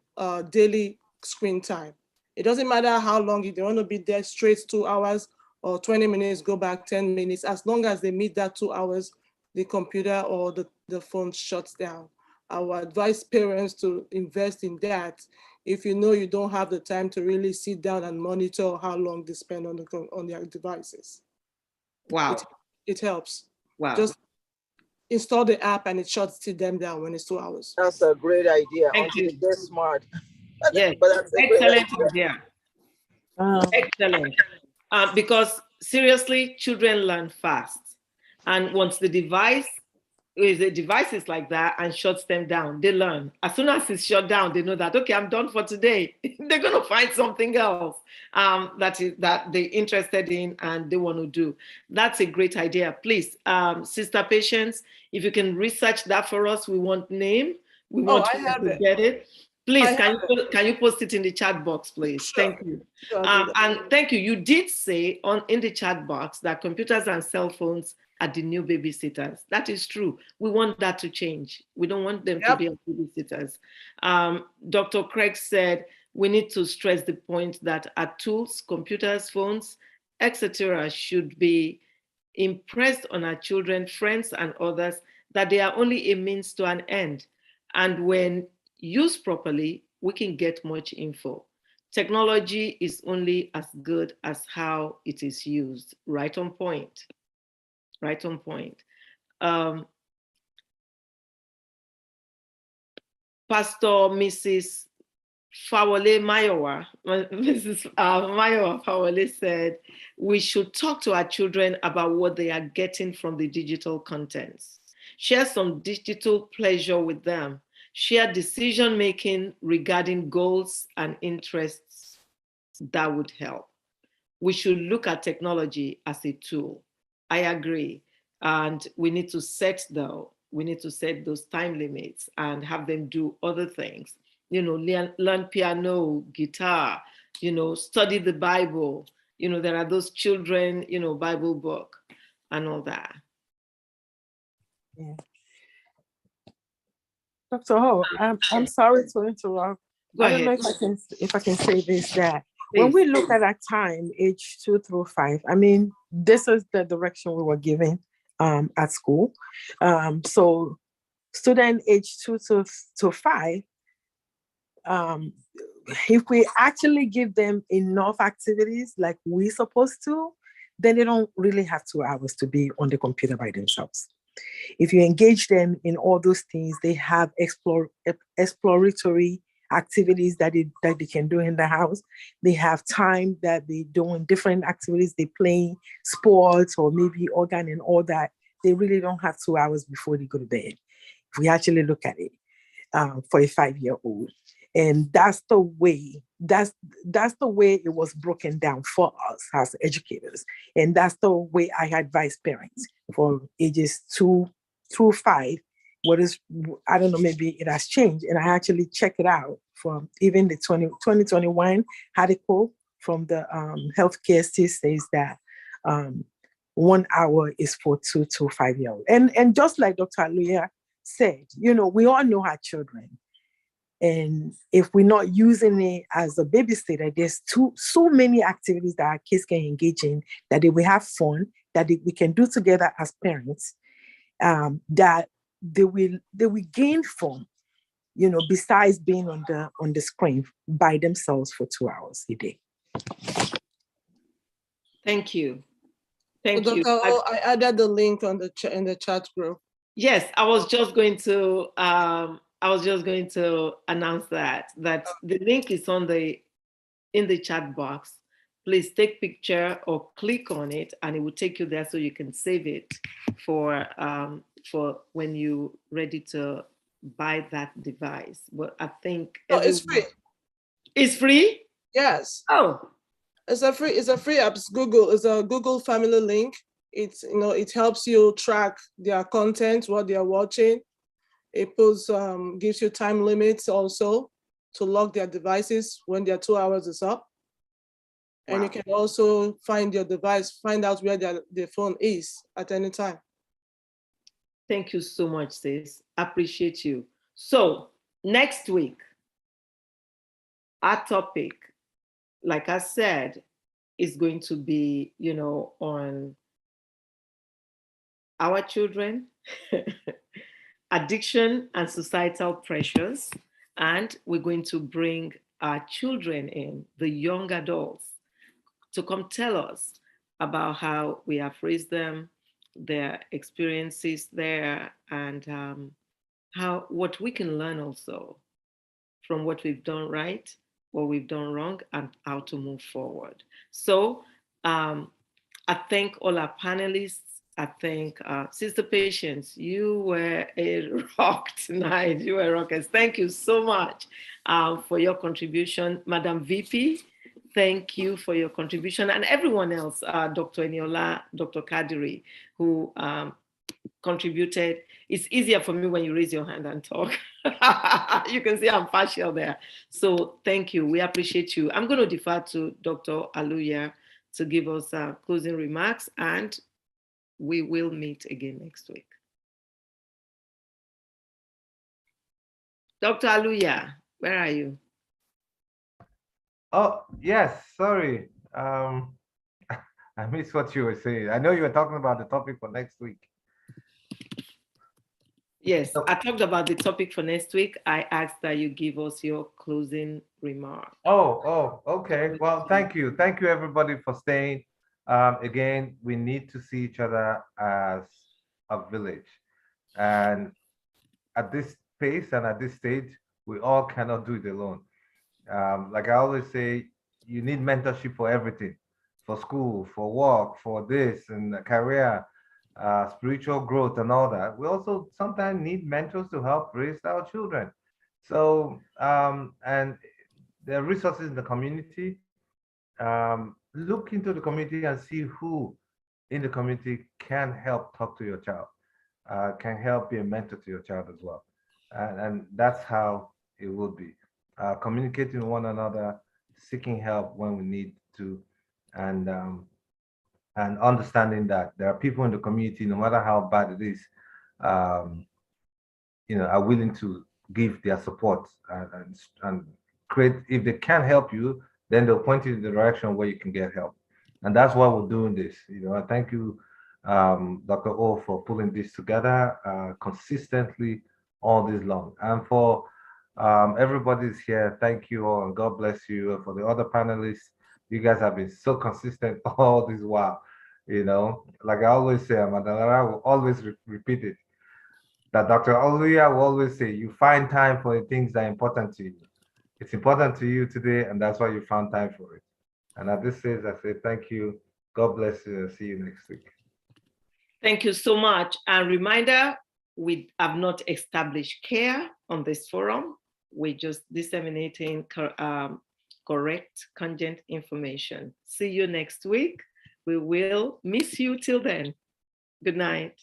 daily screen time. It doesn't matter how long, if they want to be there straight 2 hours or 20 minutes, go back 10 minutes, as long as they meet that 2 hours, the computer or the phone shuts down. I would advise parents to invest in that if you know you don't have the time to really sit down and monitor how long they spend on their devices.
Wow.
It helps.
Wow.
Just install the app and it shuts them down when it's 2 hours.
That's a great idea.
Thank you.
They're smart.
Yes, excellent idea. Excellent. Because seriously, children learn fast. And once the device is like that and shuts them down, they learn. As soon as it's shut down, they know that, okay, I'm done for today. They're going to find something else that they're interested in and they want to do. That's a great idea. Please, Sister Patience, if you can research that for us, we want name. We want to get it. Please, can you post it in the chat box, please? Sure. Thank you. Sure, and thank you. You did say in the chat box that computers and cell phones are the new babysitters. That is true. We want that to change. We don't want them to be our babysitters. Dr. Craig said we need to stress the point that our tools, computers, phones, etc., should be impressed on our children, friends, and others that they are only a means to an end. And when used properly, we can get much info. Technology is only as good as how it is used. Right on point. Right on point. Pastor Mrs. Fawole Mayowa, Mrs. Mayowa Fawole said, we should talk to our children about what they are getting from the digital contents. Share some digital pleasure with them. Share decision-making regarding goals and interests. That would help. We should look at technology as a tool. I agree. And we need to set those time limits and have them do other things. Learn piano, guitar, study the Bible. There are those children, Bible book and all that.
Yeah. Dr. Ho, I'm sorry to interrupt.
Go
I don't know
ahead.
if I can say this, that when
Please.
we look at that time, age 2 through 5, I mean, this is the direction we were given at school. So student age 2 to 5, if we actually give them enough activities like we're supposed to, then they don't really have 2 hours to be on the computer by themselves. If you engage them in all those things, they have exploratory activities that they can do in the house. They have time that they doing different activities. They play sports or maybe organ and all that. They really don't have 2 hours before they go to bed. If we actually look at it for a 5-year-old. And that's the way it was broken down for us as educators. And that's the way I advise parents for ages 2 through 5. I don't know, maybe it has changed. And I actually check it out from even the 2021 article from the healthcare says that 1 hour is for 2 to 5-year-old. And just like Dr. Aluya said, we all know our children. And if we're not using it as a babysitter, there's so many activities that our kids can engage in, that they will have fun, that we can do together as parents, that they will gain from, besides being on the screen by themselves for 2 hours a day.
Thank you.
So
Thank you.
Dr. O, I added the link in the chat group.
Yes, I was just going to announce that the link is in the chat box. Please take picture or click on it, and it will take you there so you can save it for when you ready to buy that device. But I think
it's free.
It's free?
Yes.
Oh.
It's a free app. It's a Google family link. It helps you track their content, what they are watching. It gives you time limits also to lock their devices when their 2 hours is up. Wow. And you can also find your device, find out where their phone is at any time.
Thank you so much, sis. Appreciate you. So next week, our topic, like I said, is going to be, on our children, addiction and societal pressures. And we're going to bring our children in, the young adults, to come tell us about how we have raised them, their experiences there, and what we can learn also from what we've done right, what we've done wrong, and how to move forward. So I thank all our panelists. I thank Sister Patience. You were a rock tonight. You were rockers. Thank you so much for your contribution. Madam VP, thank you for your contribution. And everyone else, Dr. Eniola, Dr. Kadiri, who contributed. It's easier for me when you raise your hand and talk. You can see I'm partial there. So thank you. We appreciate you. I'm going to defer to Dr. Aluya to give us closing remarks, and we will meet again next week. Dr. Aluya, where are you?
Oh, yes, sorry. I missed what you were saying. I know you were talking about the topic for next week.
Yes, I talked about the topic for next week. I asked that you give us your closing remark.
Oh, okay. Well, thank you. Thank you, everybody, for staying. Again, we need to see each other as a village. And at this pace and at this stage, we all cannot do it alone. Like I always say, you need mentorship for everything, for school, for work, for this and career, spiritual growth and all that. We also sometimes need mentors to help raise our children. So, and there are resources in the community. Look into the community and see who in the community can help talk to your child, can help be a mentor to your child as well. And that's how it will be. Communicating with one another, seeking help when we need to, and understanding that there are people in the community, no matter how bad it is, are willing to give their support and create. If they can't help you, then they'll point you in the direction where you can get help. And that's why we're doing this. I thank you, Dr. O, for pulling this together consistently all this long. And for everybody's here, thank you all, and God bless you. And for the other panelists, you guys have been so consistent all this while. Like I always say, Madam will always repeat it, that Dr. Aluya will always say, you find time for the things that are important to you. It's important to you today, and that's why you found time for it. And at this stage, I say thank you. God bless you, and see you next week.
Thank you so much. And reminder, we have not established care on this forum. We're just disseminating correct, cogent information. See you next week. We will miss you till then. Good night.